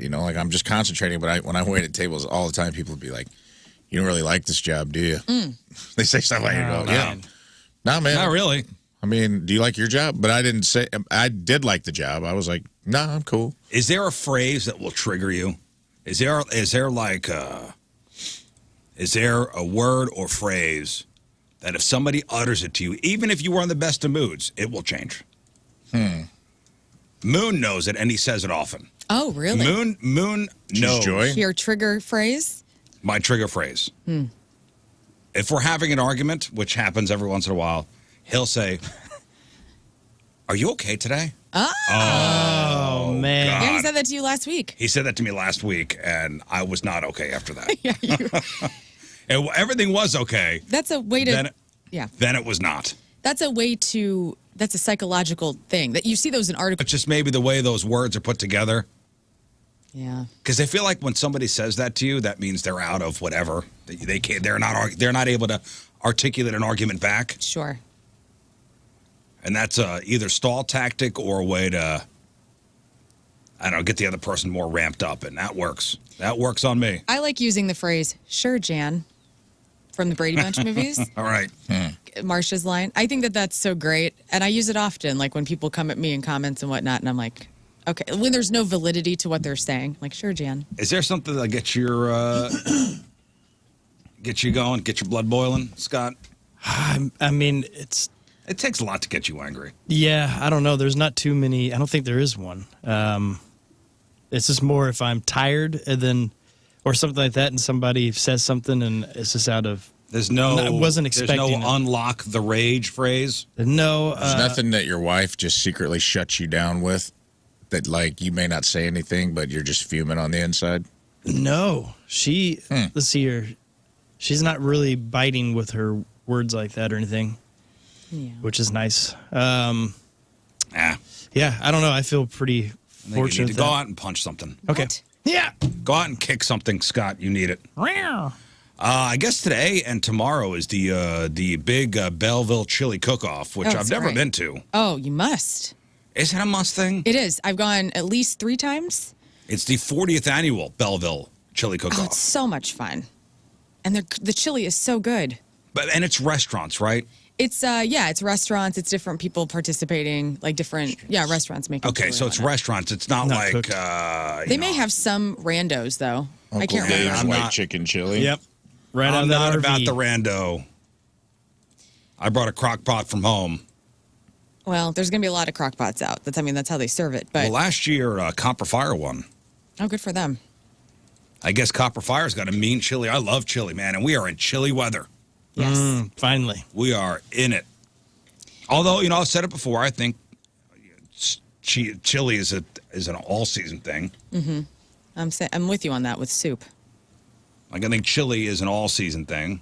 You know, like I'm just concentrating. But when I wait at tables all the time, people would be like, "You don't really like this job, do you?" They say stuff like, "Yeah, no, man, not really." I mean, do you like your job? But I didn't say I did like the job. I was like, "No, I'm cool." Is there a phrase that will trigger you? Is there a word or phrase that if somebody utters it to you, even if you were in the best of moods, it will change? Moon knows it, and he says it often. Oh, really? Moon knows Joy? Your trigger phrase? my trigger phrase. If we're having an argument, which happens every once in a while, he'll say, "Are you okay today?" Oh, man. God. Yeah, he said that to you last week. He said that to me last week, and I was not okay after that. Yeah, Everything was okay. that's a way to. Then it was not. That's a way to. That's a psychological thing that you see those in articles. But just maybe the way those words are put together. Yeah. Because I feel like when somebody says that to you, that means they're out of whatever. They can't. They're not able to articulate an argument back. Sure. And that's either stall tactic or a way to, I don't know, get the other person more ramped up, and that works. That works on me. I like using the phrase "Sure, Jan," from the Brady Bunch movies. All right. Marsha's line. I think that that's so great, and I use it often. Like when people come at me in comments and whatnot, and I'm like, okay, when there's no validity to what they're saying, like, "Sure, Jan." Is there something that gets your get you going, get your blood boiling, Scott? I mean, It takes a lot to get you angry. yeah, I don't know. There's not too many. I don't think there is one. It's just more if I'm tired and then, or something like that, and somebody says something and it's just out of. I wasn't expecting There's no it. unlock the rage phrase. No. There's nothing that your wife just secretly shuts you down with that, like, you may not say anything, but you're just fuming on the inside? No. Let's see here. She's not really biting with her words like that or anything, which is nice. Yeah, I don't know. I feel pretty I think fortunate. you need to go out and punch something. Okay. What? Yeah. Go out and kick something, Scott. You need it. I guess today and tomorrow is the big Belleville chili cook-off, which I've never been to. Oh, you must. Is it a must thing? It is. I've gone at least 3 times. It's the 40th annual Belleville chili cook-off. Oh, it's so much fun, and the chili is so good. And it's restaurants, right? It's it's restaurants. It's different people participating, like different restaurants making. Okay, chili so and it's whatnot. restaurants. It's not like They may have some randos though. I can't remember. Dave's white chicken chili. Yep. Right I'm on that not RV. about the rando. I brought a crock pot from home. Well, there's going to be a lot of crock pots out. That's how they serve it. But Well, last year, Copper Fire won. oh, good for them. I guess Copper Fire's got a mean chili. I love chili, man, and we are in chilly weather. Yes. Finally. We are in it. Although, I've said it before, I think chili is an all-season thing. I'm with you on that with soup. Like, I think chili is an all-season thing.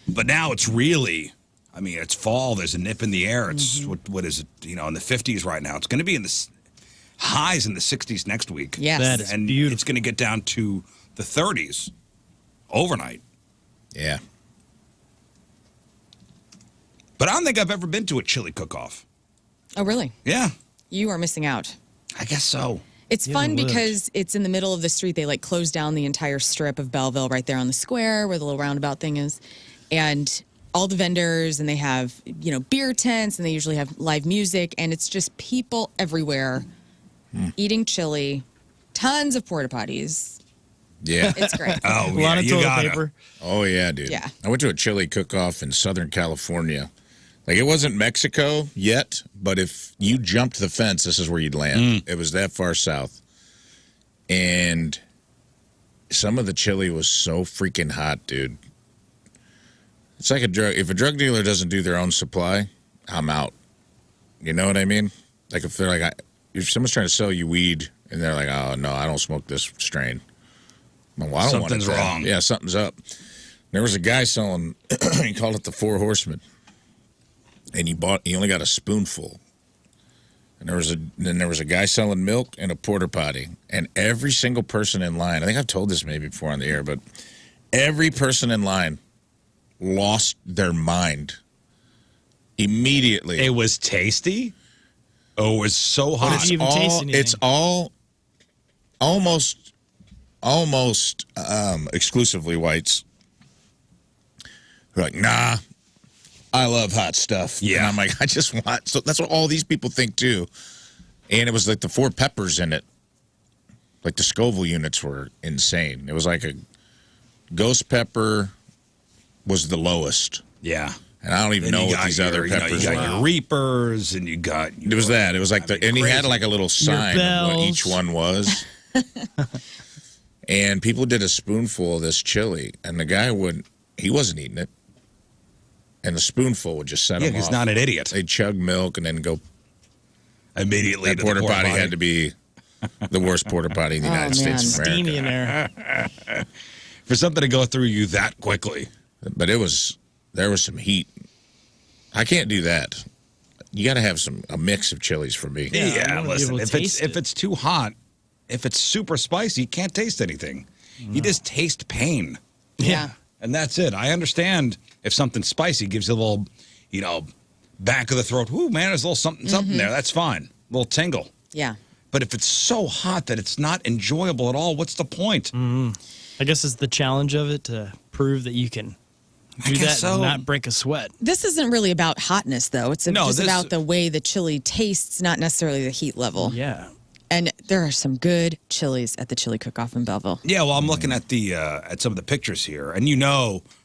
But now it's really, it's fall. There's a nip in the air. It's, what is it, in the 50s right now. It's going to be in the highs in the 60s next week. Yes. That is And beautiful. it's going to get down to the 30s overnight. Yeah. But I don't think I've ever been to a chili cook-off. Oh, really? Yeah, You are missing out. I guess so. It's You fun haven't lived. because it's in the middle of the street. They like close down the entire strip of Belleville right there on the square where the little roundabout thing is. And all the vendors, and they have, beer tents, and they usually have live music, and it's just people everywhere eating chili, tons of porta potties. Yeah. It's great. Oh, A lot of you toilet gotta. paper. Oh, yeah, dude. Yeah. I went to a chili cook-off in Southern California. Like, it wasn't Mexico yet, but if you jumped the fence, this is where you'd land. It was that far south. And some of the chili was so freaking hot, dude. It's like a drug. If a drug dealer doesn't do their own supply, I'm out. You know what I mean? Like, if they're like, if someone's trying to sell you weed, and they're like, oh, no, I don't smoke this strain. Well, I don't want it Something's then. wrong. Yeah, something's up. There was a guy selling, he called it the Four Horsemen. And he only got a spoonful. And then there was a guy selling milk and a porta potty. And every single person in line, I think I've told this maybe before on the air, but every person in line lost their mind immediately. It was tasty. Oh, it was so hot. did you even taste anything? It's all almost exclusively whites who are like, nah, I love hot stuff. Yeah. And I'm like, I just want, so that's what all these people think too. And it was like the 4 peppers in it. Like the Scoville units were insane. It was like a ghost pepper was the lowest. Yeah. And I don't even know what these other peppers you were. got your Reapers, and you got. It was that. It was like and he had like a little sign of what each one was. And people did a spoonful of this chili, and the guy he wasn't eating it. And a spoonful would just set him off. Yeah, he's not an idiot. They'd chug milk and then go. Immediately That to porta the potty had to be the worst porta potty in the United States of America. Steamy in there. For something to go through you that quickly. But there was some heat. I can't do that. You got to have a mix of chilies for me. Yeah, I wanna be listen. able to taste If it. it's too hot, if it's super spicy, you can't taste anything. You just taste pain, Yeah. and that's it. I understand if something spicy gives you a little, back of the throat. Ooh, man, there's a little something there. That's fine. A little tingle. Yeah. But if it's so hot that it's not enjoyable at all, what's the point? I guess it's the challenge of it to prove that you can do guess that so. and not break a sweat. This isn't really about hotness, though. It's just about the way the chili tastes, not necessarily the heat level. Yeah. And there are some good chilies at the Chili Cook-Off in Belleville. Yeah, well, I'm looking at at some of the pictures here, and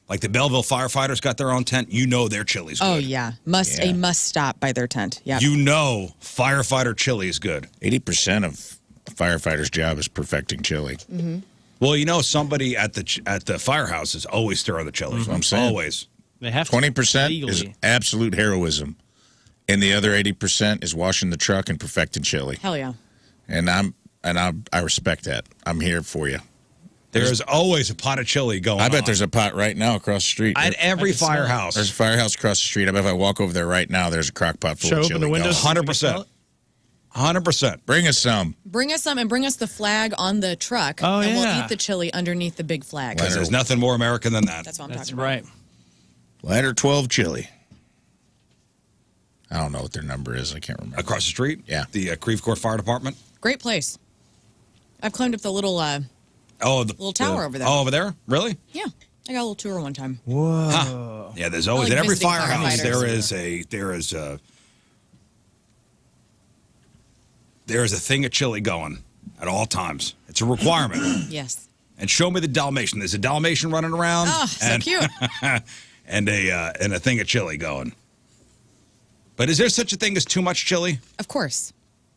like the Belleville firefighters got their own tent. Their chili's good. Oh, yeah. A must stop by their tent. Yeah. Firefighter chili is good. 80% of a firefighter's job is perfecting chili. Mm-hmm. Well, somebody at the firehouse is always stirring the chili. That's what I'm saying. Always. They have to 20% is legally. absolute heroism. And the other 80% is washing the truck and perfecting chili. Hell yeah. And I respect that. I'm here for you. There's always a pot of chili going on. I bet there's a pot right now across the street. At every I can smell it. firehouse. There's a firehouse across the street. I bet if I walk over there right now, there's a crock pot full Show of open chili. the windows. going. 100%. 100%. Bring us some. Bring us some and bring us the flag on the truck. Oh, and yeah. we'll eat the chili underneath the big flag. Because there's nothing more American than that. That's what I'm That's talking about. right. Ladder 12 chili. I don't know what their number is. I can't remember. Across the street? Yeah. The Creve Coeur Fire Department? Great place. I've climbed up the little, The little tower over there. Oh, over there? Really? yeah. I got a little tour one time. Whoa. Huh. Yeah, there's always like at every visiting firehouse firefighters. there is a thing of chili going at all times. It's a requirement. Yes. And show me the Dalmatian. There's a Dalmatian running around. Oh, so and, cute. and a thing of chili going. But is there such a thing as too much chili? Of course.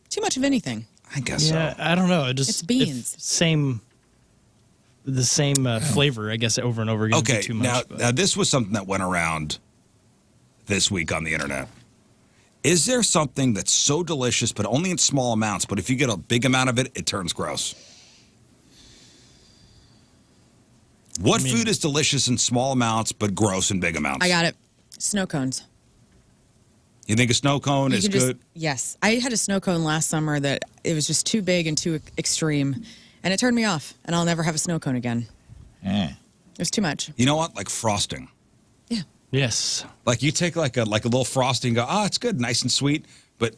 Too much of anything. I guess Yeah, so. I don't know. It's beans. The same flavor, I guess, over and over again. Okay, Too much, but- now this was something that went around this week on the internet. Is there something that's so delicious, but only in small amounts, but if you get a big amount of it, it turns gross? What food is delicious in small amounts, but gross in big amounts? I got it. Snow cones. You think a snow cone You is can good? Yes. I had a snow cone last summer that it was just too big and too extreme, and it turned me off, and I'll never have a snow cone again. It was too much. You know what? Like frosting. Yeah. Yes. Like you take like a little frosting and go, it's good, nice and sweet, but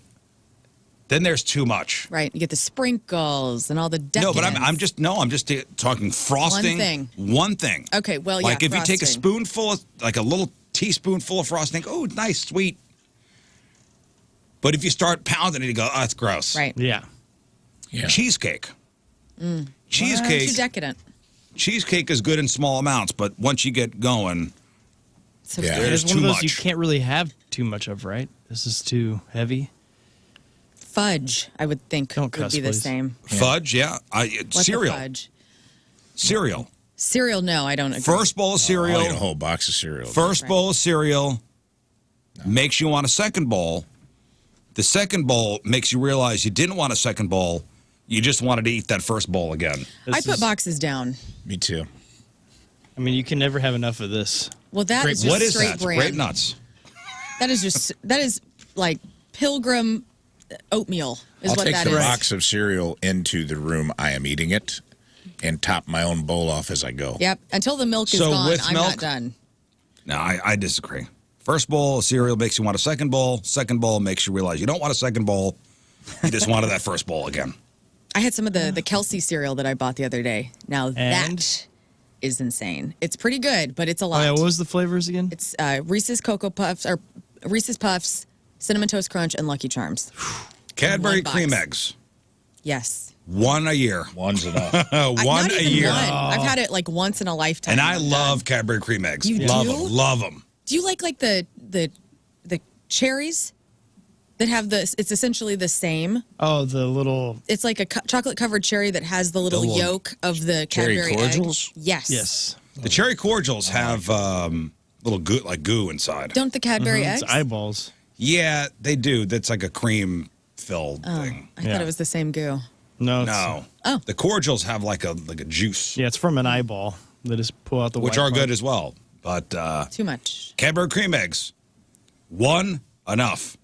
then there's too much. Right. You get the sprinkles and all the No, decadence. but I'm just talking frosting. One thing. Okay, well, Like yeah, if you take a frosting. spoonful, like a little teaspoonful of frosting, nice, sweet. But if you start pounding it, you go, it's gross. Right. Yeah. Yeah. Cheesecake. Too Cheesecake. decadent. Cheesecake is good in small amounts, but once you get going, So Yeah. good. There's It's one too of those you much. can't really have too much of, right? This is too heavy. Fudge, I would think, Don't would cuss, be the please. same. fudge, yeah. What's Cereal. the fudge? Cereal. Cereal, no, I don't agree. First bowl of cereal. I'll eat a whole box of cereal. First Right. bowl of cereal makes you want a second bowl. The second bowl makes you realize you didn't want a second bowl. You just wanted to eat that first bowl again. I put boxes down. Me too. I mean, you can never have enough of this. Well, that is just What is straight that? brand. Grape nuts. That is like Pilgrim oatmeal is I'll what take that the is. box of cereal into the room I am eating it and top my own bowl off as I go. Yep. Until the milk is So gone, with I'm milk? not done. No, I disagree. First bowl of cereal makes you want a second bowl. Second bowl makes you realize you don't want a second bowl. You just wanted that first bowl again. I had some of the Kelsey cereal that I bought the other day. Now that is insane. It's pretty good, but it's a lot. Oh, yeah, what was the flavors again? It's Reese's Cocoa Puffs or Reese's Puffs, Cinnamon Toast Crunch, and Lucky Charms. Cadbury One box. cream eggs. Yes. One a year. One's enough. One Not a even year. one. I've had it like once in a lifetime. And I love Cadbury cream eggs. You love do? them. Love them. Do you like the cherries that have the? It's essentially the same. Oh, the little. It's like a chocolate covered cherry that has the little yolk of the Cherry Cadbury cordials? egg. Yes. Yes. The cherry cordials have little goo inside. Don't the Cadbury eggs? It's eyeballs. Yeah, they do. That's like a cream filled thing. I thought it was the same goo. No. No. Oh. The cordials have like a juice, Yeah, it's from an eyeball. They just pull out the which white are part. good as well. But Too much. Cadbury cream eggs, one, enough.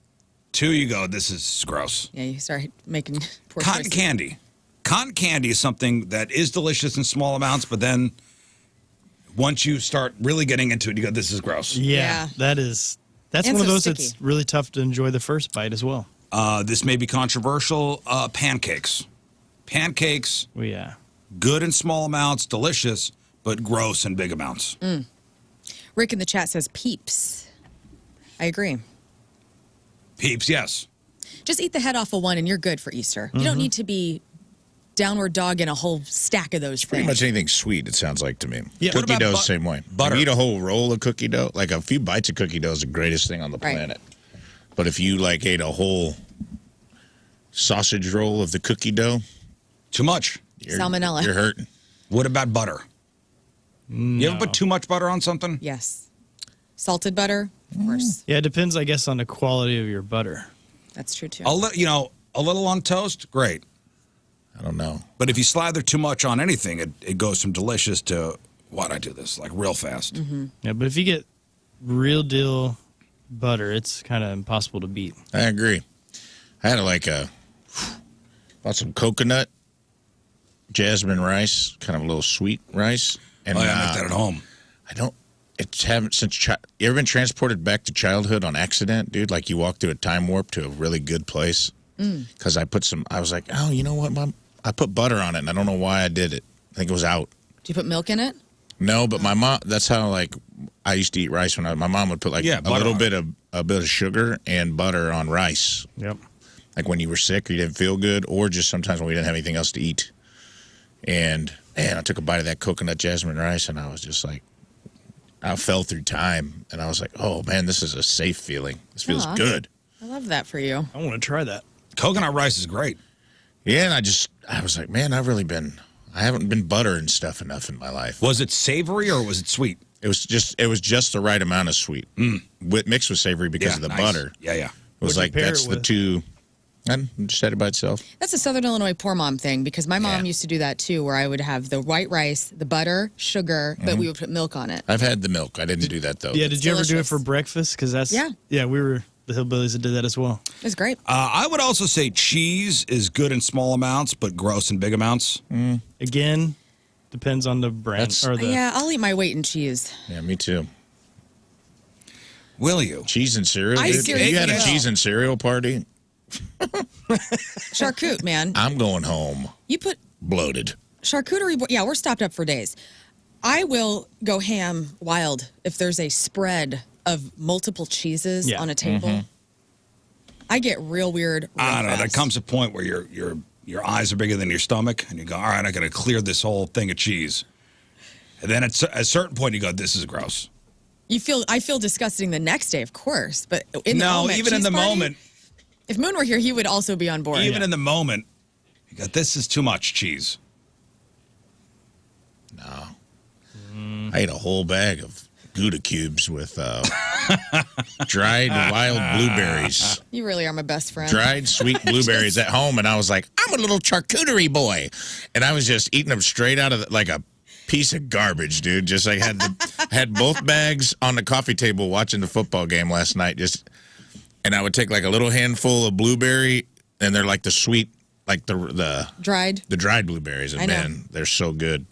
Two, you go, this is gross. Yeah, you start making poor Cotton choices. candy. Cotton candy is something that is delicious in small amounts, but then once you start really getting into it, you go, this is gross. Yeah, Yeah. that's And one of so those sticky. that's really tough to enjoy the first bite as well. This may be controversial. Pancakes. Pancakes, Well, yeah. good in small amounts, delicious, but gross in big amounts. Rick in the chat says peeps. I agree. Peeps, yes. Just eat the head off of one and you're good for Easter. You don't need to be downward dog in a whole stack of those Pretty things. much anything sweet, it sounds like to me. Yeah. What Cookie about dough's the same way. butter? If you eat a whole roll of cookie dough, like a few bites of cookie dough is the greatest thing on the Right. planet. But if you like ate a whole sausage roll of the cookie dough, Too much. Salmonella. You're hurting. What about butter? You ever put too much butter on something? Yes. Salted butter, of course. Yeah, it depends, I guess, on the quality of your butter. That's true too. A little on toast, great. I don't know. But if you slather too much on anything, it goes from delicious to, why'd I do this? Like real fast. Yeah, but if you get real deal butter, it's kind of impossible to beat. I agree. I had bought some coconut, jasmine rice, kind of a little sweet rice. And Oh, yeah, I make that at home. You ever been transported back to childhood on accident, dude? Like you walk through a time warp to a really good place? Because I was like, oh, you know what, Mom? I put butter on it, and I don't know why I did it. I think it was out. Do you put milk in it? No, but my mom, that's how, I used to eat rice when my mom would put, a little bit of sugar and butter on rice. Yep. Like when you were sick or you didn't feel good, or just sometimes when we didn't have anything else to eat. And, man, I took a bite of that coconut jasmine rice, and I was just like, I fell through time, and I was like, oh, man, this is a safe feeling. This feels Aw. good. I love that for you. I want to try that. Coconut rice is great. Yeah, and I was like, man, I haven't been buttering stuff enough in my life. Was it savory or was it sweet? It was just the right amount of sweet, mixed with savory because of the nice. butter. Yeah. It was What'd you like, pair that's it the with? two. I just had it by itself. That's a Southern Illinois poor mom thing because my mom Yeah. used to do that too, where I would have the white rice, the butter, sugar, but we would put milk on it. I've had the milk. I didn't do that though. Yeah, did you ever do it delicious. for breakfast? Because that's Yeah. we were the hillbillies that did that as well. It was great. I would also say cheese is good in small amounts, but gross in big amounts. Again, depends on the brand That's- or the. Yeah, I'll eat my weight in cheese. Yeah, me too. Will you? Cheese and cereal. I dude. If seriously you had a will. cheese and cereal party, Charcuterie, man. I'm going home You put bloated. charcuterie. Yeah, we're stopped up for days. I will go ham wild if there's a spread of multiple cheeses Yeah. on a table. I get real weird. Real I don't know. There fast. comes a point where your eyes are bigger than your stomach, and you go, all right, I got to clear this whole thing of cheese. And then at a certain point, you go, this is gross. I feel disgusting the next day, of course, but in the No, moment, even in cheese the party, moment, If Moon were here, he would also be on board. even in the moment, you go, this is too much cheese. No. I ate a whole bag of Gouda cubes with dried wild blueberries. You really are my best friend. Dried sweet blueberries at home, and I was like, I'm a little charcuterie boy. And I was just eating them straight out of like a piece of garbage, dude. Just like had both bags on the coffee table watching the football game last night. And I would take like a little handful of blueberry, and they're like the sweet, like the Dried. dried blueberries. And I know. man, they're so good.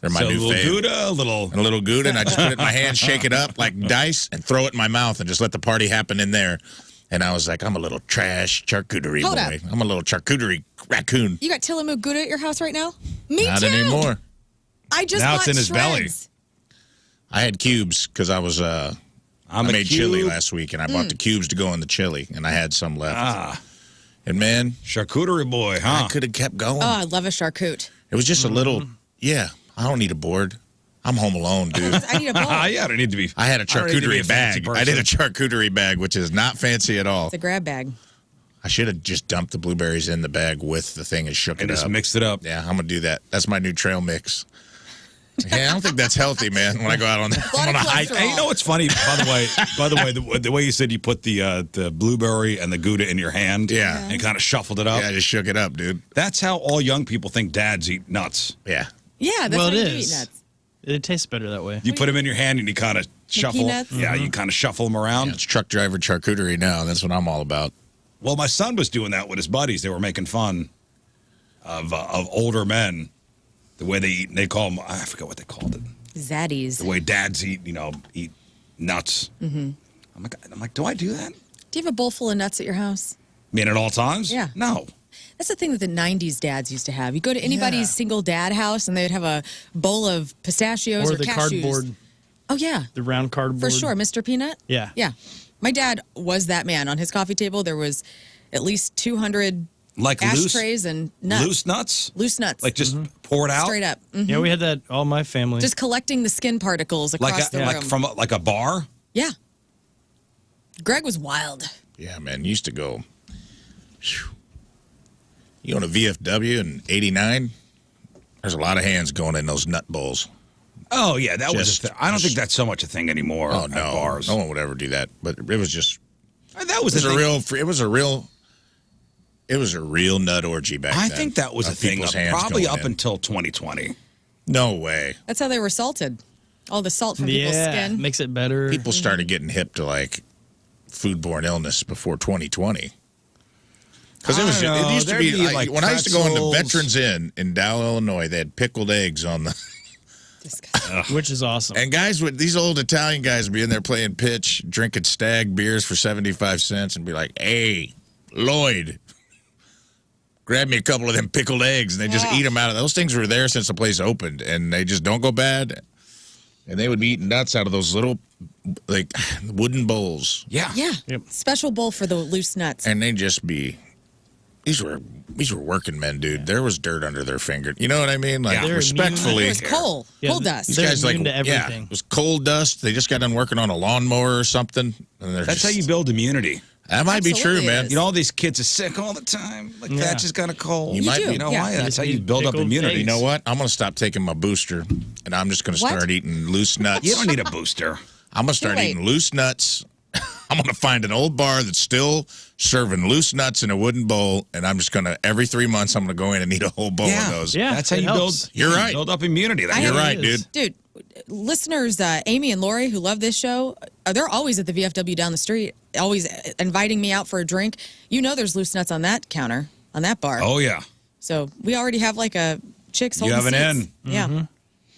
They're my So a new little favorite. Gouda, a little. And a little Gouda, and I just put it in my hand, shake it up like dice, and throw it in my mouth, and just let the party happen in there. And I was like, I'm a little trash charcuterie Hold boy. up. I'm a little charcuterie raccoon. You got Tillamook Gouda at your house right now? Me Not too. anymore. I just Now bought it's in his belly. shreds. I had cubes because I was I made chili last week, and I bought the cubes to go in the chili, and I had some left. And man, Charcuterie boy, huh? I could have kept going. Oh, I love a charcuterie. It was just a little. Yeah, I don't need a board. I'm home alone, dude. I need a bowl. Yeah, I don't need to be. I had a I don't need to be a charcuterie fancy bag. I did a person. charcuterie bag, which is not fancy at all. It's a grab bag. I should have just dumped the blueberries in the bag with the thing and shook And it just up. mixed it up. Yeah, I'm gonna do that. That's my new trail mix. Yeah, I don't think that's healthy, man. When I go out on, lot on a of hike, cholesterol. Hey, you know what's funny? By the way, the way you said you put the blueberry and the Gouda in your hand, Yeah. and kind of shuffled it up. yeah, I just shook it up, dude. That's how all young people think dads eat nuts. Yeah, Yeah, that's Well, how it you do is. eat nuts. It tastes better that way. You put them in your hand and you kind of shuffle. peanuts? Yeah, you kind of shuffle them around. it's truck driver charcuterie now. That's what I'm all about. Well, my son was doing that with his buddies. They were making fun of older men, the way they eat. And they call them, I forget what they called it. Zaddies. The way dads eat, eat nuts. Mm-hmm. I'm like, do I do that? Do you have a bowl full of nuts at your house? I mean, at all times? Yeah. No. That's the thing that the 90s dads used to have. You go to anybody's Yeah. single dad house and they'd have a bowl of pistachios or Or the cashews. cardboard, Oh, yeah. the round cardboard. For sure. Mr. Peanut? Yeah. Yeah. My dad was that man. On his coffee table, there was at least 200 Like ashtrays and nuts. loose nuts? Loose nuts. Like just pour it out? straight up. Mhm. Yeah, we had that all my family. Just collecting the skin particles across the room. like from like a bar? Yeah. Greg was wild. Yeah, man. Used to go. Phew. You go to VFW in '89. There's a lot of hands going in those nut bowls. Oh, yeah, that was Just- a thing. I don't think just- that's so much a thing anymore Oh at no, bars. no one would ever do that. But it was just. That was It was a a thing. real. It was a real nut orgy back I then. think that was a of thing people's hands probably going up in. until 2020. No way. That's how they were salted. All the salt from people's yeah, skin. makes it better. People started getting hip to like foodborne illness before 2020. Because I it don't know. used to There'd be be, like, like, when I used to go into pretzels. Veterans Inn in Dow, Illinois, they had pickled eggs on the Disgusting. which is awesome. and guys would these old Italian guys would be in there playing pitch, drinking Stag beers for 75 cents and be like, "Hey, Lloyd, grab me a couple of them pickled eggs," and they just eat them out of those things were there since the place opened, and they just don't go bad. And they would be eating nuts out of those little like wooden bowls, Yeah. Yeah. Yep. Special bowl for the loose nuts. and they'd just be. These were working men, dude. There was dirt under their finger. You know what I mean? Like Yeah. They're respectfully. It was coal. Yeah, Coal dust. These They're guys like immune to yeah, everything. it was coal dust. They just got done working on a lawnmower or something. And they're That's how just, you build immunity. That might be true, Absolutely man. is. You know, all these kids are sick all the time. Like, Yeah. that just got a cold. You might do, be. You know yeah. why? You That's just how you need build up pickled immunity. eggs. You know what? I'm going to stop taking my booster, and I'm just going to What? start eating loose nuts. You don't need a booster. I'm going to start Wait. eating loose nuts. I'm going to find an old bar that's still serving loose nuts in a wooden bowl, and I'm just going to, every 3 months, I'm going to go in and eat a whole bowl of those. Yeah. That's how it you helps. build. You're right. Build up immunity. That I You're It right, is. dude. Dude, listeners, Amy and Lori, who love this show, they're always at the VFW down the street, always inviting me out for a drink. You know there's loose nuts on that counter, on that bar. Oh, yeah. So we already have like a chicks holding have an seats. in. Yeah.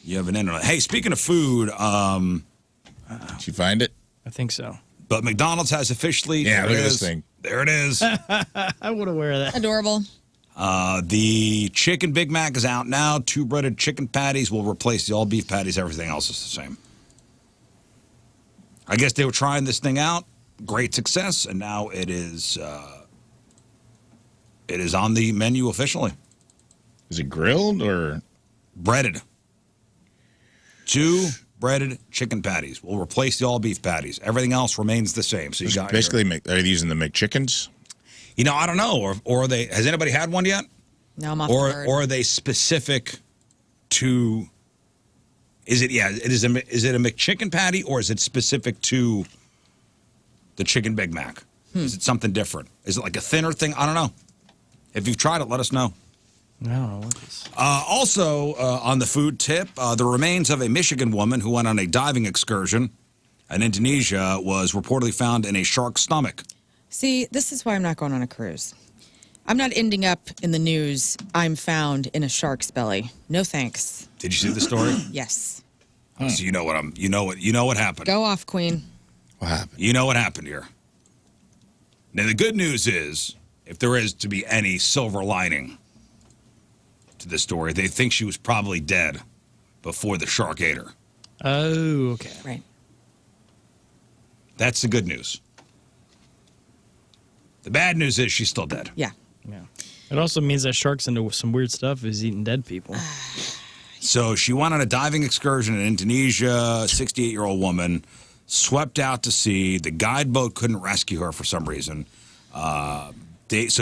You have an internet. Hey, speaking of food, Did you find it? I think so. but McDonald's has officially. Yeah, there look it at this is. thing. There it is. I would wear that. Adorable. The chicken Big Mac is out now. 2 breaded chicken patties will replace the all beef patties. Everything else is the same. I guess they were trying this thing out. Great success, and now it is on the menu officially. Is it grilled or? Breaded. 2 breaded chicken patties will replace the all beef patties. Everything else remains the same. So you got Basically, are they using the McChickens? I don't know, or are they? Has anybody had one yet? No, I'm off the Or bird. are they specific to? Is it is it a McChicken patty or is it specific to the chicken Big Mac? Is it something different? Is it like a thinner thing? I don't know. If you've tried it, let us know. I don't know what this. Also, on the food tip, the remains of a Michigan woman who went on a diving excursion in Indonesia was reportedly found in a shark's stomach. See, this is why I'm not going on a cruise. I'm not ending up in the news. I'm found in a shark's belly. No thanks. Did you see the story? Yes. So you know what happened. Go off, Queen. What happened? You know what happened here. Now, the good news is, if there is to be any silver lining, to this story. They think she was probably dead before the shark ate her. Oh, okay. Right. That's the good news. The bad news is she's still dead. Yeah. Yeah. It also means that shark's into some weird stuff. Is eating dead people. So she went on a diving excursion in Indonesia. 68-year-old woman swept out to sea. The guide boat couldn't rescue her for some reason. This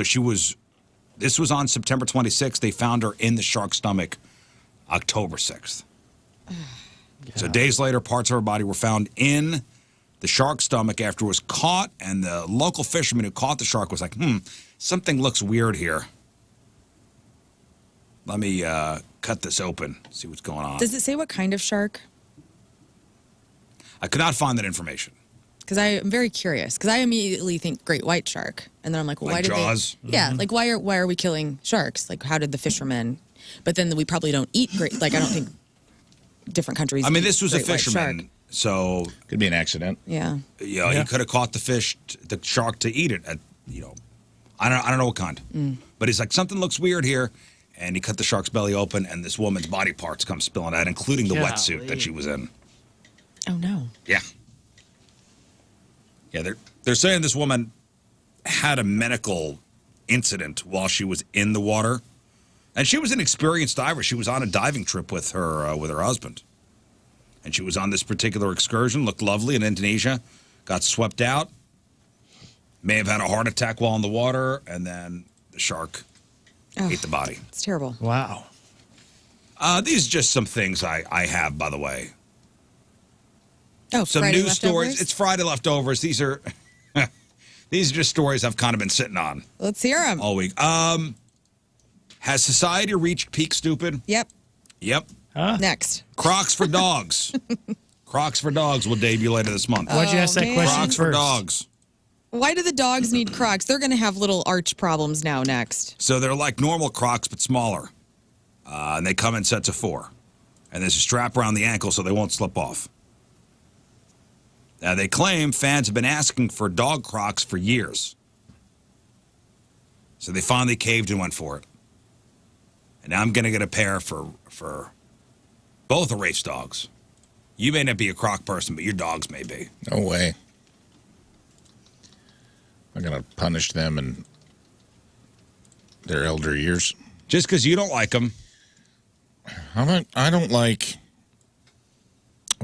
was on September 26th. They found her in the shark's stomach October 6th. So days later, parts of her body were found in the shark's stomach after it was caught, and the local fisherman who caught the shark was like, something looks weird here. Let me cut this open, see what's going on. Does it say what kind of shark? I could not find that information. Because I am very curious. Because I immediately think great white shark, and then I'm like, well, Like why did Jaws? they? Yeah, like why are we killing sharks? Like, how did the fishermen? But then we probably don't eat great. Like, I don't think different countries. I mean, eat this was a great white fisherman, shark. so Could be an accident. Yeah. he could have caught the shark to eat it. I don't know what kind, but he's like, something looks weird here, and he cut the shark's belly open, and this woman's body parts come spilling out, including the wetsuit that she was in. Oh no. Yeah. Yeah, they're saying this woman had a medical incident while she was in the water, and she was an experienced diver. She was on a diving trip with her husband, and she was on this particular excursion. Looked lovely in Indonesia, got swept out, may have had a heart attack while in the water, and then the shark ate the body. It's terrible. Wow. These are just some things I have, by the way. Oh, Some Friday news leftovers? stories. It's Friday leftovers. These are just stories I've kind of been sitting on Let's hear them. all week. Has society reached peak stupid? Yep. Yep. Next. Crocs for dogs. Crocs for dogs will debut later this month. Why'd you ask that man. question Crocs first? for dogs. Why do the dogs need Crocs? They're going to have little arch problems now. Next. So they're like normal Crocs but smaller, and they come in sets of 4. And there's a strap around the ankle so they won't slip off. Now, they claim fans have been asking for dog Crocs for years. So they finally caved and went for it. And now I'm going to get a pair for both of Rafe's dogs. You may not be a Croc person, but your dogs may be. No way. I'm going to punish them in their elder years. Just because you don't like them. I don't like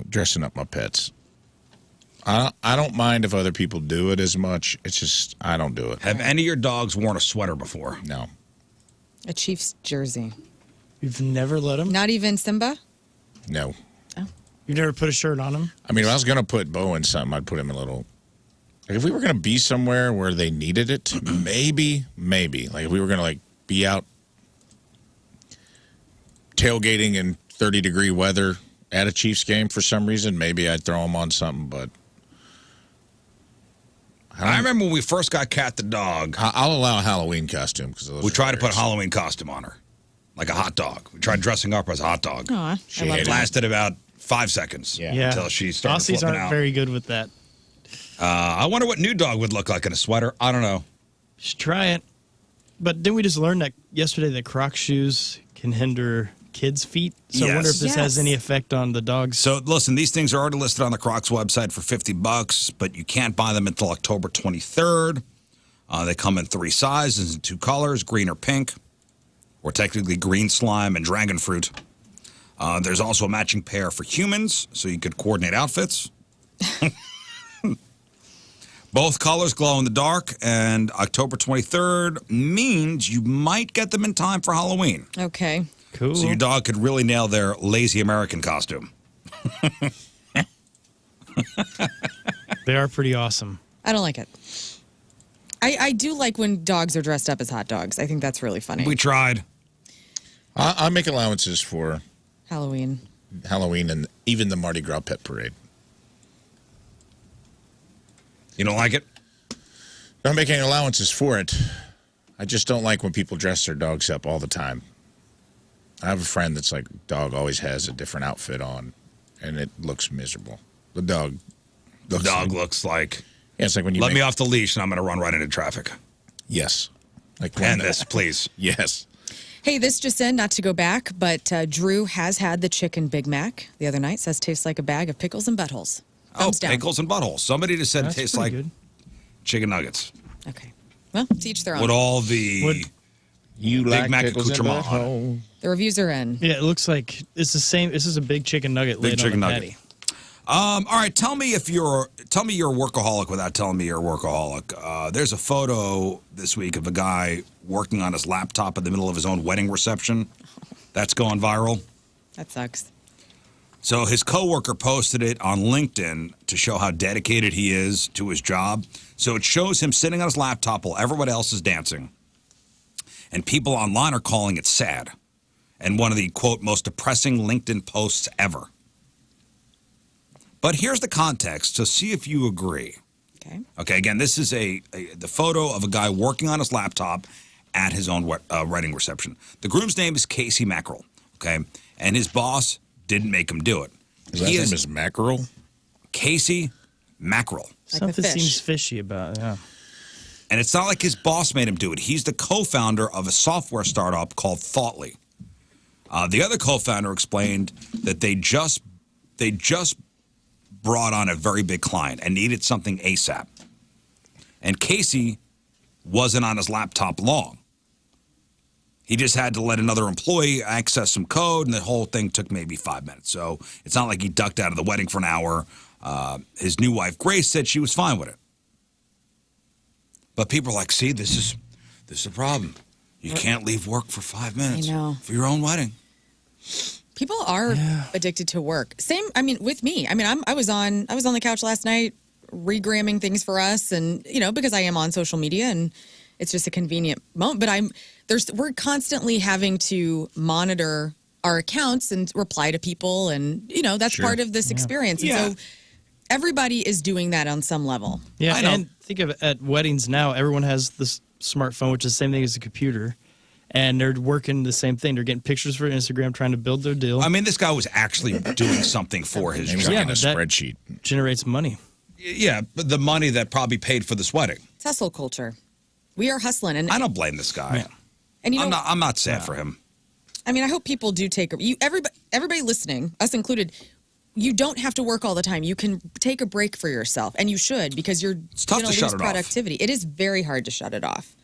dressing up my pets. I don't mind if other people do it as much. It's just, I don't do it. Have any of your dogs worn a sweater before? No. A Chiefs jersey. You've never let him? Not even Simba? No. You've never put a shirt on him? I mean, if I was going to put Bo in something, I'd put him in a little. Like if we were going to be somewhere where they needed it, maybe. Like if we were going to like be out tailgating in 30-degree weather at a Chiefs game for some reason, maybe I'd throw him on something, but. I remember when we first got Cat the dog. I'll allow a Halloween costume because We tried to put a Halloween costume on her, like a hot dog. We tried dressing up as a hot dog. Aw, She I love hated It that. lasted about 5 seconds until she started Aussies flipping aren't out. very good with that. I wonder what new dog would look like in a sweater. I don't know. Just try it. But didn't we just learn that yesterday that Crocs shoes can hinder kids' feet? So I wonder if this has Yes. any effect on the dogs. So listen, these things are already listed on the Crocs website for $50, but you can't buy them until October 23rd. They come in 3 sizes and 2 colors, green or pink, or technically green slime and dragon fruit. There's also a matching pair for humans, so you could coordinate outfits. Both colors glow in the dark, and October 23rd means you might get them in time for Halloween. Okay. Cool. So your dog could really nail their lazy American costume. They are pretty awesome. I don't like it. I do like when dogs are dressed up as hot dogs. I think that's really funny. We tried. I make allowances for Halloween. Halloween and even the Mardi Gras Pet Parade. You don't like it? I'm making allowances for it. I just don't like when people dress their dogs up all the time. I have a friend that's like, dog always has a different outfit on, and it looks miserable. The dog looks like, Yeah, it's like when you let me off the leash and I'm going to run right into traffic. Yes. Like when, And this, please. Yes. Hey, this just in, not to go back, but Drew has had the chicken Big Mac the other night. Says tastes like a bag of pickles and buttholes. Thumbs down. Pickles and buttholes. Somebody just said it That's tastes pretty like good. chicken nuggets. Okay. Well, to each their own. With all the You Big like Mac pickles and accoutrement on it. butthole. The reviews are in. Yeah, it looks like it's the same. This is a big chicken nugget Big laid chicken on a nugget. patty. All right, tell me you're a workaholic without telling me you're a workaholic. There's a photo this week of a guy working on his laptop in the middle of his own wedding reception. That's going viral. That sucks. So his coworker posted it on LinkedIn to show how dedicated he is to his job. So it shows him sitting on his laptop while everyone else is dancing. And people online are calling it sad. And one of the, quote, most depressing LinkedIn posts ever. But here's the context, so see if you agree. Okay. Okay, again, this is the photo of a guy working on his laptop at his own wedding reception. The groom's name is Casey Mackerel, okay? And his boss didn't make him do it. His last name is Mackerel? Casey Mackerel. Like the Something fish. seems fishy about it. Yeah. And it's not like his boss made him do it. He's the co-founder of a software startup called Thoughtly. The other co-founder explained that they just brought on a very big client and needed something ASAP. And Casey wasn't on his laptop long. He just had to let another employee access some code, and the whole thing took maybe 5 minutes. So it's not like he ducked out of the wedding for an hour. His new wife, Grace, said she was fine with it. But people are like, see, this is a problem. You can't leave work for 5 minutes I know. for your own wedding. People are addicted to work. Same, I mean, with me. I mean, I was on the couch last night regramming things for us, and because I am on social media and it's just a convenient moment. But we're constantly having to monitor our accounts and reply to people, and that's Sure. part of this experience. And Yeah. so everybody is doing that on some level. Yeah, I know. and think of it, at weddings now, everyone has this smartphone, which is the same thing as a computer, and they're working the same thing. They're getting pictures for Instagram, trying to build their deal. I mean, this guy was actually doing something for his He was job. like in a but that- spreadsheet. generates money. Yeah, but the money that probably paid for this wedding. It's hustle culture. We are hustling, and I don't blame this guy. and I'm not sad for him. I mean, I hope people do take everybody listening, us included. You don't have to work all the time. You can take a break for yourself, and you should, because you're It's tough going to to shut lose it off. productivity. It is very hard to shut it off,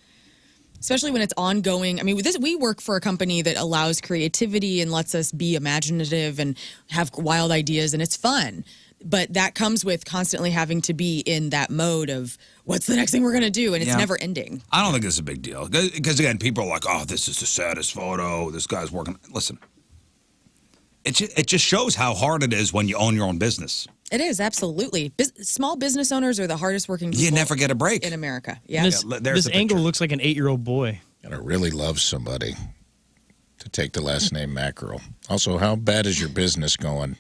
especially when it's ongoing. I mean, we work for a company that allows creativity and lets us be imaginative and have wild ideas, and it's fun. But that comes with constantly having to be in that mode of what's the next thing we're going to do, and it's Yeah. never ending. I don't think it's a big deal. Because, again, people are like, oh, this is the saddest photo. This guy's working. Listen, it just shows how hard it is when you own your own business. It is, absolutely. Small business owners are the hardest working people You never get a break. in America. Yeah. This, there's this the angle picture. looks like an 8-year-old boy. Gotta really love somebody to take the last name Mackerel. Also, how bad is your business going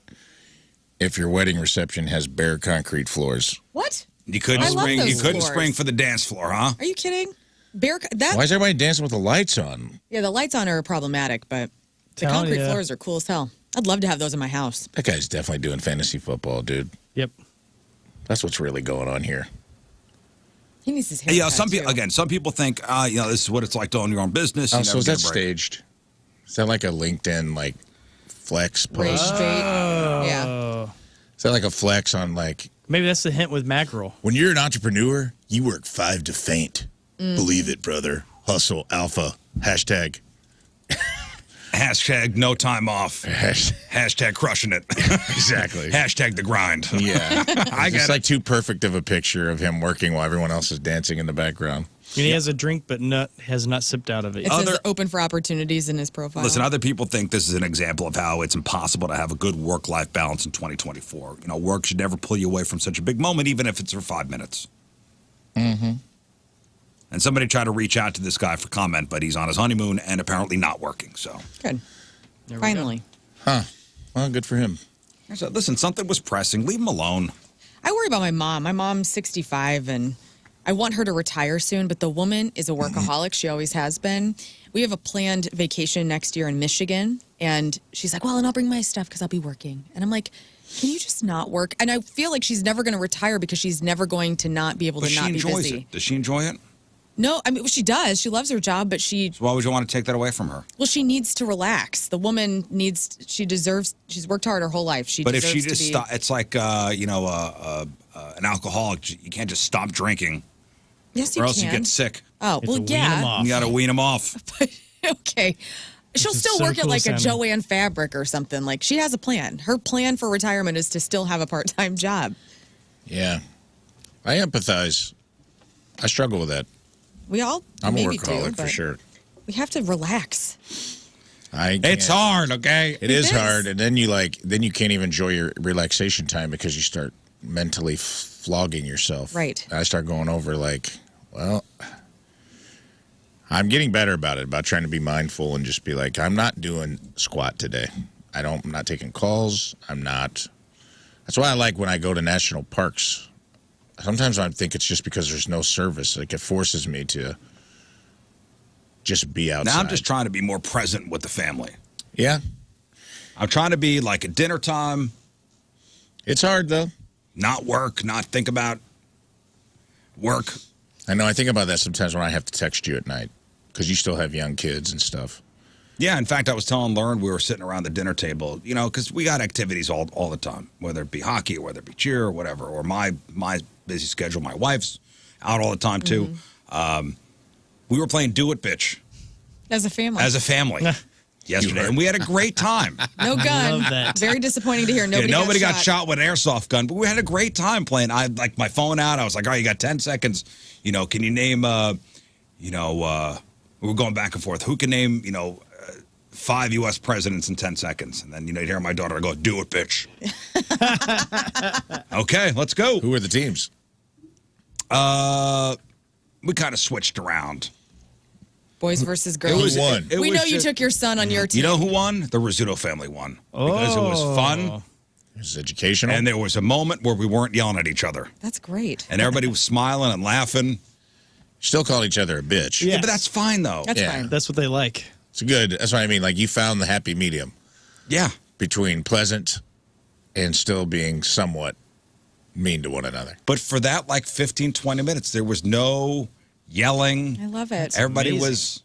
if your wedding reception has bare concrete floors? What? You couldn't I love spring. those You couldn't floors. spring for the dance floor, huh? Are you kidding? Why is everybody dancing with the lights on? Yeah, the lights on are problematic, but the Hell concrete yeah. floors are cool as hell. I'd love to have those in my house. That guy's definitely doing fantasy football, dude. Yep. That's what's really going on here. He needs his hair. Yeah, some people think, this is what it's like to own your own business. You Oh, so never is get that a break. staged? Is that like a LinkedIn flex Rage post? bait. Yeah. Oh. Is that like a flex on Maybe that's the hint with mackerel. when you're an entrepreneur, you work 5 to faint. Believe it, brother. Hustle, alpha, hashtag. Hashtag no time off. Hashtag crushing it. Exactly. Hashtag the grind. Yeah. I It's get like too perfect of a picture of him working while everyone else is dancing in the background. And he has a drink, but has not sipped out of it. It yet. says open for opportunities in his profile. Listen, other people think this is an example of how it's impossible to have a good work-life balance in 2024. Work should never pull you away from such a big moment, even if it's for 5 minutes. Mm-hmm. And somebody tried to reach out to this guy for comment, but he's on his honeymoon and apparently not working. So, Good. There we go. Finally. Huh. Well, good for him. I said, listen, something was pressing. Leave him alone. I worry about my mom. My mom's 65, and I want her to retire soon, but the woman is a workaholic. She always has been. We have a planned vacation next year in Michigan, and she's like, well, and I'll bring my stuff because I'll be working. And I'm like, can you just not work? And I feel like she's never going to retire because she's never going to not be able But to she not be enjoys busy. it. Does she enjoy it? No, I mean, she does. She loves her job, but So why would you want to take that away from her? she needs to relax. The woman she's worked hard her whole life. But if deserves she to just be, stop, it's like, an alcoholic. You can't just stop drinking yes, you or else can. you get sick. Oh, You well, have to wean 'em yeah. off. You got to wean them off. But, okay. She'll is still so work at cool like a sounding. Joanne Fabric or something. Like, she has a plan. Her plan for retirement is to still have a part-time job. Yeah. I empathize. I struggle with that. We all I'm a maybe workaholic do, for but sure. we have to relax. It's hard, okay? It is is. hard, and then you can't even enjoy your relaxation time because you start mentally flogging yourself. Right. I start going over like, well, I'm getting better about trying to be mindful and just be like, I'm not doing squat today. I'm not taking calls. That's why I like when I go to national parks. Sometimes I think it's just because there's no service. Like, it forces me to just be outside. Now I'm just trying to be more present with the family. Yeah. I'm trying to be like at dinner time, It's hard, though. not work, not think about work. I know. I think about that sometimes when I have to text you at night because you still have young kids and stuff. Yeah, in fact, I was telling Lern we were sitting around the dinner table, because we got activities all the time, whether it be hockey or whether it be cheer or whatever, or my busy schedule. My wife's out all the time, too. We were playing Do It Bitch As a family. as a family yesterday, and we had a great time. no gun. love that. Very disappointing to hear. Yeah, Nobody, nobody got shot with an airsoft gun, but we had a great time playing. I had like my phone out. I was like, all right, you got 10 seconds. Can you name, we were going back and forth. Who can name, 5 U.S. presidents in 10 seconds? And then, you'd hear my daughter go, do it, bitch. Okay, let's go. Who are the teams? We kind of switched around. Boys versus girls. Who won? We know you took your son on your team. You know who won? The Rizzuto family won. Because it was fun, It was educational. and there was a moment where we weren't yelling at each other. That's great. And everybody was smiling and laughing. Still call each other a bitch. Yeah. Yeah, but that's fine, though. That's Yeah. fine. That's what they like. It's good. That's what I mean. Like, you found the happy medium Yeah. between pleasant and still being somewhat mean to one another. But for that, 15, 20 minutes, there was no yelling. I love it. Everybody amazing.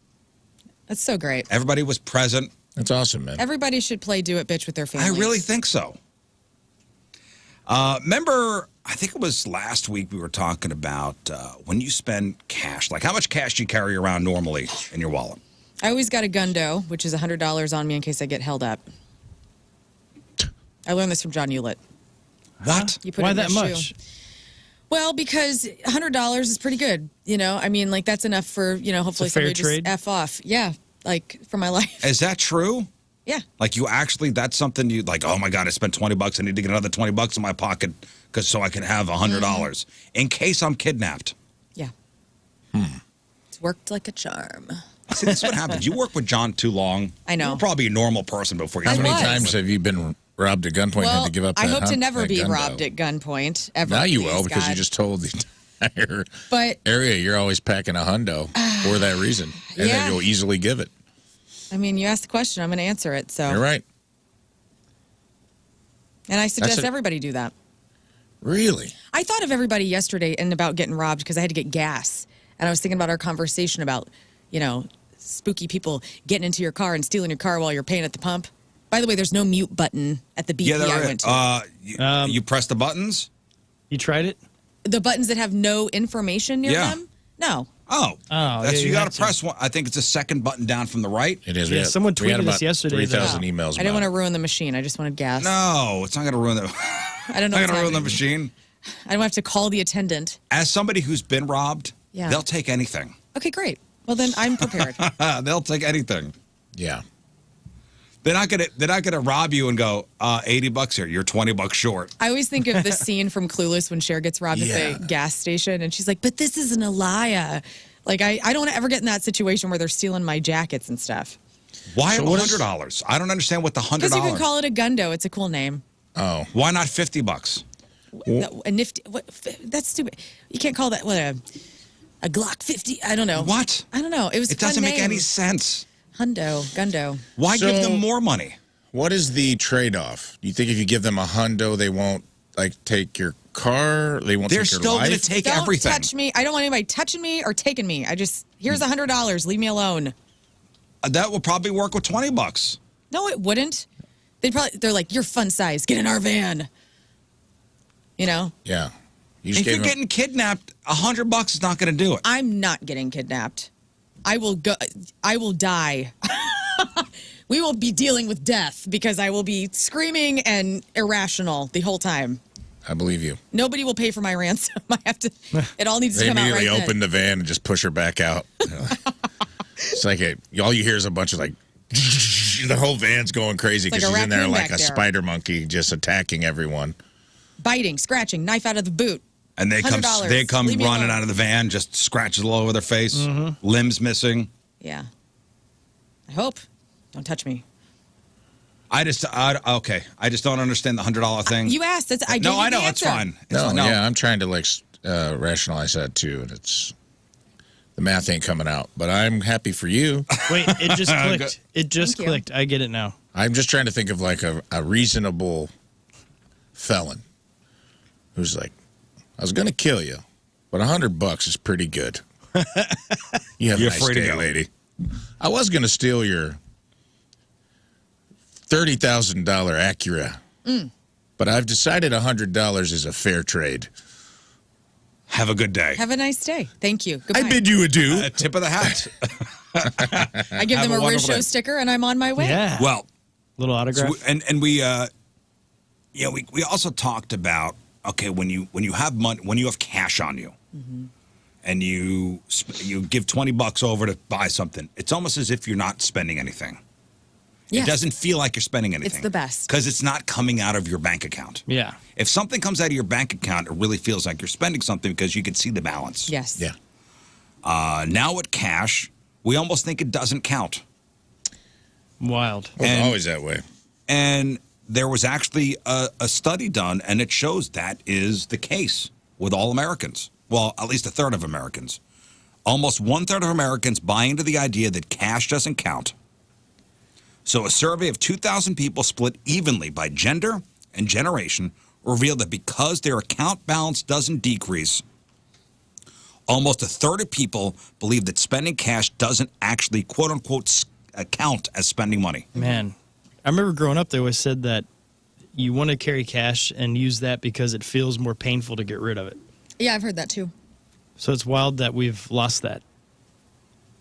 That's so great. everybody was present. That's awesome, man. Everybody should play Do It Bitch with their I families. really think so. Remember, I think it was last week we were talking about when you spend cash, like how much cash do you carry around normally in your wallet? I always got a gundo, which is $100 on me in case I get held up. I learned this from John Hewlett. What? You put Why it in that your much? shoe. Well, because $100 is pretty good. I mean, that's enough for, hopefully fair somebody trade? just F off. Yeah, for my life. Is that true? Yeah. Like you actually, that's something you like, oh my God, I spent $20. I need to get another $20 in my pocket so I can have $100 in case I'm kidnapped. Yeah. It's worked like a charm. See, this is what happens. You work with John too long. I know. You're probably a normal person before you How start many was. dealing times with it. have you been robbed at gunpoint and had Well, to give up I that hope to hunt- never that be gundo? robbed at gunpoint ever. Now you please, will because you God. just told the entire But area you're always packing a hundo for that reason. And Yeah. then you'll easily give it. I mean, you asked the question, I'm going to answer it. So, You're right. and I suggest That's a- everybody do that. Really? I thought of everybody yesterday and about getting robbed because I had to get gas, and I was thinking about our conversation about, spooky people getting into your car and stealing your car while you're paying at the pump. By the way, there's no mute button at the BP Yeah, I there went to. you press the buttons? You tried it? The buttons that have no information near Yeah. them? No. Oh. Oh, That's, yeah, you you got have to to. press one. I think it's the second button down from the right. It is. Yeah, someone we had tweeted us about yesterday that- 3,000 emails I didn't want to about it. ruin the machine. I just wanted gas. No, it's not going to ruin the. I don't know. Not what's going to ruin the happening. machine. I don't have to call the attendant. As somebody who's been robbed, Yeah. they'll take anything. Okay, great. Well, then I'm prepared. They'll take anything. Yeah. They're not gonna rob you and go, $80 here. You're $20 short. I always think of the scene from Clueless when Cher gets robbed Yeah. at the gas station, and she's like, "But this isn't Elia." Like, I don't want to ever get in that situation where they're stealing my jackets and stuff. Why So what is- $100? I don't understand what the $100. Because you can call it a gundo. It's a cool name. Oh. Why not $50? A nifty. What? That's stupid. You can't call that a Glock 50. I don't know. What? I don't know. It was. a It doesn't fun make name. any sense. Hundo, gundo. Why give So- them more money? What is the trade-off? Do you think if you give them a hundo, they won't like take your car. They won't They're take your still going to life. take Don't everything. touch me. I don't want anybody touching me or taking me. Here's $100. Leave me alone. That will probably work with $20. No, it wouldn't. They're like, you're fun size. Get in our van. You know? Yeah. You If just you're gave him, getting kidnapped, $100 is not going to do it. I'm not getting kidnapped. I will go. I will die. We will be dealing with death because I will be screaming and irrational the whole time. I believe you. Nobody will pay for my ransom. I have to. It all needs They to come out right immediately then. open the van and just push her back out. It's like all you hear is a bunch of like the whole van's going crazy It's like because a she's in there raccoon like back a there. spider monkey just attacking everyone. Biting, scratching, knife out of the boot. And they come $100. Leave me running alone. out of the van, just scratches all over their face, limbs missing. Yeah. I hope. Don't touch me. I just don't understand the $100 thing. You asked. I gave No, you I the know, it's answer. fine. It's No, fine. yeah, I'm trying to like rationalize that too, and it's the math ain't coming out. But I'm happy for you. Wait, it just clicked. It just Thank you. clicked. I get it now. I'm just trying to think of like a reasonable felon who's like, I was gonna kill you, but $100 is pretty good. You have You're a nice free to day, go. lady. I was gonna steal your $30,000 Acura, but I've decided $100 is a fair trade. Have a good day. Have a nice day. Thank you. Goodbye. I bid you adieu. A tip of the hat. I give have them a a Riz wonderful Show day. sticker, and I'm on my way. Yeah. Well, Little autograph. we also talked about, okay, when you have money, when you have cash on you, and you give $20 over to buy something, it's almost as if you're not spending anything. Yes. It doesn't feel like you're spending anything. the best. Because it's not coming out of your bank account. Yeah. If something comes out of your bank account, it really feels like you're spending something because you can see the balance. Yes. Yeah. Now with cash, we almost think it doesn't count. Wild. Well, it's And- always that way. And there was actually a study done, and it shows that is the case with all Americans. Well, at least a third of Americans. Almost 1/3 of Americans buy into the idea that cash doesn't count. So a survey of 2,000 people split evenly by gender and generation revealed that because their account balance doesn't decrease, almost a third of people believe that spending cash doesn't actually, quote unquote, count as spending money. Man, I remember growing up, they always said that you want to carry cash and use that because it feels more painful to get rid of it. Yeah, I've heard that too. So it's wild that we've lost that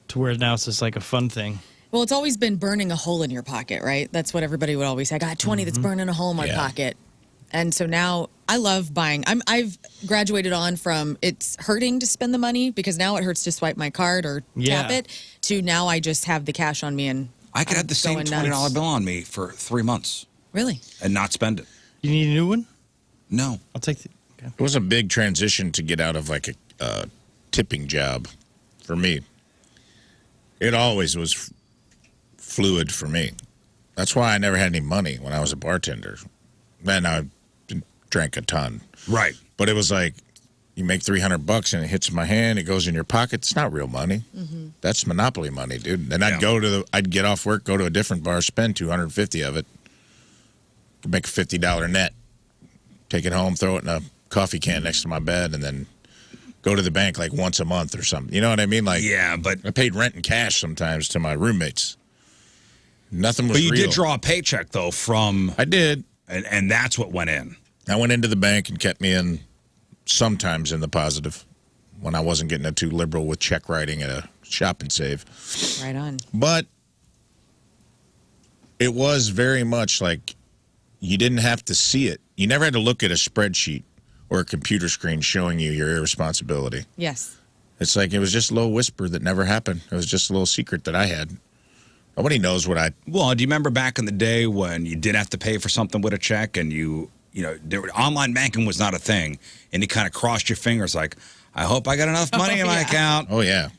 to where now it's just like a fun thing. Well, it's always been burning a hole in your pocket, right? That's what everybody would always say. I got 20 that's burning a hole in my Yeah. pocket. And so now I love buying. I've graduated on from it's hurting to spend the money because now it hurts to swipe my card or Yeah. tap it to now I just have the cash on me and I could I'm have the same going $20 nuts. bill on me for 3 months Really? and not spend it. You need a new one? No. I'll take the. Okay. It was a big transition to get out of like a tipping job for me. It always was fluid for me. That's why I never had any money when I was a bartender. Then I drank a ton. Right. But it was like you make $300 and it hits my hand, it goes in your pocket. It's not real money. That's Monopoly money, dude. Then I'd I'd get off work, go to a different bar, spend $250 of it, make a $50 net, take it home, throw it in a coffee can next to my bed, and then go to the bank like once a month or something. You know what I mean? Like, Yeah, but I paid rent in cash sometimes to my roommates. Nothing was you real. did draw a paycheck though from I did. and that's what went in. I went into the bank and kept me in sometimes in the positive when I wasn't getting too liberal with check writing at a shop and save. Right on. But it was very much like you didn't have to see it. You never had to look at a spreadsheet or a computer screen showing you your irresponsibility. Yes. It's like it was just a little whisper that never happened. It was just a little secret that I had. Nobody knows what I. Well, do you remember back in the day when you did have to pay for something with a check and online banking was not a thing and you kind of crossed your fingers like, I hope I got enough money in my yeah. account. Oh, yeah.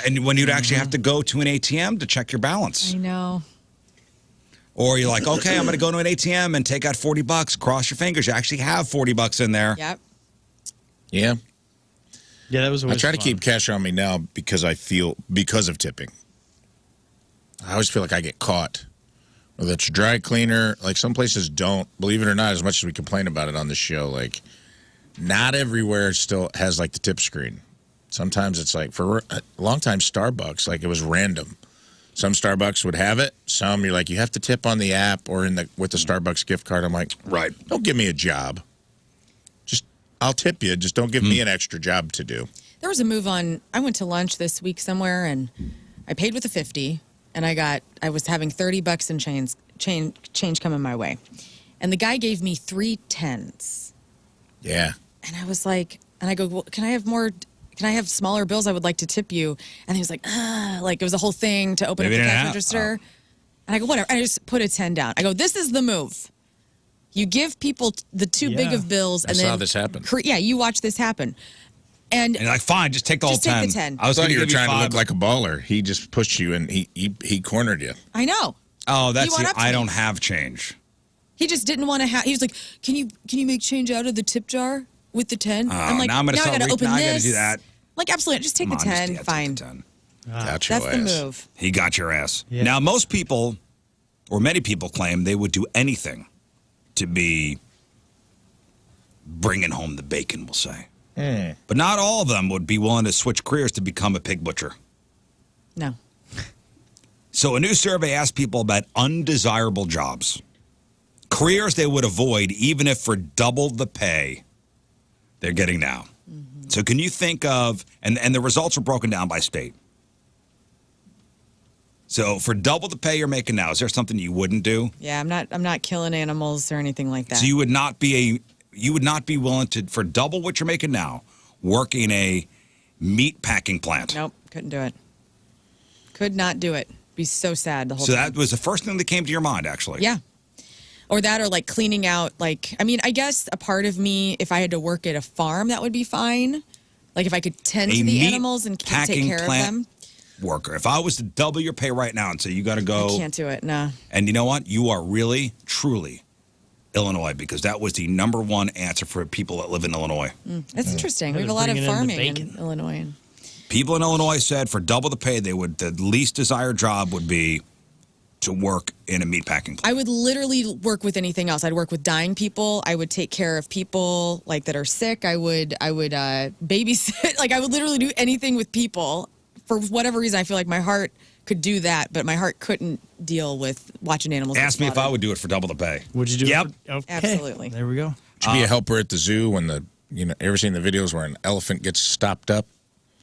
And when you'd actually have to go to an ATM to check your balance. I know. Or you're like, okay, I'm going to go to an ATM and take out $40. Cross your fingers. You actually have $40 in there. Yep. Yeah. Yeah, that was I always try to fun. keep cash on me now because of tipping. I always feel like I get caught Whether it's dry cleaner, like some places don't, believe it or not, as much as we complain about it on the show, like not everywhere still has like the tip screen. Sometimes it's like for a long time Starbucks, like it was random. Some Starbucks would have it. Some you're like, you have to tip on the app or with the Starbucks gift card. I'm like, Right. Don't give me a job. Just I'll tip you. Just don't give me an extra job to do. There was a move on. I went to lunch this week somewhere, and I paid with a 50, and I was having $30 in change coming my way, and the guy gave me 3 10s. Yeah. And I was like, and I go, well, can I have more? Can I have smaller bills? I would like to tip you. And he was like, like it was a whole thing to open up the cash register. And I go, whatever. I just put a 10 down. I go, this is the move. You give people the too big of bills, and I then saw this happen. You watch this happen. And you're like, fine, just take the whole Just take the 10. I was thought going you were give trying to $5. look like a baller. He just pushed you and he cornered you. I know. Oh, that's He went up to I me. don't have change. He just didn't want to have. He was like, "Can you make change out of the tip jar with the 10?" I'm like, now I'm gonna I start gotta open now I this. gotta do that. Like, absolutely, just take Come the on, 10. take Fine. the 10. Got your That's the ass. move. He got your ass. Yeah. Now, most people, or many people, claim they would do anything to be bringing home the bacon, we'll say. But not all of them would be willing to switch careers to become a pig butcher. No. So a new survey asked people about undesirable jobs, careers they would avoid even if for double the pay they're getting now. So can you think of, and the results are broken down by state. So for double the pay you're making now, is there something you wouldn't do? Yeah, I'm not killing animals or anything like that. So you would not be willing to, for double what you're making now, work in a meat packing plant. Nope, couldn't do it. Could not do it. Be so sad the whole So time. that was the first thing that came to your mind, actually. Yeah. Or that, or like cleaning out, like, I mean, I guess a part of me, if I had to work at a farm, that would be fine. Like if I could tend A to the meat animals and take packing care of plant them. worker. If I was to double your pay right now and say you got to go, I can't do it, no. and you know what? You are really, truly Illinois, because that was the number one answer for people that live in Illinois. That's interesting. We That have a was lot of bringing in the farming in bacon. Illinois. People in Illinois said for double the pay, the least desired job would be to work in a meatpacking plant. I would literally work with anything else. I'd work with dying people. I would take care of people like that are sick. I would babysit. Like I would literally do anything with people. For whatever reason, I feel like my heart could do that, but my heart couldn't deal with watching animals. get Ask me if I slaughtered. would do it for double the pay. Would you do Yep. it? Okay. Absolutely. There we go. Should be a helper at the zoo when ever seen the videos where an elephant gets stopped up?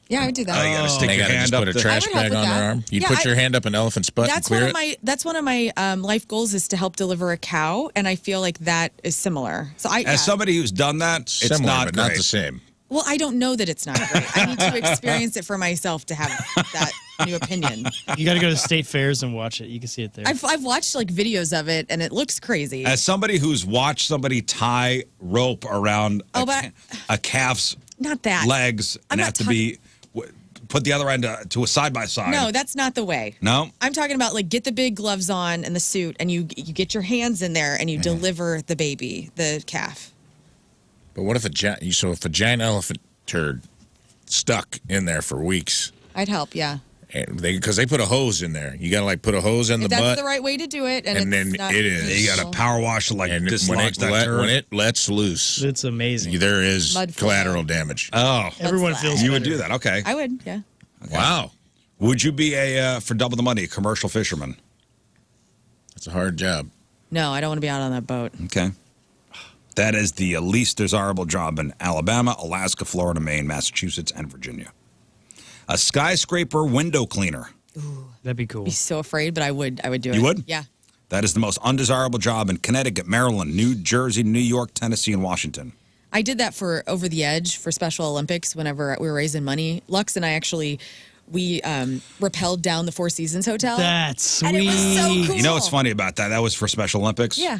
Yeah, I would do that. Oh, you gotta stick They your gotta hand just up put a the- trash I would help bag with on their that. arm. You Yeah, put your hand up an elephant's butt and clear it. That's one of my life goals is to help deliver a cow, and I feel like that is similar. So As somebody who's done that, it's Similar, not but great. not the same. well, I don't know that it's not great. I need to experience it for myself to have that new opinion. You got to go to state fairs and watch it. You can see it there. I've watched like videos of it, and it looks crazy. As somebody who's watched somebody tie rope around a calf's Not that. legs I'm and not have to be put the other end to a side by side. No, that's not the way. No? I'm talking about like get the big gloves on and the suit, and you get your hands in there and you deliver the baby, the calf. But what if a giant elephant turd stuck in there for weeks? I'd help, yeah. Because they put a hose in there. You got to like put a hose in the If that's butt. the right way to do it, and And it's then not it is. You got to power wash to like and when dislodge that turd. when it lets loose, It's amazing. there is Mud flow. collateral damage. Oh, Everyone Let's feels you would better. do that. Okay. I would, yeah. Wow. Would you be for double the money, a commercial fisherman? That's a hard job. No, I don't want to be out on that boat. Okay. That is the least desirable job in Alabama, Alaska, Florida, Maine, Massachusetts, and Virginia. A skyscraper window cleaner. That'd be cool. Be so afraid, but I would do it. You would? Yeah. That is the most undesirable job in Connecticut, Maryland, New Jersey, New York, Tennessee, and Washington. I did that for Over the Edge for Special Olympics whenever we were raising money. Lux and I actually, we rappelled down the Four Seasons Hotel. That's sweet. And it was so cool. You know what's funny about that? That was for Special Olympics. Yeah.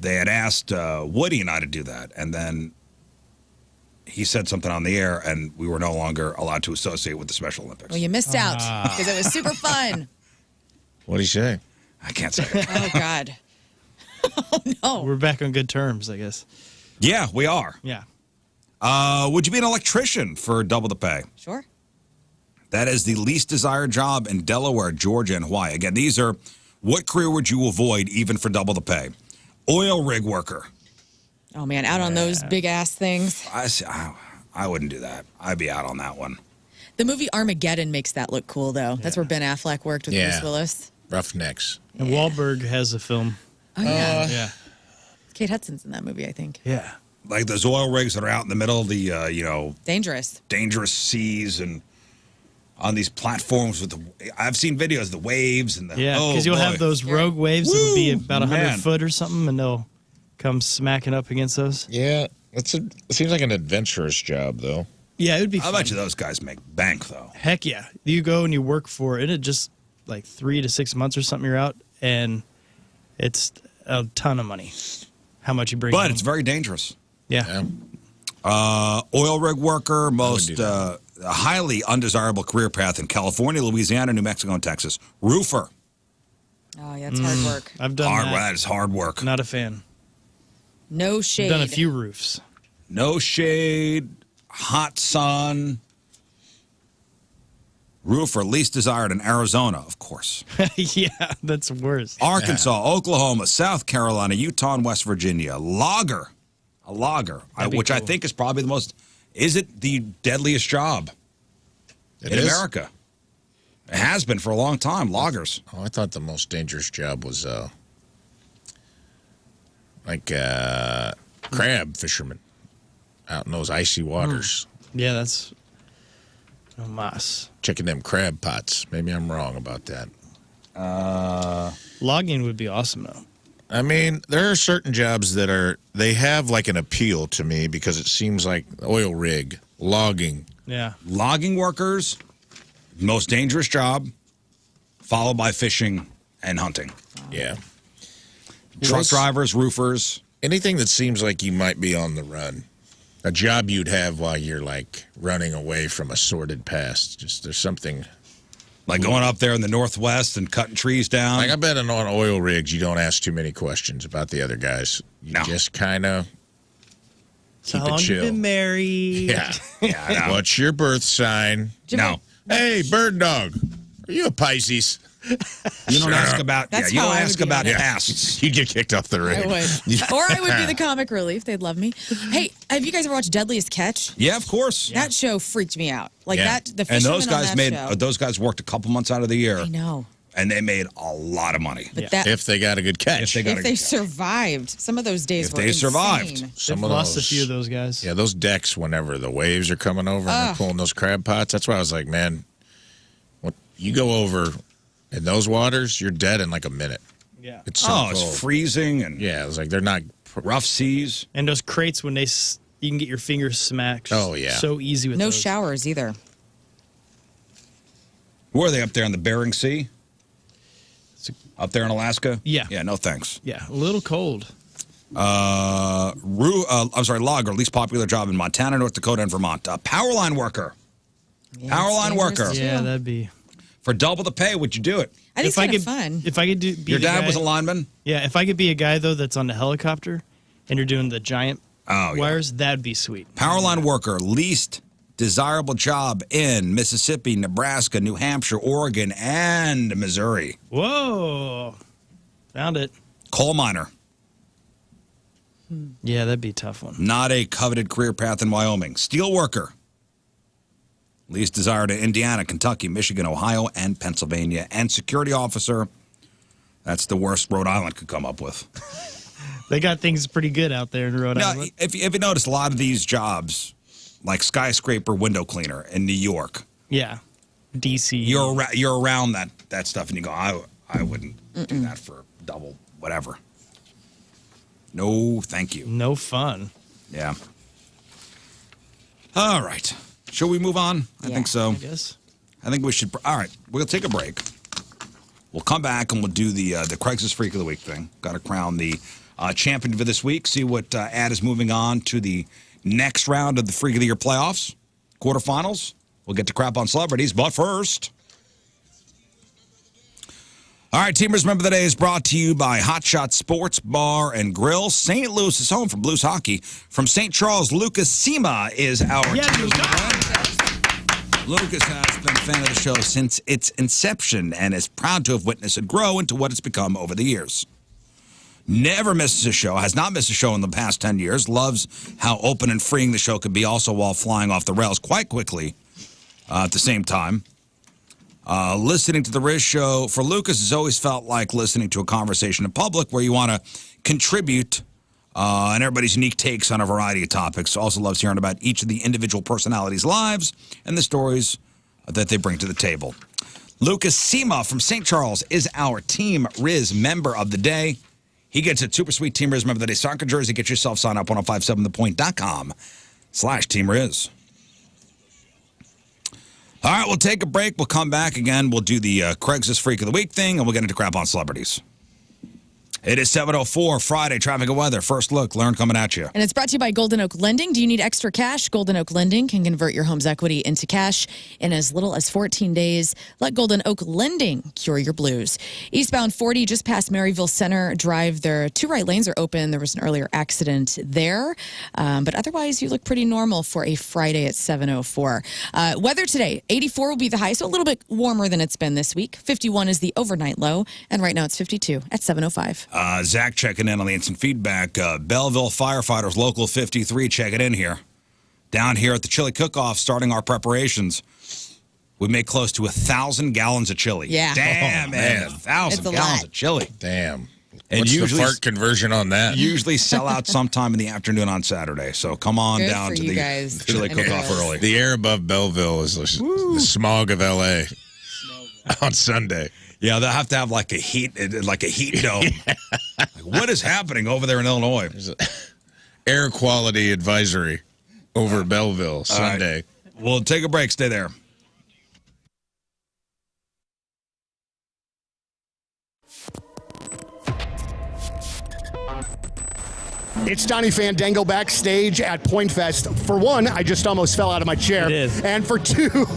They had asked Woody and I to do that, and then he said something on the air, and we were no longer allowed to associate with the Special Olympics. Well, you missed out because it was super fun. What do you say? I can't say it. Oh, God. Oh, no. We're back on good terms, I guess. Yeah, we are. Yeah. Would you be an electrician for double the pay? Sure. That is the least desired job in Delaware, Georgia, and Hawaii. Again, these are What career would you avoid even for double the pay? Oil rig worker. Oh, man, out on those big-ass things. I wouldn't do that. I'd be out on that one. The movie Armageddon makes that look cool, though. That's where Ben Affleck worked with Bruce Willis. Roughnecks. And Wahlberg has a film. Oh, yeah. Yeah. Kate Hudson's in that movie, I think. Yeah. Like those oil rigs that are out in the middle of the, Dangerous. dangerous seas and on these platforms with I've seen videos of the waves and the Yeah, because you'll have those rogue waves that'll be about 100 man. foot or something, and they'll come smacking up against those. Yeah, it seems like an adventurous job, though. Yeah, it would be I fun. bet you those guys make bank, though. Heck yeah. You go and you work for it. It just like 3 to 6 months or something, you're out, and it's a ton of money. How much you bring But home. it's very dangerous. Yeah. Oil rig worker, most highly undesirable career path in California, Louisiana, New Mexico, and Texas. Roofer. Oh, yeah, it's hard work. I've done Hard, that. that is hard work. Not a fan. No shade. I've done a few roofs. No shade, hot sun. Roofer, least desired in Arizona, of course. Yeah, that's worse. Arkansas, Oklahoma, South Carolina, Utah, and West Virginia. Logger. A logger, That'd be which I cool. think is probably the most, is it the deadliest job in America? It has been for a long time, loggers. Oh, I thought the most dangerous job was crab fishermen out in those icy waters. Yeah, that's no mas. Checking them crab pots. Maybe I'm wrong about that. Logging would be awesome, though. I mean, there are certain jobs that they have like an appeal to me because it seems like oil rig, logging. Yeah. Logging workers, most dangerous job, followed by fishing and hunting. Yeah. Truck drivers, roofers. Anything that seems like you might be on the run. A job you'd have while you're like running away from a sordid past. Just there's something. Like going up there in the Northwest and cutting trees down. Like I bet on oil rigs, you don't ask too many questions about the other guys. You just kind of keep How it long chill. you been married? Yeah. Yeah, I know. What's your birth sign? No. Hey, bird dog. Are you a Pisces? You don't ask about That's you how don't I ask would be about on it. pasts. You get kicked off the rig. I would. Or I would be the comic relief. They'd love me. Hey, have you guys ever watched Deadliest Catch? Yeah, of course. That show freaked me out. Like Yeah. that, the And fishermen those guys on that show. those guys worked a couple months out of the year, I know. and they made a lot of money. But that, If they got a good catch. If they if they survived, some of those days If were they survived. insane. Some They've of lost a those- few of those guys. Yeah, those decks, whenever the waves are coming over and they're pulling those crab pots, that's why I was like, man, when you go over in those waters, you're dead in like a minute. Yeah. It's so cold. It's freezing and Yeah, it was like they're not. rough seas. And those crates when you can get your fingers smacked. Oh, yeah. So easy with No those. showers either. Where are they up there in the Bering Sea? Up there in Alaska? Yeah. Yeah, no thanks. Yeah, a little cold. Logger, least popular job in Montana, North Dakota, and Vermont. Powerline worker. Yeah, Powerline it's dangerous, worker. too. Yeah, that'd be. For double the pay, would you do it? I think it's kind of fun. If I could be Your the dad guy- was a lineman? Yeah, if I could be a guy though that's on the helicopter, and you're doing the giant wires, that'd be sweet. Powerline worker, least desirable job in Mississippi, Nebraska, New Hampshire, Oregon, and Missouri. Whoa, found it. Coal miner, Yeah, that'd be a tough one. not a coveted career path in Wyoming. Steel worker, least desired in Indiana, Kentucky, Michigan, Ohio, and Pennsylvania. And security officer, that's the worst Rhode Island could come up with. They got things pretty good out there in Rhode Now, Island. if you notice, a lot of these jobs, like skyscraper window cleaner in New York, Yeah, DC. you're around that stuff, and you go, I wouldn't do that for double whatever. No, thank you. no fun. Yeah. All right. Shall we move on? I Yeah. think so. I guess. I think we should. All right. We'll take a break. We'll come back and we'll do the Craigslist Freak of the Week thing. Got to crown the champion for this week. See what ad is moving on to the next round of the Freak of the Year playoffs, quarterfinals. We'll get to crap on celebrities, but first. All right, teamers, remember the day is brought to you by Hot Shot Sports Bar and Grill. St. Louis is home for Blues hockey. From St. Charles, Lucas Sema is our Yeah, teamers. Lucas. Lucas has been a fan of the show since its inception and is proud to have witnessed it grow into what it's become over the years. Never misses a show, has not missed a show in the past 10 years, loves how open and freeing the show can be, also while flying off the rails quite quickly at the same time. Listening to the Riz Show for Lucas has always felt like listening to a conversation in public where you want to contribute and everybody's unique takes on a variety of topics. Also loves hearing about each of the individual personalities' lives and the stories that they bring to the table. Lucas Sima from St. Charles is our Team Riz member of the day. He gets a super sweet Team Riz member of the day soccer jersey. Get yourself signed up 1057thepoint.com/Team Riz. All right, we'll take a break. We'll come back again. We'll do the Craigslist Freak of the Week thing, and we'll get into crap on celebrities. It is 7:04, Friday, traffic and weather. First look, Lern coming at you. And it's brought to you by Golden Oak Lending. Do you need extra cash? Golden Oak Lending can convert your home's equity into cash in as little as 14 days. Let Golden Oak Lending cure your blues. Eastbound 40, just past Maryville Center Drive. Their two right lanes are open. There was an earlier accident there. But otherwise, you look pretty normal for a Friday at 7:04. Weather today, 84 will be the high, so a little bit warmer than it's been this week. 51 is the overnight low. And right now it's 52 at 7:05. Zach checking in on the instant feedback. Belleville firefighters, local 53, checking in here. Down here at the chili cook-off, starting our preparations. We make close to 1,000 gallons of chili. Yeah. Damn, man. 1,000 It's a gallons lot. of chili. Damn. And What's usually, the fart conversion on that? Usually sell out sometime in the afternoon on Saturday. So come on Good down for to you the guys. chili cook-off early. The air above Belleville is the smog of L.A. on Sunday. Yeah, they'll have to have like a heat dome. Like, what is happening over there in Illinois? There's an air quality advisory over Belleville Sunday. Right. We'll take a break. Stay there. It's Donnie Fandango backstage at Point Fest. For one, I just almost fell out of my chair. It is. And for two,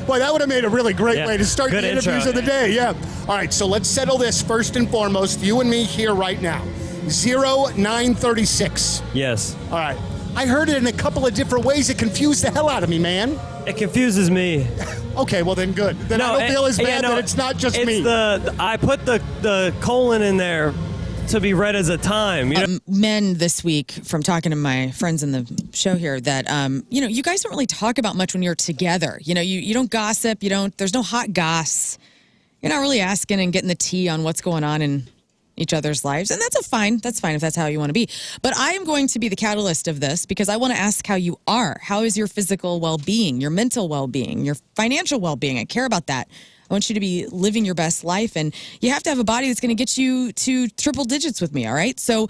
boy, that would have made a really great way to start Good the interviews intro. of the day. Yeah. All right, so let's settle this first and foremost. You and me here right now. 0936. Yes. All right. I heard it in a couple of different ways. It confused the hell out of me, man. It confuses me. Okay, well then good. Then I don't feel as bad that it's not just me. I put the colon in there to be read as a time. You know? Men this week, from talking to my friends in the show here, that you guys don't really talk about much when you're together. You don't gossip. There's no hot goss. You're not really asking and getting the tea on what's going on in each other's lives, and that's fine if that's how you want to be. But I am going to be the catalyst of this because I want to ask how you are. How is your physical well-being, your mental well-being, your financial well-being? I care about that. I want you to be living your best life, and you have to have a body that's going to get you to triple digits with me, all right? So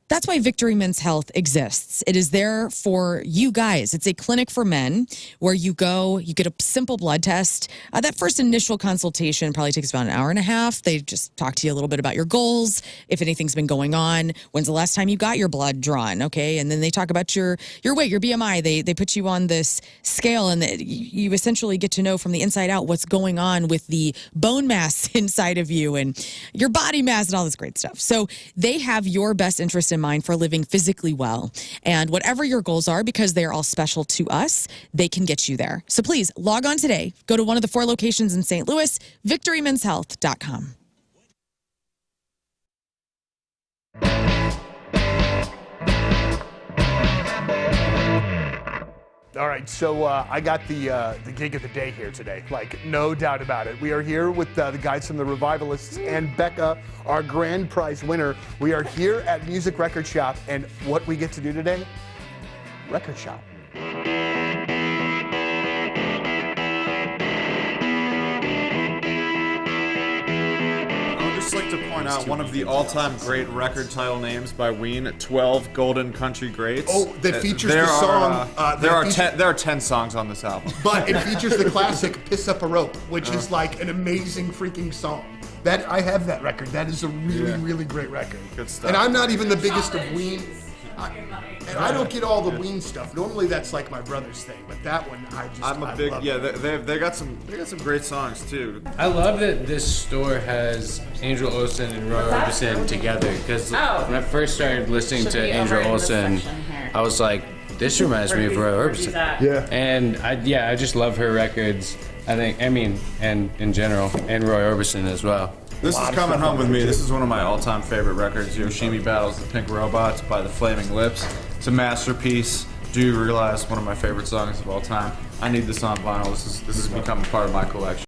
that's why Victory Men's Health exists. It is there for you guys. It's a clinic for men where you go, you get a simple blood test. That first initial consultation probably takes about an hour and a half. They just talk to you a little bit about your goals, if anything's been going on, when's the last time you got your blood drawn, okay? And then they talk about your weight, your BMI. They put you on this scale, and you essentially get to know from the inside out what's going on with the bone mass inside of you and your body mass and all this great stuff. So they have your best interest in mind for living physically well. And whatever your goals are, because they are all special to us, they can get you there. So please log on today. Go to one of the 4 locations in St. Louis, victorymenshealth.com. All right, so I got the gig of the day here today, like no doubt about it. We are here with the guys from the Revivalists and Becca, our grand prize winner. We are here at Music Record Shop, and what we get to do today? Record shop. I would just like to point out one of the all-time great record title names by Ween, 12 Golden Country Greats. Oh, that features the song. There are 10 songs on this album. But it features the classic Piss Up a Rope, which is like an amazing freaking song. That I have that record. That is a really, really great record. Good stuff. And I'm not even the biggest of Ween. I don't get all the Ween stuff. Normally that's like my brother's thing, but that one I'm a big love yeah. it. They got some great songs too. I love that this store has Angel Olsen and Roy Orbison together because when I first started listening to Angel Olsen, I was like, This reminds me of Roy Orbison. Yeah. And I just love her records. And in general, and Roy Orbison as well. This is Coming Home With Me. This is one of my all-time favorite records. Yoshimi Battles the Pink Robots by the Flaming Lips. It's a masterpiece. Do you realize one of my favorite songs of all time? I need this on vinyl. This has become a part of my collection.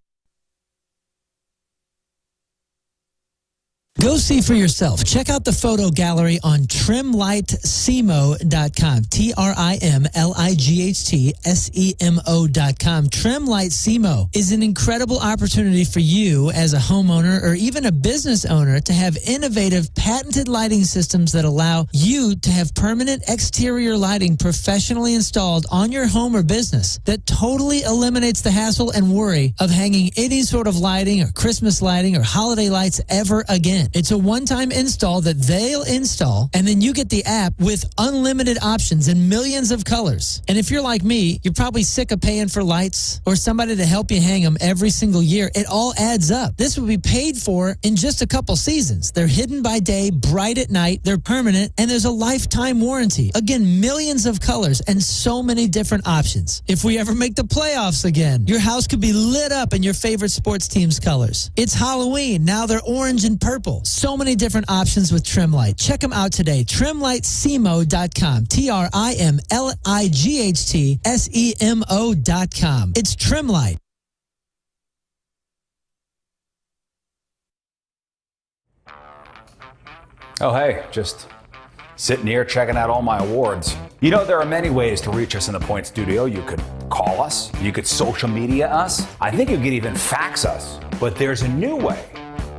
Go see for yourself. Check out the photo gallery on trimlightsemo.com. TrimlightsSemo.com. Trimlight Semo is an incredible opportunity for you as a homeowner or even a business owner to have innovative, patented lighting systems that allow you to have permanent exterior lighting professionally installed on your home or business that totally eliminates the hassle and worry of hanging any sort of lighting or Christmas lighting or holiday lights ever again. It's a one-time install that they'll install, and then you get the app with unlimited options and millions of colors. And if you're like me, you're probably sick of paying for lights or somebody to help you hang them every single year. It all adds up. This will be paid for in just a couple seasons. They're hidden by day, bright at night, they're permanent, and there's a lifetime warranty. Again, millions of colors and so many different options. If we ever make the playoffs again, your house could be lit up in your favorite sports team's colors. It's Halloween. Now they're orange and purple. So many different options with Trimlight. Check them out today. Trimlightsemo.com. TrimlightsSemo.com. It's Trimlight. Oh, hey, just sitting here checking out all my awards. You know, there are many ways to reach us in the Point Studio. You could call us, you could social media us, I think you could even fax us. But there's a new way.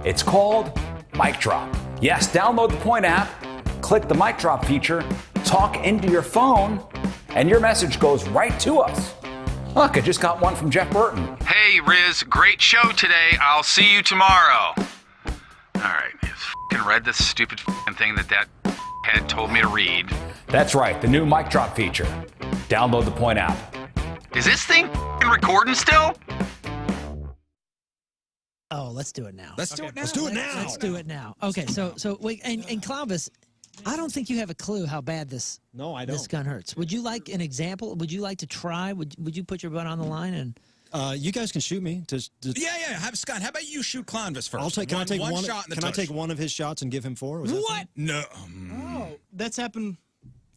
It's called Mic Drop. Yes, download the Point app, click the Mic Drop feature, talk into your phone, and your message goes right to us. Look, I just got one from Jeff Burton. Hey, Riz, great show today. I'll see you tomorrow. All right, I f***ing read this stupid f***ing thing that head told me to read. That's right, the new Mic Drop feature. Download the Point app. Is this thing f***ing recording still? Oh, let's do it now. Let's do it now. Let's do it now. Okay, so wait, and Clovis, I don't think you have a clue how bad this gun hurts. Would you like an example? Would you like to try? Would you put your butt on the line and? You guys can shoot me. Yeah. Have Scott. How about you shoot Clonvis first? Can I take one shot in the Can tush. I take one of his shots and give him 4? Was that What? fine? No. Oh, that's happened.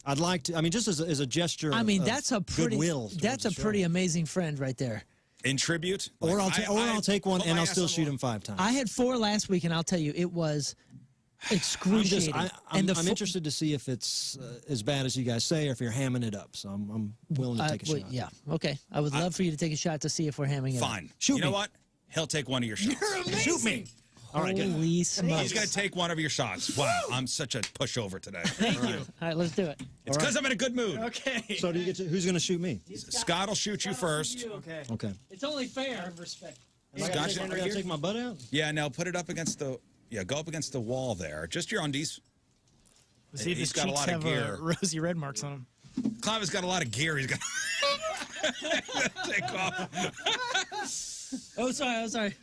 I'd like to. I mean, just as a gesture. I mean, of that's a pretty. goodwill. That's a pretty amazing friend right there. In tribute? Or I'll take one put and my I'll ass still on the shoot line. him 5 times. I had 4 last week, and I'll tell you, it was excruciating. I'm interested to see if it's as bad as you guys say, or if you're hamming it up. So I'm willing to take a shot. Yeah, okay. I would love for you to take a shot to see if we're hamming it up. Fine. Shoot you know me. what? He'll take one of your shots. Shoot me. All right, good. Holy smokes. He's going to take one of your shots. Wow, I'm such a pushover today. Thank you. All right, let's do it. It's because I'm in a good mood. Okay. So do you get to, who's going to shoot me? Scott will shoot you first. Okay. Okay. It's only fair. Respect. Scott, I gotta take my butt out? Yeah, now put it up against the go up against the wall there. Just your undies. See if He's his got a cheeks lot of have gear. rosy red marks on them. Clive's got a lot of gear. He's got take off. Oh, sorry.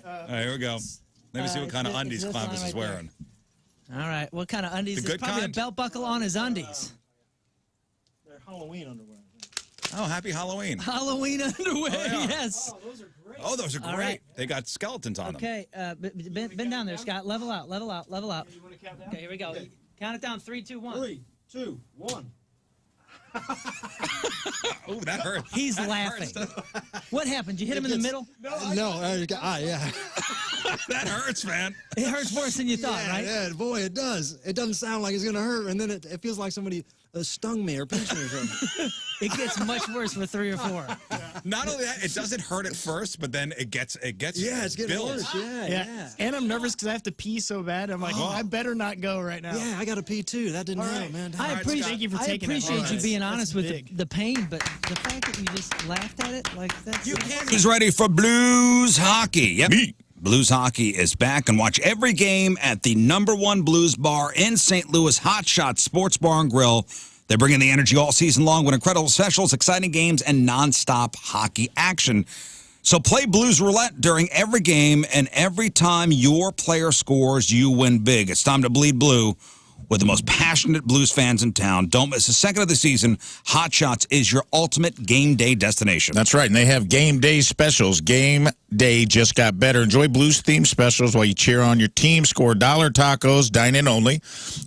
All right, here we go. Let me see what kind of undies this Clive line is right wearing. All right, what kind of undies? The There's good probably kind? a belt buckle on his undies. They're Halloween underwear. Oh, happy Halloween. Halloween underwear, yeah. yes. Oh, those are great. All right. They got skeletons on them. Okay, bend down there, Scott. Level out. Okay, here we go. Count it down. 3, 2, 1. 3, 2, 1. Oh, that hurt. He's laughing. What happened? You hit him in the middle? No, yeah. That hurts, man. It hurts worse than you thought, right? Yeah, boy, it does. It doesn't sound like it's going to hurt, and then it feels like somebody stung me or pinched me or something. It gets much worse for 3 or 4. Not only that, it doesn't hurt at first, but then it gets Yeah, it's getting builds. worse. Yeah. And I'm nervous because I have to pee so bad. I'm like, I better not go right now. Yeah, I got to pee too. That didn't help, man. I appreciate, Thank you for taking it. you being honest That's with big. the pain, but the fact that you just laughed at it, like that's. Who's ready for blues hockey? Yep. Me. Blues hockey is back, and watch every game at the #1 blues bar in St. Louis, Hot Shot Sports Bar and Grill. They're bringing the energy all season long with incredible specials, exciting games, and nonstop hockey action. So play Blues Roulette during every game, and every time your player scores, you win big. It's time to bleed blue with the most passionate blues fans in town. Don't miss a second of the season. Hot Shots is your ultimate game day destination. That's right, and they have game day specials. Game day just got better. Enjoy blues-themed specials while you cheer on your team. Score $1 tacos, dine-in only,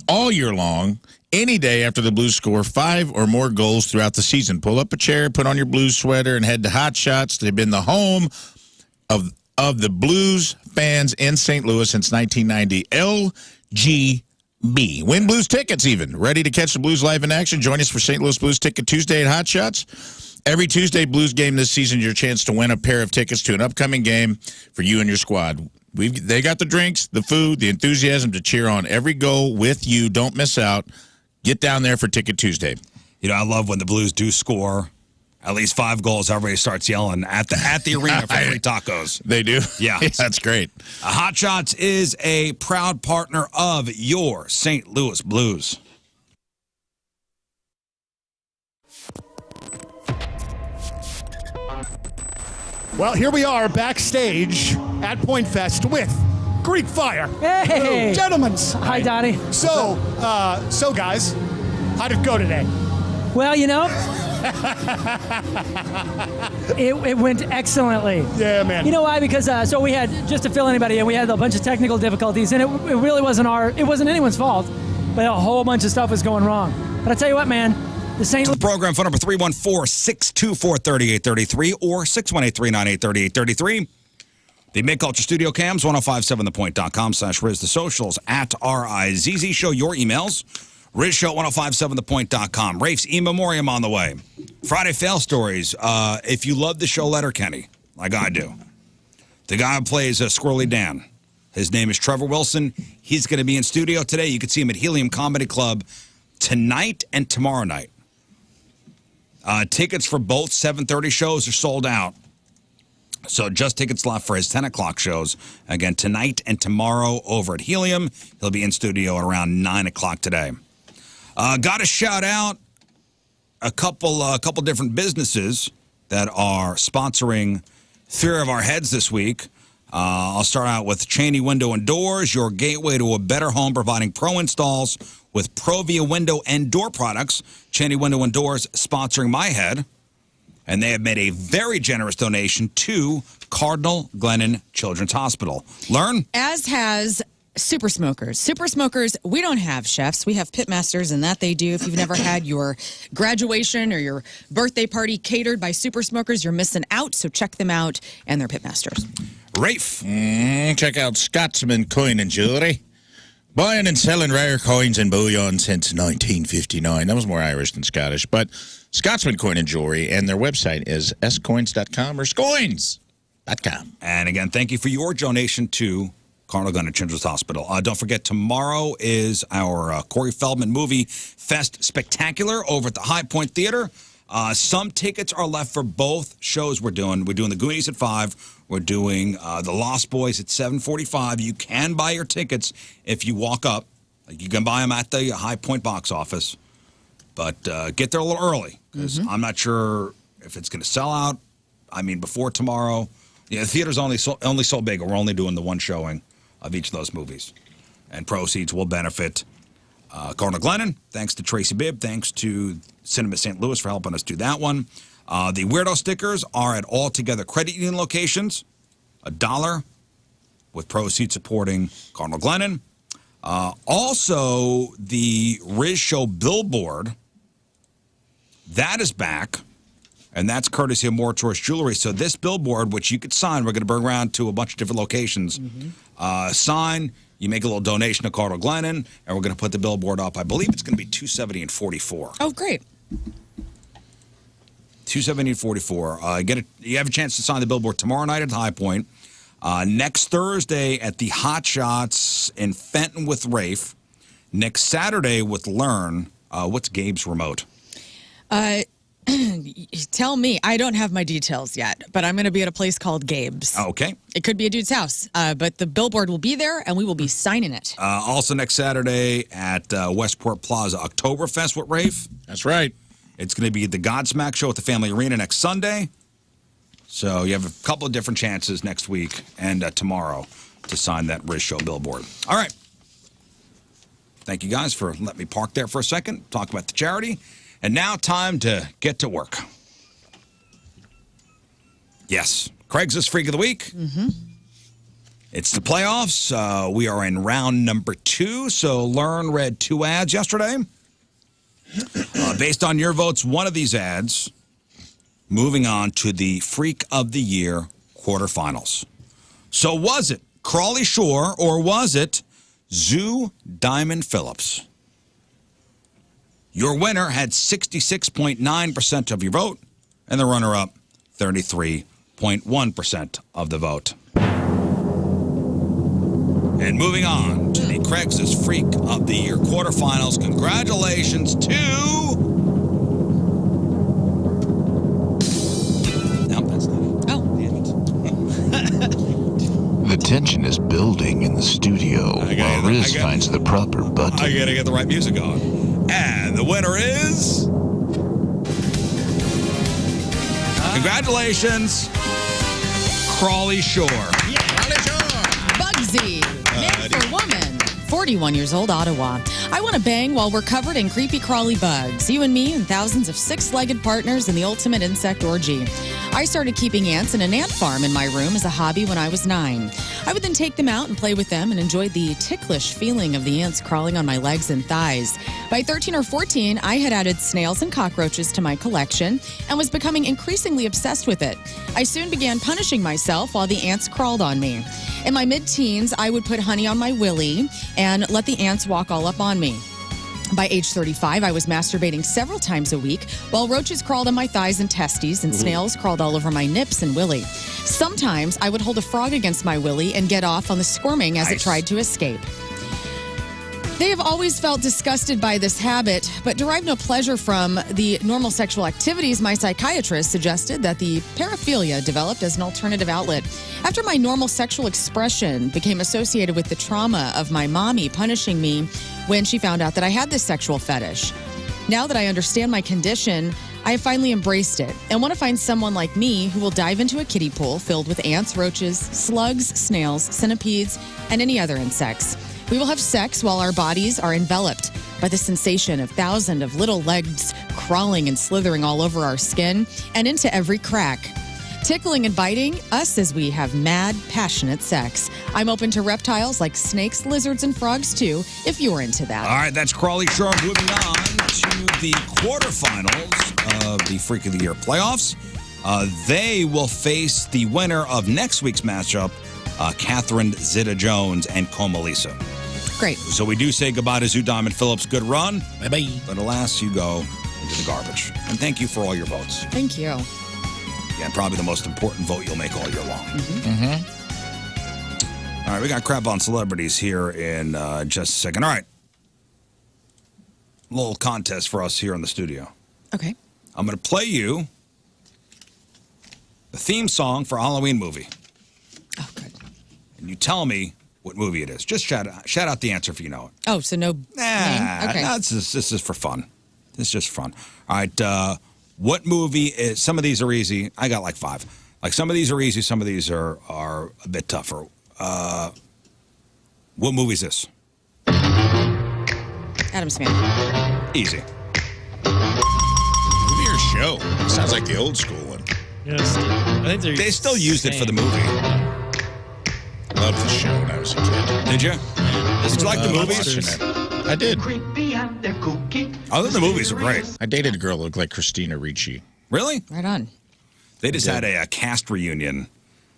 all year long, any day after the Blues score 5 or more goals throughout the season. Pull up a chair, put on your Blues sweater, and head to Hot Shots. They've been the home of the Blues fans in St. Louis since 1990. LG Win Blues tickets even. Ready to catch the Blues live in action? Join us for St. Louis Blues Ticket Tuesday at Hot Shots. Every Tuesday Blues game this season, your chance to win a pair of tickets to an upcoming game for you and your squad. They got the drinks, the food, the enthusiasm to cheer on every goal with you. Don't miss out. Get down there for Ticket Tuesday. You know, I love when the Blues do score at least 5 goals. Everybody starts yelling at the arena for free tacos. They do? Yeah. That's great. Hot Shots is a proud partner of your St. Louis Blues. Well, here we are backstage at Point Fest with Greek Fire. Hey! Gentlemen. Hi, Donnie. So guys, how'd it go today? Well, you know, it went excellently. Yeah, man. You know why? Because so we had, just to fill anybody in, we had a bunch of technical difficulties, and it really wasn't anyone's fault, but a whole bunch of stuff was going wrong. But I tell you what, man, the St. Louis program phone number 314-624-3833 or 618-398-3833. The Mid Culture Studio Cams, 1057thepoint.com/Riz. The socials at RIZZ Show. Your emails, RizShow1057thepoint.com. Rafe's in memoriam on the way. Friday Fail Stories. If you love the show Letterkenny, like I do, the guy who plays Squirrely Dan, his name is Trevor Wilson. He's going to be in studio today. You can see him at Helium Comedy Club tonight and tomorrow night. Tickets for both 7:30 shows are sold out. So just tickets left for his 10 o'clock shows. Again, tonight and tomorrow over at Helium. He'll be in studio at around 9 o'clock today. Got to shout out a couple different businesses that are sponsoring Fear of Our Heads this week. I'll start out with Cheney Window and Doors, your gateway to a better home, providing pro installs with Provia window and door products. Cheney Window and Doors sponsoring my head. And they have made a very generous donation to Cardinal Glennon Children's Hospital. Lern? As has Super Smokers. Super Smokers, we don't have chefs. We have pitmasters, and that they do. If you've never had your graduation or your birthday party catered by Super Smokers, you're missing out. So check them out, and they're pitmasters. Rafe? Check out Scotsman Coin and Jewelry. Buying and selling rare coins and bullion since 1959. That was more Irish than Scottish. But Scotsman Coin and Jewelry, and their website is scoins.com or scoins.com. And again, thank you for your donation to Cardinal Glennon Children's Hospital. Don't forget, tomorrow is our Corey Feldman Movie Fest Spectacular over at the High Point Theater. Some tickets are left for both shows we're doing. We're doing The Goonies at 5. We're doing The Lost Boys at 7:45. You can buy your tickets if you walk up. You can buy them at the High Point box office. But get there a little early, because I'm not sure if it's going to sell out. I mean, before tomorrow. Yeah, the theater's only so big, and we're only doing the one showing of each of those movies. And proceeds will benefit Cardinal Glennon. Thanks to Tracy Bibb. Thanks to Cinema St. Louis for helping us do that one. The Weirdo stickers are at all Together Credit Union locations. $1 with proceeds supporting Cardinal Glennon. Also, the Riz Show billboard, that is back. And that's courtesy of More Choice Jewelry. So this billboard, which you could sign, we're going to bring around to a bunch of different locations. Sign, you make a little donation to Cardinal Glennon, and we're going to put the billboard up. I believe it's going to be $270 and $44. Oh, great. $270 and $44. You have a chance to sign the billboard tomorrow night at High Point. Next Thursday at the Hot Shots in Fenton with Rafe. Next Saturday with Lern. What's Gabe's remote? Tell me. I don't have my details yet, but I'm going to be at a place called Gabe's. Okay. It could be a dude's house, but the billboard will be there, and we will be signing it. Also next Saturday at Westport Plaza, Oktoberfest with Rafe. That's right. It's going to be the Godsmack Show at the Family Arena next Sunday. So you have a couple of different chances next week and tomorrow to sign that Riz Show billboard. All right. Thank you guys for letting me park there for a second, talk about the charity. And now time to get to work. Yes, Craig's Freak of the Week. Mm-hmm. It's the playoffs. We are in round number 2. So Lern read 2 ads yesterday. Based on your votes, one of these ads, moving on to the Freak of the Year quarterfinals. So was it Crawley Shore or was it Zoo Diamond Phillips? Your winner had 66.9% of your vote, and the runner-up, 33.1% of the vote. And moving on to the Craigslist Freak of the Year quarterfinals. Congratulations to... No, that's not. Oh. Damn it. The tension is building in the studio while Riz finds the proper button. I gotta get the right music on. And the winner is... Congratulations, Crawley Shore. Bugsy, man for woman, 41 years old, Ottawa. I want to bang while we're covered in creepy crawly bugs. You and me and thousands of six-legged partners in the ultimate insect orgy. I started keeping ants in an ant farm in my room as a hobby when I was 9. I would then take them out and play with them and enjoyed the ticklish feeling of the ants crawling on my legs and thighs. By 13 or 14, I had added snails and cockroaches to my collection and was becoming increasingly obsessed with it. I soon began punishing myself while the ants crawled on me. In my mid-teens, I would put honey on my willy and let the ants walk all up on me. By age 35, I was masturbating several times a week while roaches crawled on my thighs and testes and snails crawled all over my nips and willy. Sometimes I would hold a frog against my willy and get off on the squirming as it tried to escape. They have always felt disgusted by this habit, but derived no pleasure from the normal sexual activities. My psychiatrist suggested that the paraphilia developed as an alternative outlet. After my normal sexual expression became associated with the trauma of my mommy punishing me when she found out that I had this sexual fetish. Now that I understand my condition, I have finally embraced it and want to find someone like me who will dive into a kiddie pool filled with ants, roaches, slugs, snails, centipedes, and any other insects. We will have sex while our bodies are enveloped by the sensation of thousands of little legs crawling and slithering all over our skin and into every crack, tickling and biting us as we have mad, passionate sex. I'm open to reptiles like snakes, lizards, and frogs too, if you're into that. All right, that's Crawley Shore. Moving on to the quarterfinals of the Freak of the Year playoffs. They will face the winner of next week's matchup, Catherine Zeta-Jones and Comalisa. Great. So we do say goodbye to Zoo Diamond Phillips. Good run. Bye-bye. But alas, you go into the garbage. And thank you for all your votes. Thank you. Yeah, probably the most important vote you'll make all year long. All right, we got crap on celebrities here in just a second. All right. A little contest for us here in the studio. Okay. I'm going to play you the theme song for a Halloween movie. Oh, good. And you tell me what movie it is. Just shout out the answer if you know it. Oh, so no name? Okay. No, this is for fun. It's just fun. All right. What movie is... Some of these are easy. I got like 5. Like some of these are easy. Some of these are a bit tougher. What movie is this? Adam Smith. Easy. Movie or show? Sounds like the old school one. Yes, I think they still used it for the movie. Loved the show when I was a kid. Did you? Did you like the movies? I did. I thought the movies were great. I dated a girl who looked like Christina Ricci. Really? Right on. They just had a cast reunion,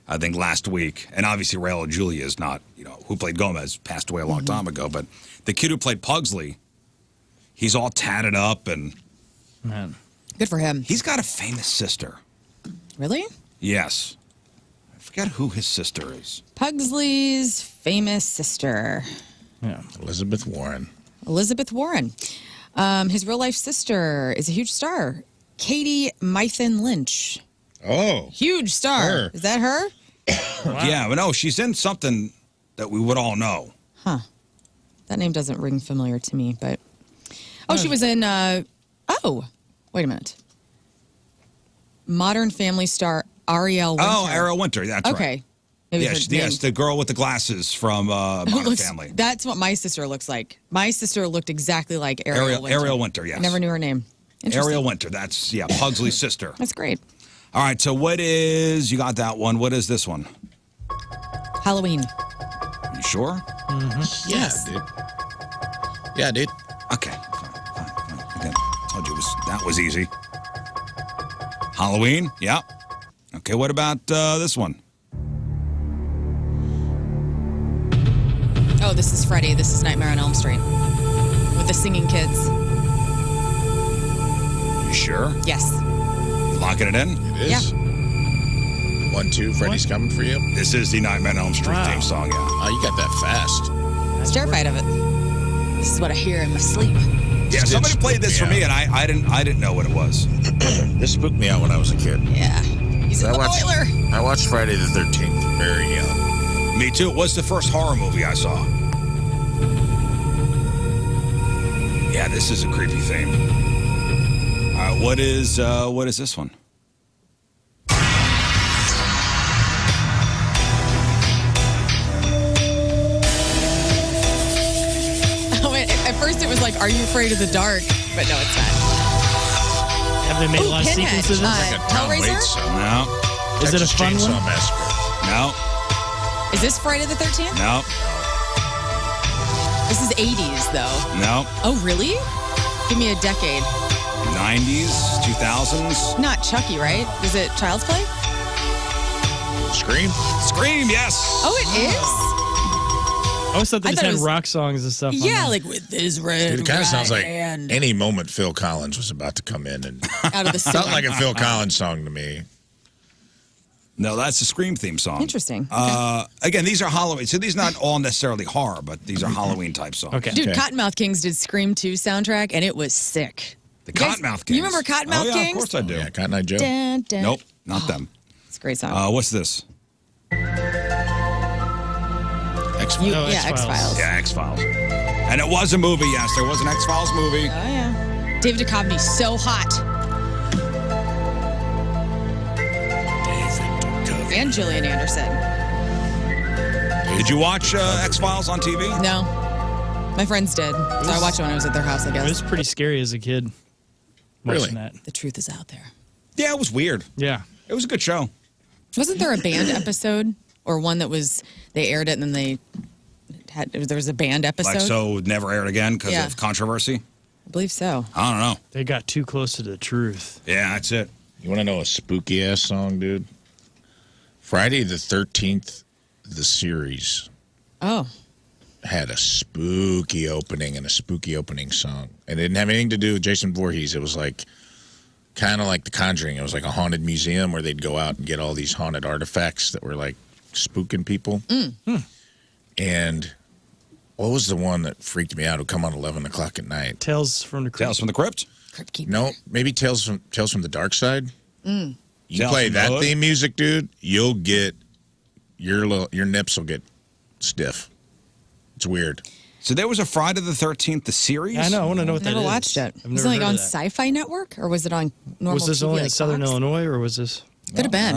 I think, last week. And obviously, Raul Julia is not, who played Gomez, passed away a long time ago. But the kid who played Pugsley, he's all tatted up and... Man. Good for him. He's got a famous sister. Really? Yes. I forget who his sister is. Pugsley's famous sister. Yeah. Elizabeth Warren. Elizabeth Warren. His real-life sister is a huge star. Katie Mythen Lynch. Oh. Huge star. Her. Is that her? Wow. Yeah, but no, she's in something that we would all know. Huh. That name doesn't ring familiar to me, but... Oh, she was in... wait a minute. Modern Family star Ariel Winter. Oh, Ariel Winter. That's right. Okay. It was her name. Yes, the girl with the glasses from Modern Family. That's what my sister looks like. My sister looked exactly like Ariel Winter. Ariel Winter, yes. I never knew her name. Interesting. Ariel Winter, that's, Pugsley's sister. That's great. All right, so you got that one. What is this one? Halloween. You sure? Mm-hmm. Yeah, dude. Yeah, dude. Okay, fine. Again, told you that was easy. Halloween, yeah. Okay, what about this one? Oh, this is Freddy. This is Nightmare on Elm Street. With the singing kids. You sure? Yes. Locking it in? It is? Yeah. 1, 2, Freddy's coming for you? This is the Nightmare on Elm Street theme song, yeah. Oh, you got that fast. I was terrified of it. This is what I hear in my sleep. Yeah, somebody played this for me, and I didn't know what it was. This spooked me out when I was a kid. Yeah. He's in the boiler. I watched Friday the 13th very young. Me too. It was the first horror movie I saw. Yeah, this is a creepy theme. All right, what is this one? At first it was like, are you afraid of the dark? But no, it's not. Have they made a lot of Pinhead. sequences? Like a Tom Hellraiser? Waits song. No. Is it a Texas fun Chainsaw one? Massacre. No. Is this Friday the 13th? No. This is 80s, though. No. Oh, really? Give me a decade. 90s, 2000s. Not Chucky, right? Is it Child's Play? Scream? Scream, yes. Oh, it is? I always thought they I just thought had it was- rock songs and stuff. on Yeah, there. like with his red Dude, it kind of sounds like hand. any moment Phil Collins was about to come in and Out of the felt sewer. like a Phil Collins song to me. No, that's the Scream theme song. Interesting. Again, these are Halloween. So these are not all necessarily horror, but these are Halloween type songs. Okay. Dude, Cottonmouth Kings did Scream 2 soundtrack, and it was sick. The You guys- Cottonmouth Kings. You remember Cottonmouth oh, yeah, Kings? Of course I do. Yeah, Cotton Eye Joe. Dun, dun. Nope, not them. It's a great song. What's this? X-Files. Yeah, X-Files. Yeah, X-Files. And it was a movie, yes. There was an X-Files movie. Oh, yeah. David Duchovny, so hot. And Gillian Anderson. Did you watch X-Files on TV? No. My friends did. So I watched it when I was at their house, I It guess. was pretty scary as a kid. Watching Really? that. The truth is out there. Yeah, it was weird. Yeah. It was a good show. Wasn't there a band episode? Or one that was, they aired it and then they had, there was a band episode? Like, so it never aired again because Yeah. of controversy? I believe so. I don't know. They got too close to the truth. Yeah, that's it. You want to know a spooky ass song, dude? Friday the 13th, the series, Oh. had a spooky opening and a spooky opening song. And it didn't have anything to do with Jason Voorhees. It was like kind of like The Conjuring. It was like a haunted museum where they'd go out and get all these haunted artifacts that were like spooking people. And what was the one that freaked me out? It would come on 11 o'clock at night. Tales from the Crypt. Tales from the Crypt? Crypt Keeper. No, maybe Tales from the Dark Side. You Tales play from the that Hood? theme music, dude, you'll get your nips will get stiff. It's weird. So there was a Friday the 13th, the series? I know. I want to know what that Never is. watched it. I've Was never it like heard on of that. Sci-Fi Network? Or was it on normal Was this TV, only like in Southern Fox? Illinois, or was this? Could have been.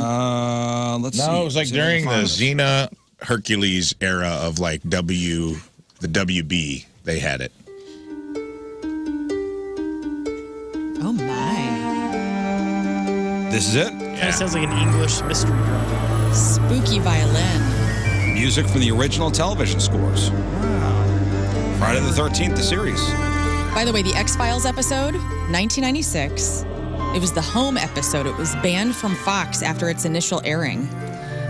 Let's see. No, it was like See if I during can the find it. Xena Hercules era of like the WB. They had it. Oh, my. This is it? Kind of sounds like an English mystery drama. Spooky violin. Music from the original television scores. Wow. Friday the 13th, the series. By the way, the X-Files episode, 1996, it was the home episode. It was banned from Fox after its initial airing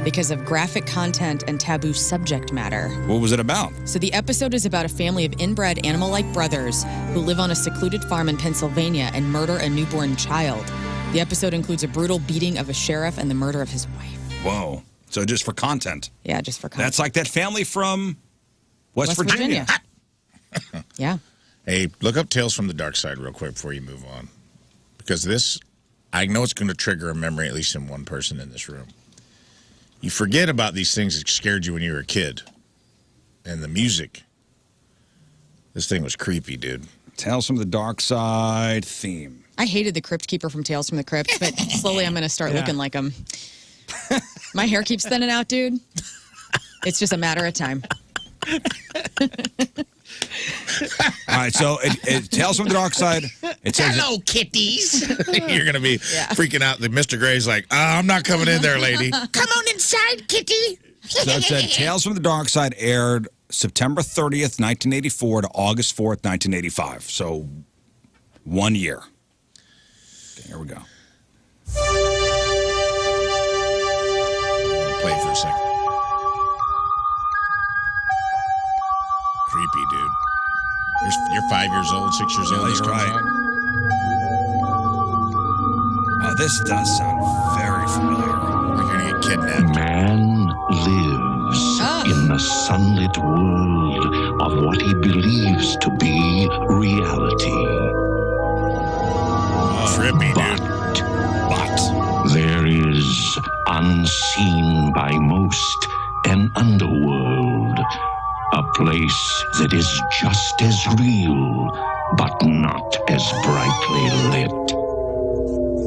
because of graphic content and taboo subject matter. What was it about? So the episode is about a family of inbred animal-like brothers who live on a secluded farm in Pennsylvania and murder a newborn child. The episode includes a brutal beating of a sheriff and the murder of his wife. Whoa. So just for content. Yeah, just for content. That's like that family from West Virginia. Yeah. Hey, look up Tales from the Dark Side real quick before you move on. Because this, I know it's going to trigger a memory, at least in one person in this room. You forget about these things that scared you when you were a kid. And the music. This thing was creepy, dude. Tales from the Dark Side theme. I hated the Crypt Keeper from Tales from the Crypt, but slowly I'm going to start looking like him. My hair keeps thinning out, dude. It's just a matter of time. All right, so it Tales from the Dark Side. It says Hello, kitties. You're going to be freaking out. Mr. Gray's like, I'm not coming in there, lady. Come on inside, kitty. So it said Tales from the Dark Side aired September 30th, 1984 to August 4th, 1985. So 1 year. Okay, here we go. Play it for a second. Creepy, dude. You're 5 years old, 6 years old. That's right. Oh, this does sound very familiar. We're going to get kidnapped. Man lives in the sunlit world of what he believes to be reality. Trippy, dude. But there is, unseen by most, an underworld. A place that is just as real, but not as brightly lit.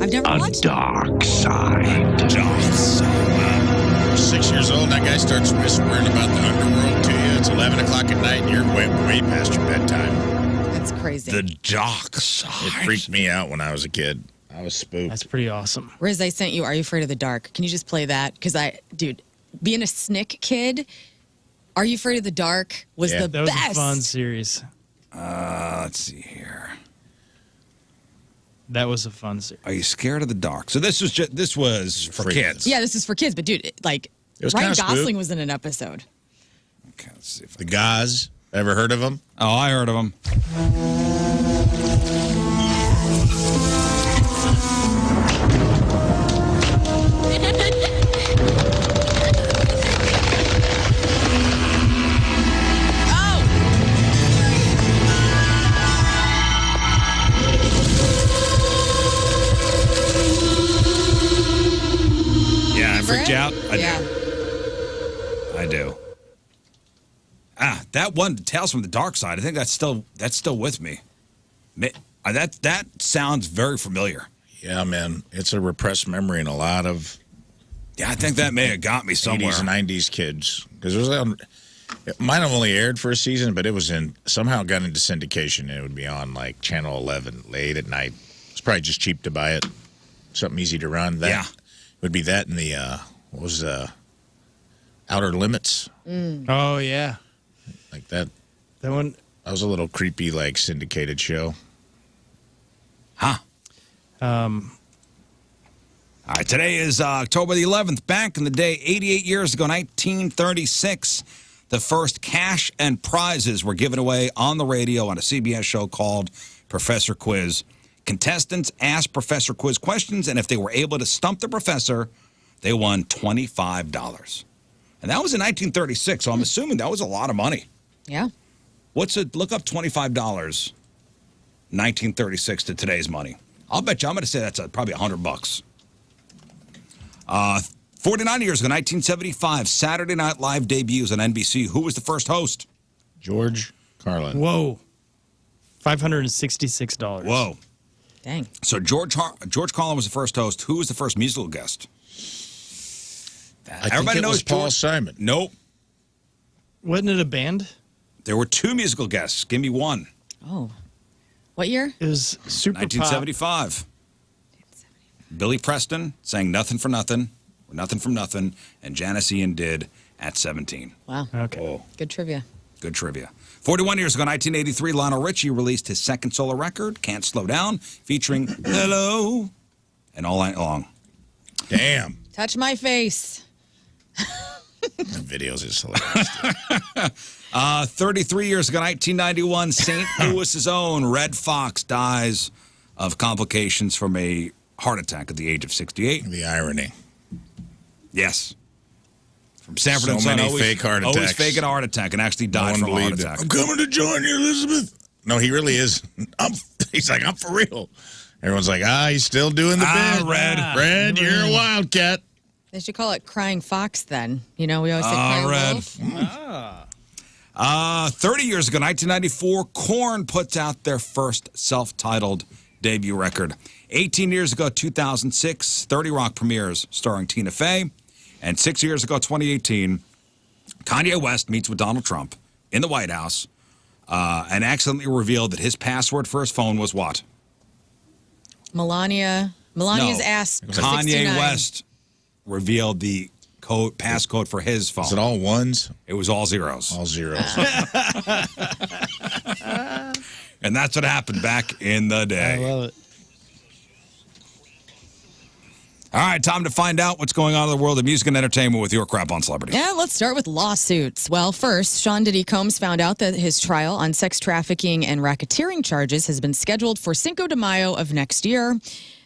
I've never watched A dark side. Dark side. 6 years old, that guy starts whispering about the underworld to you. It's 11 o'clock at night, and you're way past your bedtime. That's crazy. The dark side. It freaked me out when I was a kid. I was spooked. That's pretty awesome. Riz, I sent you Are You Afraid of the Dark? Can you just play that? Because dude, being a SNCC kid, Are You Afraid of the Dark was the That was best. a fun series. Let's see here. That was a fun series. Are you scared of the dark? So this was for kids. Yeah, this is for kids, but dude, like was Ryan kinda Gosling spook. was in an episode. Okay, let's see. The Gaz. Ever heard of them? Oh, I heard of them. Yeah, I freaked you out. I do. That one, Tales from the Dark Side. I think that's still with me. That sounds very familiar. Yeah, man. It's a repressed memory in a lot of. Yeah, I think that may have got me somewhere. 80s and 90s kids. Because it might have only aired for a season, but it was somehow got into syndication, and it would be on like Channel 11 late at night. It's probably just cheap to buy it. Something easy to run. That would be that in the what was Outer Limits. Oh yeah, like that. That one. That was a little creepy, like syndicated show. Huh. All right, today is October the 11th. Back in the day, 88 years ago, 1936, the first cash and prizes were given away on the radio on a CBS show called Professor Quiz. Contestants asked Professor Quiz questions, and if they were able to stump the professor, they won $25. And that was in 1936, so I'm assuming that was a lot of money. Yeah. Look up $25, 1936 to today's money. I'll bet you, I'm going to say that's probably $100. 49 years ago, 1975, Saturday Night Live debuts on NBC. Who was the first host? George Carlin. Whoa. $566. Whoa. Dang. So George Carlin was the first host. Who was the first musical guest? Everybody knows Paul Simon. Nope. Wasn't it a band? There were two musical guests. Give me one. Oh. What year? It was super 1975. Billy Preston sang Nothing for Nothing, or Nothing from Nothing, and Janice Ian did At 17. Wow. Okay. Oh, Good trivia. good trivia. 41 years ago, 1983, Lionel Richie released his second solo record, Can't Slow Down, featuring Hello and All Night Long. Damn. Touch my face. The videos is hilarious. 33 years ago, 1991, St. Louis's own Red Fox dies of complications from a heart attack at the age of 68. The irony. Yes. From Sanford and So Son, many always, fake heart always attacks. faking a heart attack and actually died from a heart attack. I'm coming to join you, Elizabeth. No, he really is. He's like, I'm for real. Everyone's like, he's still doing the bit. Red, you're a wildcat. They should call it Crying Fox then. You know, we always say Crying Wolf. 30 years ago, 1994, Korn puts out their first self-titled debut record. 18 years ago, 2006, 30 Rock premieres starring Tina Fey. And 6 years ago, 2018, Kanye West meets with Donald Trump in the White House and accidentally revealed that his password for his phone was what? Melania's ass. Kanye 69. West revealed the passcode for his phone. Is it all ones? It was all zeros. All zeros. And that's what happened back in the day. I love it. All right, time to find out what's going on in the world of music and entertainment with your crap on celebrities. Yeah, let's start with lawsuits. Well, first, Sean Diddy Combs found out that his trial on sex trafficking and racketeering charges has been scheduled for Cinco de Mayo of next year.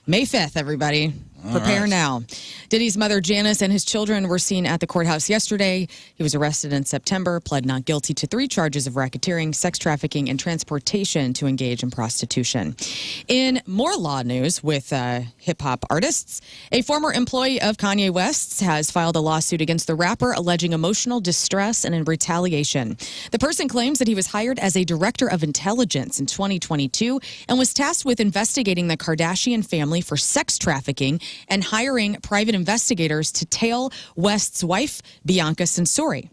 May 5th, everybody. Prepare now. Diddy's mother, Janice, and his children were seen at the courthouse yesterday. He was arrested in September, pled not guilty to 3 charges of racketeering, sex trafficking, and transportation to engage in prostitution. In more law news with hip-hop artists, a former employee of Kanye West's has filed a lawsuit against the rapper alleging emotional distress and in retaliation. The person claims that he was hired as a director of intelligence in 2022 and was tasked with investigating the Kardashian family for sex trafficking and hiring private investigators to tail West's wife, Bianca Censori.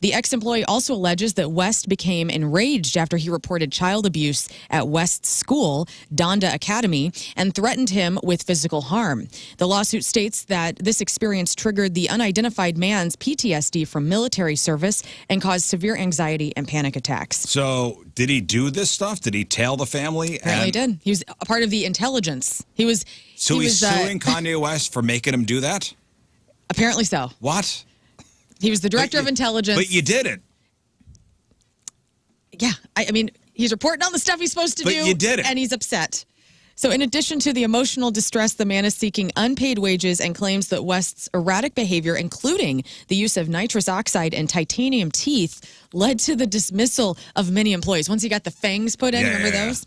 The ex-employee also alleges that West became enraged after he reported child abuse at West's school, Donda Academy, and threatened him with physical harm. The lawsuit states that this experience triggered the unidentified man's PTSD from military service and caused severe anxiety and panic attacks. So, did he do this stuff? Did he tail the family? Apparently he did. He was a part of the intelligence. He's suing Kanye West for making him do that? Apparently so. What? He was the director of intelligence. But you did it. Yeah. I mean, he's reporting on the stuff he's supposed to do. But you did it. And he's upset. So in addition to the emotional distress, the man is seeking unpaid wages and claims that West's erratic behavior, including the use of nitrous oxide and titanium teeth, led to the dismissal of many employees. Once he got the fangs put in, remember those?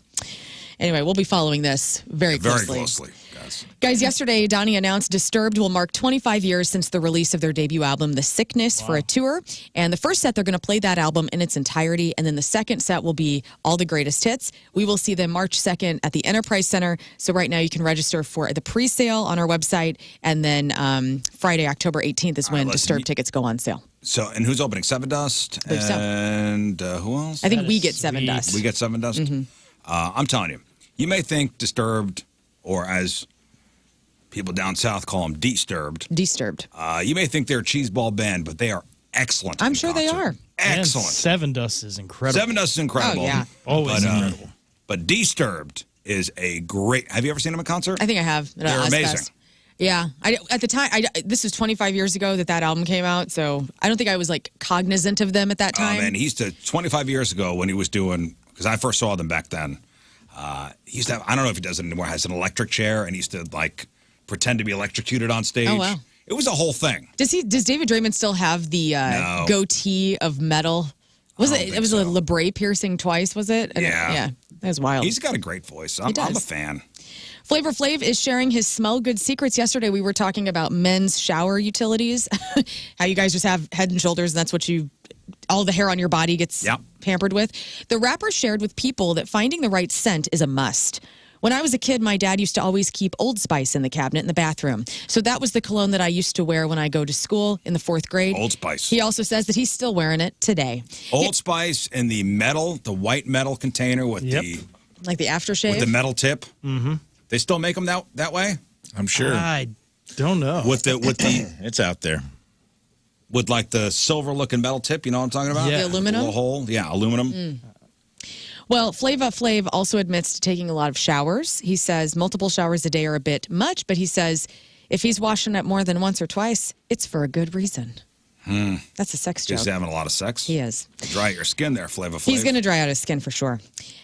Anyway, we'll be following this very closely. Very closely, guys. Guys, yesterday, Donnie announced Disturbed will mark 25 years since the release of their debut album, The Sickness, for a tour. And the first set, they're going to play that album in its entirety. And then the second set will be all the greatest hits. We will see them March 2nd at the Enterprise Center. So right now you can register for the pre-sale on our website. And then Friday, October 18th is when Disturbed tickets go on sale. So, and who's opening? Seven Dust? I believe so. And who else? I think we get Seven Dust. We get Seven Dust? Mm-hmm. I'm telling you, you may think Disturbed, or as people down south call them, Disturbed. Disturbed. You may think they're a cheeseball band, but they are excellent. I'm sure they are. Excellent. And Seven Dust is incredible. Seven Dust is incredible. Oh, yeah. Always incredible. But Disturbed is a great. Have you ever seen them in concert? I think I have. They're amazing. Yeah. At the time, this was 25 years ago that album came out, so I don't think I was like cognizant of them at that time. Oh, man, he used to, 25 years ago when he was doing, because I first saw them back then, he used to have, I don't know if he does it anymore, has an electric chair, and he used to like pretend to be electrocuted on stage. Oh, wow. It was a whole thing. Does David Draymond still have the No. goatee of metal? It was a labret piercing twice, was it? Yeah. That was wild. He's got a great voice. I'm a fan. Flavor Flav is sharing his smell good secrets. Yesterday, we were talking about men's shower utilities, how you guys just have Head and Shoulders, and that's what all the hair on your body gets pampered with. The rapper shared with people that finding the right scent is a must. When I was a kid, my dad used to always keep Old Spice in the cabinet in the bathroom. So that was the cologne that I used to wear when I go to school in the 4th grade. Old Spice. He also says that he's still wearing it today. Old Spice in the white metal container with like the aftershave? With the metal tip. Mm-hmm. They still make them that way? I'm sure. I don't know. With the it's out there. With like the silver looking metal tip, you know what I'm talking about? Yeah. The aluminum? The little hole. Yeah, aluminum. Well, Flava Flav also admits to taking a lot of showers. He says multiple showers a day are a bit much, but he says if he's washing up more than once or twice, it's for a good reason. That's a sex joke. He's having a lot of sex. He is. Dry out your skin there, Flava Flav. He's going to dry out his skin for sure.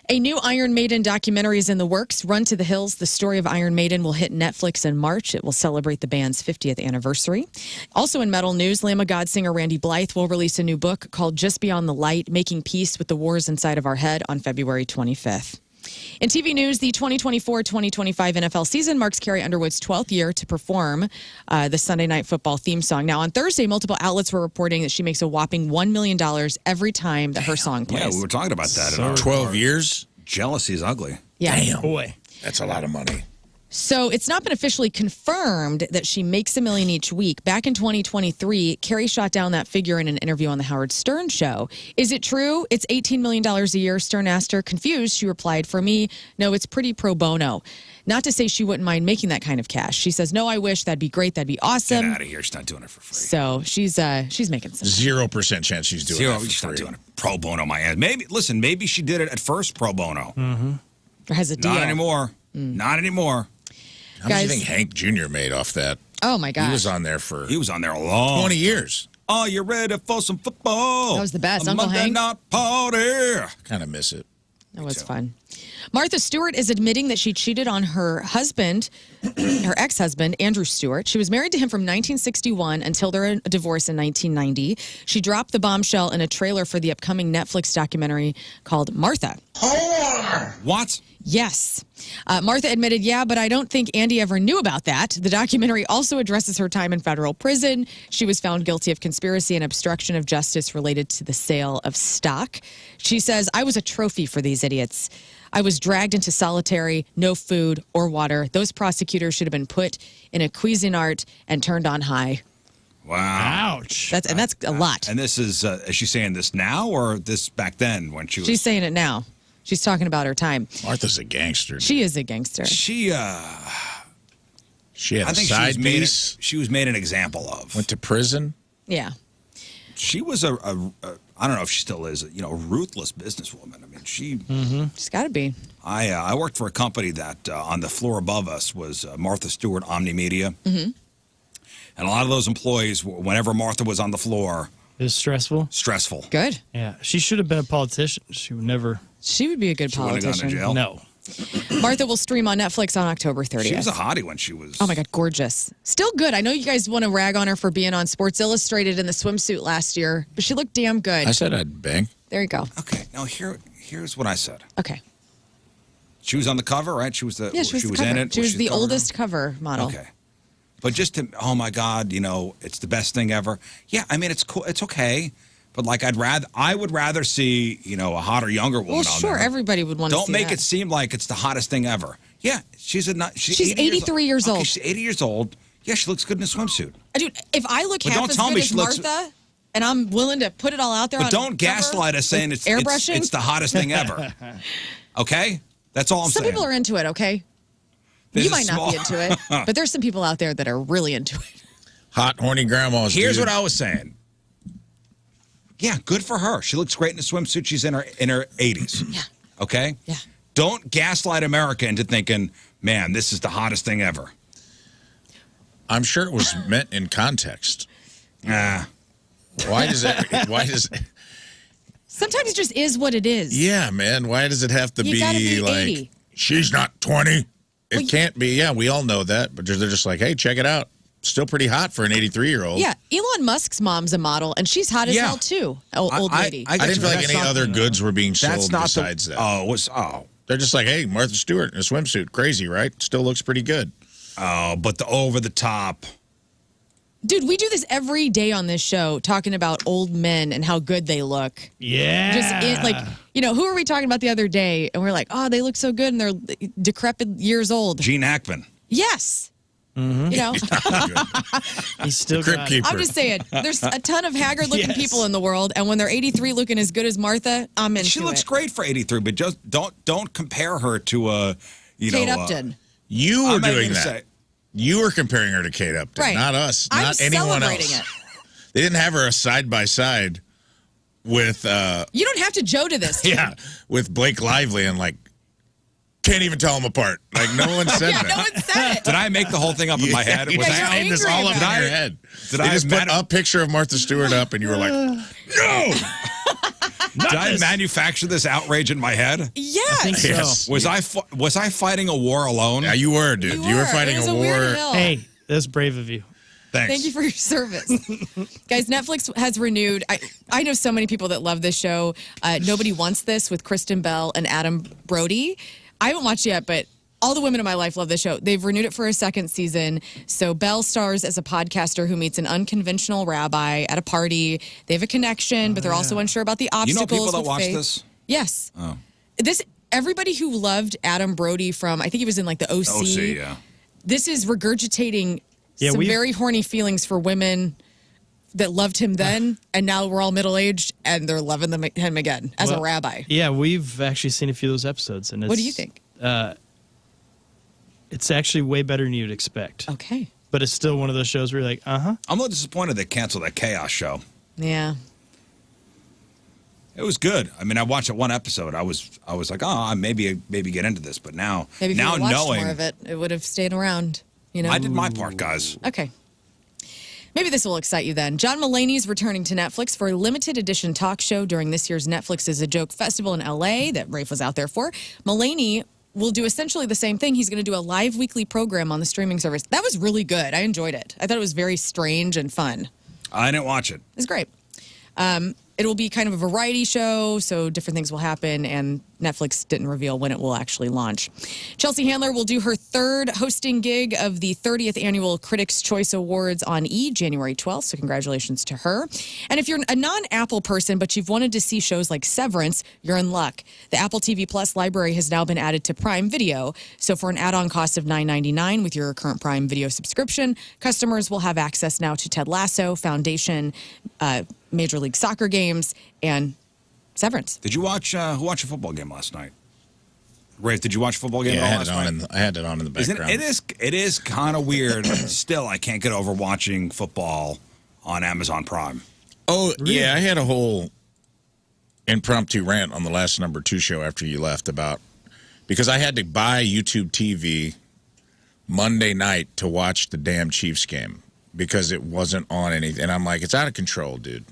A new Iron Maiden documentary is in the works. Run to the Hills. The story of Iron Maiden will hit Netflix in March. It will celebrate the band's 50th anniversary. Also in metal news, Lamb of God singer Randy Blythe will release a new book called Just Beyond the Light, Making Peace with the Wars Inside of Our Head on February 25th. In TV news, the 2024-2025 NFL season marks Carrie Underwood's 12th year to perform the Sunday Night Football theme song. Now, on Thursday, multiple outlets were reporting that she makes a whopping $1 million every time that her song plays. Yeah, we were talking about that. So 12 years? Jealousy is ugly. Yeah. Damn. Boy. That's a lot of money. So it's not been officially confirmed that she makes $1 million each week. Back in 2023, Carrie shot down that figure in an interview on the Howard Stern show. Is it true? It's $18 million a year, Stern asked her. Confused, she replied, for me, no, it's pretty pro bono. Not to say she wouldn't mind making that kind of cash. She says, no, I wish. That'd be great. That'd be awesome. Get out of here. She's not doing it for free. So she's making some. 0% chance she's doing it for She's free. not doing it pro bono, my ass. Maybe she did it at first pro bono. Mm-hmm. Or has a deal. Not anymore. Not anymore. How much do you think Hank Jr. made off that? Oh, my gosh. He was on there a long 20 years. Oh, you ready for some football? That was the best. A Uncle Monday Hank. night party. Kind of miss it. That was fun. Martha Stewart is admitting that she cheated on her husband, her ex-husband, Andrew Stewart. She was married to him from 1961 until their divorce in 1990. She dropped the bombshell in a trailer for the upcoming Netflix documentary called Martha. What? Yes. Martha admitted, yeah, but I don't think Andy ever knew about that. The documentary also addresses her time in federal prison. She was found guilty of conspiracy and obstruction of justice related to the sale of stock. She says, I was a trophy for these idiots. I was dragged into solitary, no food or water. Those prosecutors should have been put in a Cuisinart and turned on high. Wow. Ouch. That's a lot. And this is she saying this now or this back then when she was? She's saying it now. She's talking about her time. Martha's a gangster. Dude. She is a gangster. She had I a think side piece. She was made an example of. Went to prison. Yeah. She was a I don't know if she still is, a ruthless businesswoman. I mean, She's got to be. I worked for a company that on the floor above us was Martha Stewart Omnimedia. Mm-hmm. And a lot of those employees, whenever Martha was on the floor, it was stressful. Stressful. Good. Yeah, she should have been a politician. She would never. She would be a good She wouldn't have gone to politician. jail. No. Martha will stream on Netflix on October 30th. She was a hottie when she was. Oh my God, gorgeous. Still good. I know you guys want to rag on her for being on Sports Illustrated in the swimsuit last year, but she looked damn good. I said I'd bang. There you go. Okay, now here's what I said. Okay. She was on the cover, right? She was the. Yeah, she was, the in cover. it. She was the cover oldest cover model. Okay. But just to, oh my God, it's the best thing ever. Yeah, I mean, it's cool. It's okay. But like, I would rather see, a hotter, younger woman Well, on sure, there. everybody would want to see Don't make that. it seem like it's the hottest thing ever. Yeah, she's 83 years old. Okay, she's 80 years old. Yeah, she looks good in a swimsuit. Dude, if I look But half don't as tell good me as she looks- Martha, and I'm willing to put it all out there But on don't gaslight us saying it's airbrushing. the hottest thing ever. Okay? That's all I'm Some saying. people are into it, okay? There's You a might not be into it, but there's some people out there that are really into it. Hot, horny grandmas. Here's dude. what I was saying. Yeah, good for her. She looks great in a swimsuit. She's in her 80s. Yeah. Okay? Yeah. Don't gaslight America into thinking, man, this is the hottest thing ever. I'm sure it was meant in context. Ah. Why does it? Sometimes it just is what it is. Yeah, man. Why does it have to You gotta be be like 80. she's not 20? Well, It can't be. Yeah, we all know that, but they're just like, hey, check it out. Still pretty hot for an 83-year-old. Yeah, Elon Musk's mom's a model, and she's hot as Yeah. hell too. Old lady. I didn't feel like any other goods were being That's sold not besides the, that. They're just like, hey, Martha Stewart in a swimsuit, crazy, right? Still looks pretty good. Oh, but the over the top. Dude, we do this every day on this show, talking about old men and how good they look. Yeah. Who were we talking about the other day? And we're like, oh, they look so good, and they're decrepit years old. Gene Hackman. Yes. He's still Crypt keeper. I'm just saying, there's a ton of haggard-looking Yes. people in the world, and when they're 83 looking as good as Martha, I'm into it. She looks great for 83, but just don't compare her to Kate Upton. You were I'm not doing even that. gonna say- You were comparing her to Kate Upton, Right. not us, I'm not anyone celebrating else. it. They didn't have her a side by side with You don't have to Joe to this. yeah, with Blake Lively and like can't even tell them apart. Like no one said Yeah, that. no one said it. Did I make the whole thing up in my head? You Was just I made this all up in about your it. head. Did They I just put manu- a picture of Martha Stewart up, and you were like, "No!" Did I manufacture this outrage in my head? Yes. I think so. Yes. Was I fighting a war alone? Yeah, you were, dude. You were fighting It was a war. weird hill. Hey, that's brave of you. Thanks. Thank you for your service. Guys, Netflix has renewed. I know so many people that love this show. Nobody Wants This with Kristen Bell and Adam Brody. I haven't watched it yet, but all the women in my life love this show. They've renewed it for a second season. So Belle stars as a podcaster who meets an unconventional rabbi at a party. They have a connection, but they're also unsure about the You obstacles. know people that with watch faith. this? Yes. Oh. everybody who loved Adam Brody from, I think he was in like the OC. OC, yeah. This is regurgitating Yeah, some we've- very horny feelings for women that loved him then, and now we're all middle-aged, and they're loving him again as a Well, rabbi. Yeah, we've actually seen a few of those episodes, and What do you think? It's actually way better than you'd expect. Okay. But it's still one of those shows where you're like, I'm a little disappointed they canceled that Chaos show. Yeah. It was good. I mean, I watched it one episode. I was like, oh, maybe get into this. But now, Maybe if now you watched knowing, more of it, it would have stayed around. You know, I did my part, guys. Okay. Maybe this will excite you then. John Mulaney is returning to Netflix for a limited edition talk show during this year's Netflix is a Joke Festival in LA that Rafe was out there for. Mulaney will do essentially the same thing. He's going to do a live weekly program on the streaming service. That was really good. I enjoyed it. I thought it was very strange and fun. I didn't watch it. It's great. It will be kind of a variety show, so different things will happen, and Netflix didn't reveal when it will actually launch. Chelsea Handler will do her third hosting gig of the 30th Annual Critics' Choice Awards on January 12th, so congratulations to her. And if you're a non-Apple person, but you've wanted to see shows like Severance, you're in luck. The Apple TV Plus library has now been added to Prime Video, so for an add-on cost of $9.99 with your current Prime Video subscription, customers will have access now to Ted Lasso, Foundation, Major League Soccer games, and Severance. Did you watch who watched a football game last night? Rafe, did you watch a football game Yeah, I at all had it last on. night? I had it on in the background. It is kind of weird. Still, I can't get over watching football on Amazon Prime. Oh, yeah, I had a whole impromptu rant on the last number 2 show after you left about because I had to buy YouTube TV Monday night to watch the damn Chiefs game because it wasn't on anything. And I'm like, it's out of control, dude.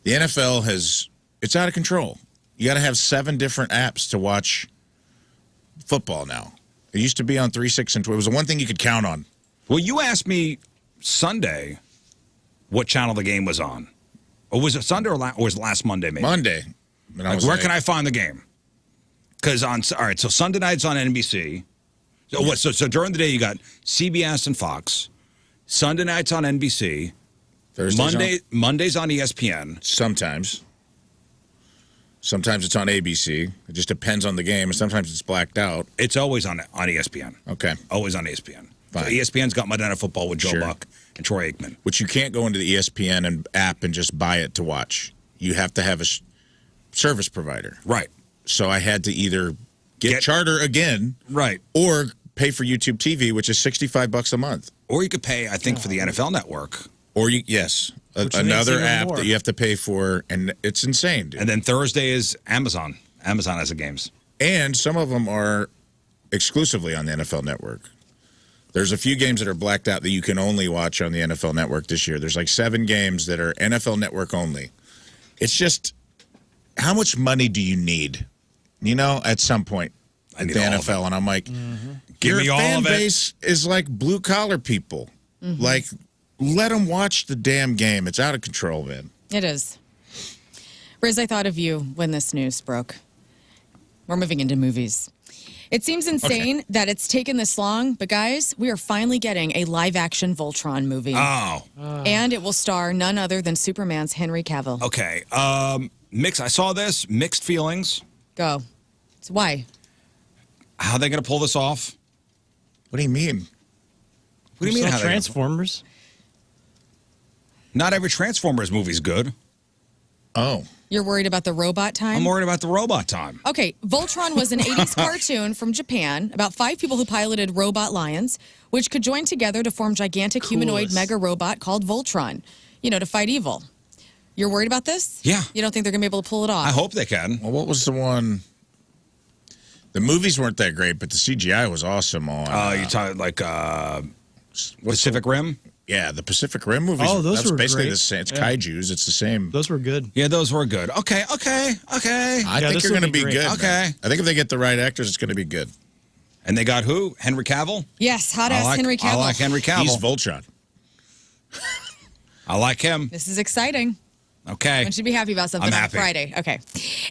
The NFL it's out of control. You got to have 7 different apps to watch football now. It used to be on 3, 6, and 12. It was the one thing you could count on. Well, you asked me Sunday what channel the game was on. Or was it Sunday or was it last Monday, maybe? Monday. And I Like, was where like, can I find the game? Because all right, so Sunday night's on NBC. So during the day you got CBS and Fox. Sunday night's on NBC. Monday's on ESPN. Sometimes it's on ABC. It just depends on the game, and sometimes it's blacked out. It's always on ESPN. Okay. Always on ESPN. Fine. So ESPN's got Monday Night Football with Joe Sure. Buck and Troy Aikman. Which you can't go into the ESPN app and just buy it to watch. You have to have a service provider. Right. So I had to either get Charter again, right, or pay for YouTube TV, which is $65 a month. Or you could pay, I think, for the NFL Network. Or Which another makes even app more. that you have to pay for, and it's insane, dude. And then Thursday is Amazon. Amazon has the games. And some of them are exclusively on the NFL Network. There's a few games that are blacked out that you can only watch on the NFL Network this year. There's like 7 games that are NFL Network only. It's just, how much money do you need? You know, at some point at need the all of NFL, it. and I'm like, Give your me all fan of it. base is like blue collar people. Like, let them watch the damn game. It's out of control, man. It is. Riz, I thought of you when this news broke. We're moving into movies. It seems insane that it's taken this long, but guys, we are finally getting a live-action Voltron movie. Oh. And it will star none other than Superman's Henry Cavill. Okay. I saw this. Mixed feelings. Go. So why? How are they going to pull this off? What do you mean? What do you mean? How they gonna- Transformers? Not every Transformers movie is good. Oh. You're worried about the robot time? I'm worried about the robot time. Okay, Voltron was an 80s cartoon from Japan about 5 people who piloted robot lions, which could join together to form gigantic humanoid mega robot called Voltron, to fight evil. You're worried about this? Yeah. You don't think they're going to be able to pull it off? I hope they can. Well, what was the one? The movies weren't that great, but the CGI was awesome on. You talking like Pacific Rim? Yeah, the Pacific Rim movies. Oh, those that's were basically great. the same. It's Yeah. kaijus. It's the same. Those were good. Yeah, those were good. Okay. I Yeah, think this they're will going to be be great. good. Okay. man. I think if they get the right actors, it's going to be good. And they got who? Henry Cavill? Yes, hot-ass Henry Cavill. I like Henry Cavill. He's Voltron. I like him. This is exciting. Okay. I should be happy about something I'm on happy. Friday. Okay.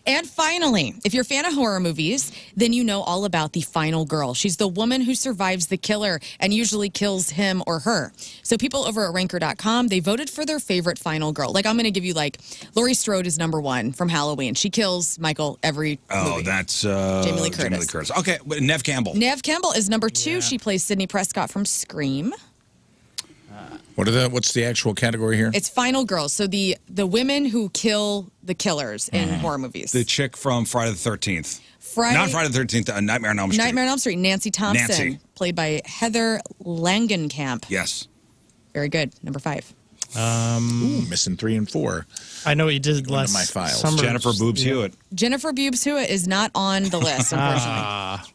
And finally, if you're a fan of horror movies, then you know all about the final girl. She's the woman who survives the killer and usually kills him or her. So people over at ranker.com, they voted for their favorite final girl. Like, I'm going to give you, like, Laurie Strode is number 1 from Halloween. She kills Michael every movie. That's Jamie Lee Curtis. Okay, but Nev Campbell. Nev Campbell is number 2. She plays Sidney Prescott from Scream. What's the actual category here? It's final girls. So the women who kill the killers in horror movies. The chick from Friday the 13th. Not Friday the 13th, Nightmare on Elm Street. Nightmare on Elm Street. Nancy Thompson, Nancy. played by Heather Langenkamp. Yes. Very good. Number 5. Missing 3 and 4. I know what you did One of last my files. summer. Jennifer Boobs Hewitt. Jennifer Boobs Hewitt is not on the list, unfortunately.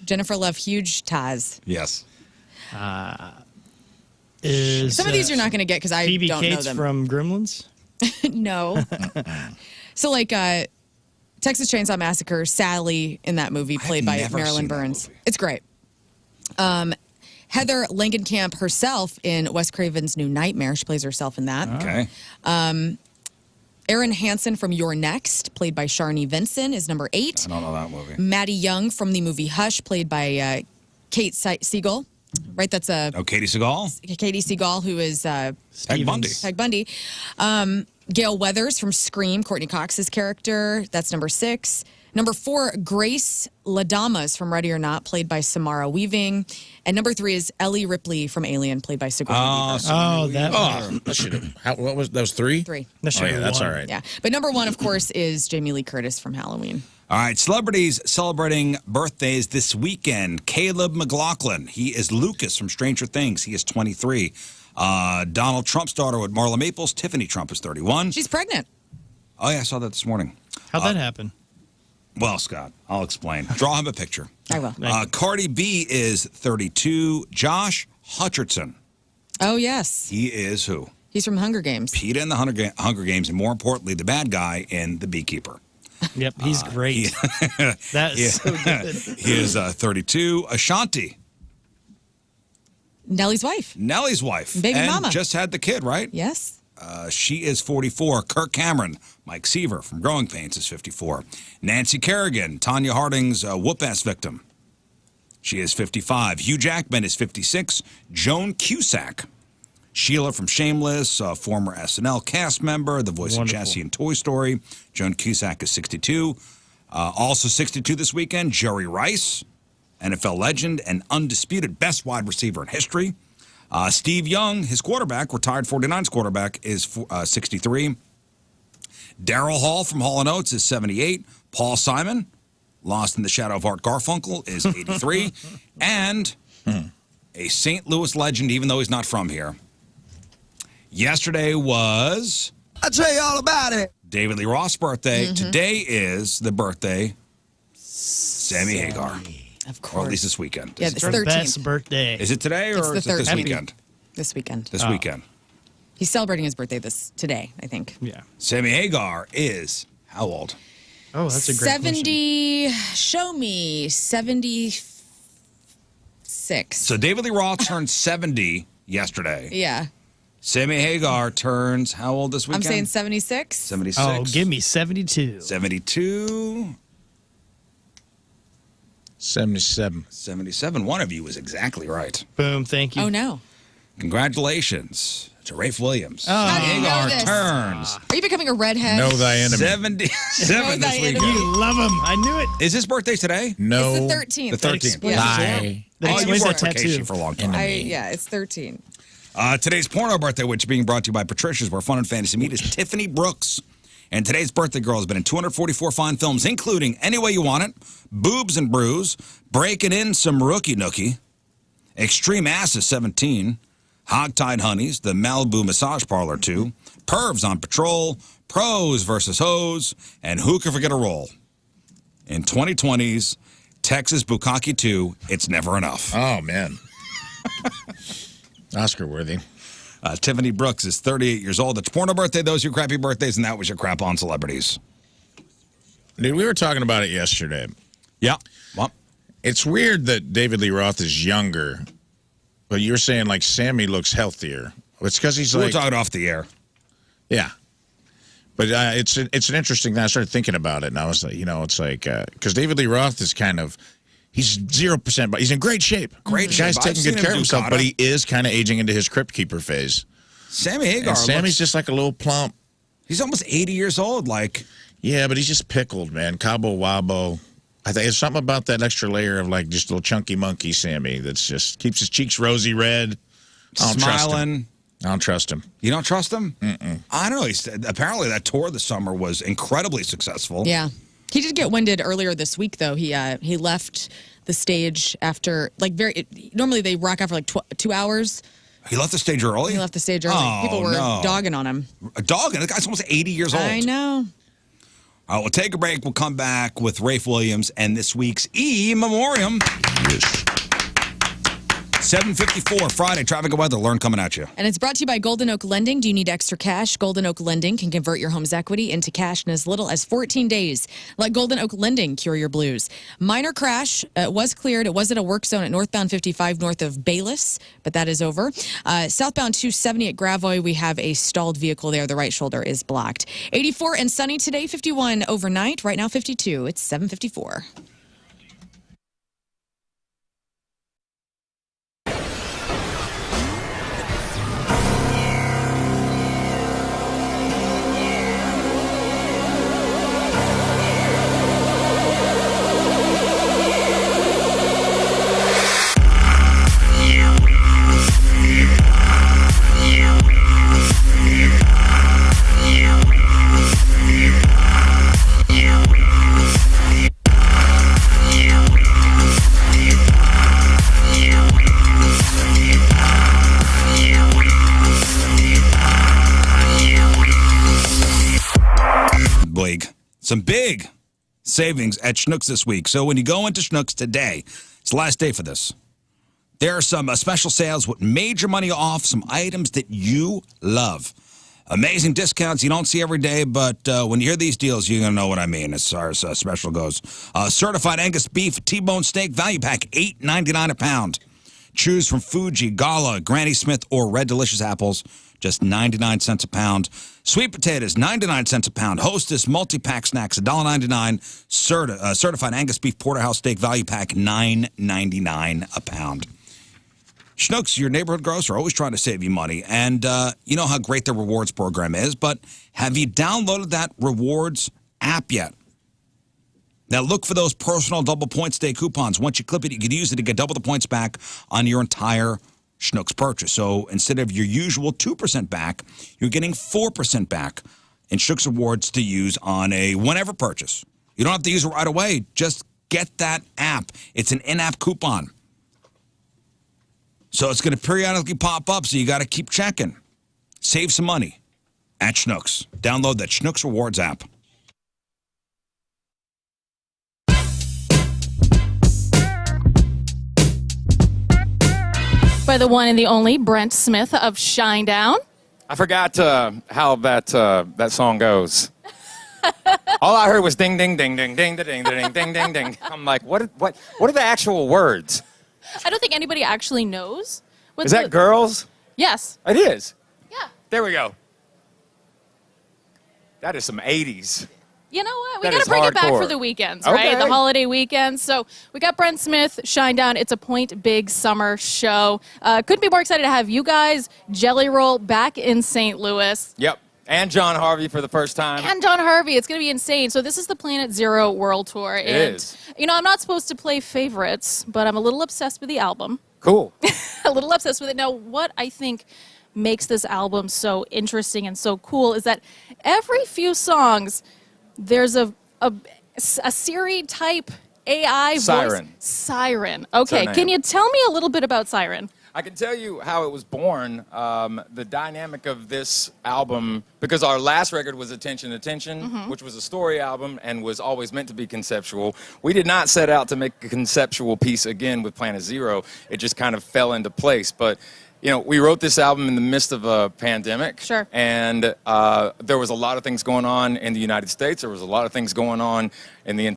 Jennifer Love, huge ties. Yes. Is Some of these you're not going to get because I Phoebe don't Cates know them. from Gremlins? No. So, like, Texas Chainsaw Massacre, Sally in that movie, played by never Marilyn seen that Burns. movie. It's great. Heather Langenkamp herself in Wes Craven's New Nightmare. She plays herself in that. Okay. Erin Hansen from You're Next, played by Sharni Vinson, is number 8. I don't know that movie. Maddie Young from the movie Hush, played by Kate Siegel. Right, that's Katie Seagal? Katie Siegel, who is Peg Bundy. Peg Bundy. Gail Weathers from Scream, Courtney Cox's character. That's number 6. Number 4, Grace Ladamas from Ready or Not, played by Samara Weaving. And number 3 is Ellie Ripley from Alien, played by Sigourney Weaver. that should have. What was that? Was 3? 3. Oh yeah, that's all right. Yeah. But number 1, of course, is Jamie Lee Curtis from Halloween. All right, celebrities celebrating birthdays this weekend. Caleb McLaughlin. He is Lucas from Stranger Things. He is 23. Donald Trump's daughter with Marla Maples, Tiffany Trump, is 31. She's pregnant. Oh, yeah, I saw that this morning. How'd that happen? Well, Scott, I'll explain. Draw him a picture. I will. Cardi B is 32. Josh Hutcherson. Oh, yes. He is who? He's from Hunger Games. Peeta in the Hunger Games, and more importantly, the bad guy in The Beekeeper. Yep, he's great. That's so good. He is 32. Ashanti. Nellie's wife. Nellie's wife. Baby and mama. just had the kid, right? Yes. She is 44. Kirk Cameron, Mike Seaver from Growing Pains, is 54. Nancy Kerrigan, Tanya Harding's whoop-ass victim. She is 55. Hugh Jackman is 56. Joan Cusack. Sheila from Shameless, former SNL cast member, the voice of Jessie in Toy Story. Joan Cusack is 62. Also 62 this weekend, Jerry Rice, NFL legend and undisputed best wide receiver in history. Steve Young, his quarterback, retired 49ers quarterback, is 63. Daryl Hall from Hall & Oates is 78. Paul Simon, lost in the shadow of Art Garfunkel, is 83. And a St. Louis legend, even though he's not from here. Yesterday was... I'll tell you all about it. David Lee Roth's birthday. Today is the birthday, Sammy Hagar. Of course. Or at least this weekend. Yeah, it's Her 13th. best birthday. Is it today or It's is the it this 13th. weekend? This weekend. This weekend. He's celebrating his birthday today, I think. Yeah. Sammy Hagar is how old? Oh, that's a great 70, show me, 76. So David Lee Roth turned 70 yesterday. Yeah. Sammy Hagar turns how old this weekend? I'm saying 76. 76. Oh, give me 72. 72. 77. 77. One of you was exactly right. Boom, thank you. Oh, no. Congratulations to Rafe Williams. How do you know Hagar this? turns Are you becoming a redhead? Know thy enemy. 77 this thy weekend. enemy. You love him. I knew it. Is his birthday today? No. It's the 13th. The 13th. Yeah. Lie. That Oh, you explains worked that for Casey tattoo. for a long time. Yeah, it's 13. Today's porno birthday, which is being brought to you by Patricia's, where fun and fantasy meet, is Tiffany Brooks. And today's birthday girl has been in 244 fine films, including Any Way You Want It, Boobs and Brews, Breaking In Some Rookie Nookie, Extreme Asses 17, Hogtied Honeys, The Malibu Massage Parlor 2, Pervs on Patrol, Pros versus Hoes, and Who Can Forget a Roll? In 2020's Texas Bukkake 2, It's Never Enough. Oh, man. Oscar worthy. Tiffany Brooks is 38 years old. It's porno birthday. Those are your crappy birthdays, and that was your crap on celebrities. Dude, we were talking about it yesterday. Yeah. Well, it's weird that David Lee Roth is younger, but you're saying like Sammy looks healthier. It's because he's we're like talking off the air. Yeah. But it's an interesting thing. I started thinking about it, and I was like, it's like because David Lee Roth is kind of he's 0%, but he's in great shape. Great shape. Guy's taking good care of himself, but he is kind of aging into his Crypt Keeper phase. Sammy Hagar. And Sammy's just like a little plump. He's almost 80 years old. Like, yeah, but he's just pickled, man. Cabo Wabo. I think it's something about that extra layer of like just a little chunky monkey Sammy that's just keeps his cheeks rosy red. I don't trust him. I don't trust him. You don't trust him? Mm-mm. I don't know. Apparently that tour this summer was incredibly successful. Yeah. He did get winded earlier this week, though. He left the stage after, like, normally they rock out for like 2 hours. He left the stage early? He left the stage early. Oh, People were dogging on him. Dogging? The guy's almost 80 years old. I know. All right, we'll take a break. We'll come back with Rafe Williams and this week's E-Memoriam. Yes. 7:54 Friday, traffic and weather. Lern coming at you. And it's brought to you by Golden Oak Lending. Do you need extra cash? Golden Oak Lending can convert your home's equity into cash in as little as 14 days. Let Golden Oak Lending cure your blues. Minor crash was cleared. It was at a work zone at northbound 55 north of Bayless, but that is over. Southbound 270 at Gravois, we have a stalled vehicle there. The right shoulder is blocked. 84 and sunny today, 51 overnight. Right now 52. It's 7:54. Some big savings at Schnucks this week. So when you go into Schnucks today, it's the last day for this. There are some special sales with major money off some items that you love. Amazing discounts you don't see every day, but when you hear these deals, you're going to know what I mean as far as special goes. Certified Angus beef T-bone steak value pack, $8.99 a pound. Choose from Fuji, Gala, Granny Smith, or Red Delicious apples, just 99 cents a pound. Sweet potatoes, 99 cents a pound. Hostess multi-pack snacks, $1.99. Certified Angus beef porterhouse steak value pack, $9.99 a pound. Schnucks, your neighborhood grocer, always trying to save you money. And you know how great the rewards program is, but have you downloaded that rewards app yet? Now look for those personal double points day coupons. Once you clip it, you can use it to get double the points back on your entire Schnucks purchase. So instead of your usual 2% back, you're getting 4% back in Schnucks rewards to use on a whenever purchase. You don't have to use it right away. Just get that app. It's an in-app coupon. So it's going to periodically pop up, so you got to keep checking. Save some money at Schnucks. Download that Schnucks rewards app. By the one and the only Brent Smith of Shinedown. I forgot how that song goes. All I heard was ding, ding, ding, ding, ding, ding, ding, ding, ding, ding. I'm like, what are the actual words? I don't think anybody actually knows. Is that Girls? Yes. It is? Yeah. There we go. That is some 80s. You know what? We That got is to bring it back hardcore. for the weekends, right? Okay. The holiday weekends. So we got Brent Smith, Shinedown. It's a Point Big Summer show. Couldn't be more excited to have you guys, Jelly Roll, back in St. Louis. Yep. And John Harvey for the first time. And John Harvey. It's going to be insane. So this is the Planet Zero World Tour. It and, is. You know, I'm not supposed to play favorites, but I'm a little obsessed with the album. Cool. A little obsessed with it. Now, what I think makes this album so interesting and so cool is that every few songs, there's a Siri type AI Siren. voice. Siren. Okay, Her can name. you tell me a little bit about Siren? I can tell you how it was born, the dynamic of this album, because our last record was Attention, Mm-hmm. which was a story album and was always meant to be conceptual. We did not set out to make a conceptual piece again with Planet Zero. It just kind of fell into place. But, you know, we wrote this album in the midst of a pandemic. Sure. And there was a lot of things going on in the United States. There was a lot of things going on in the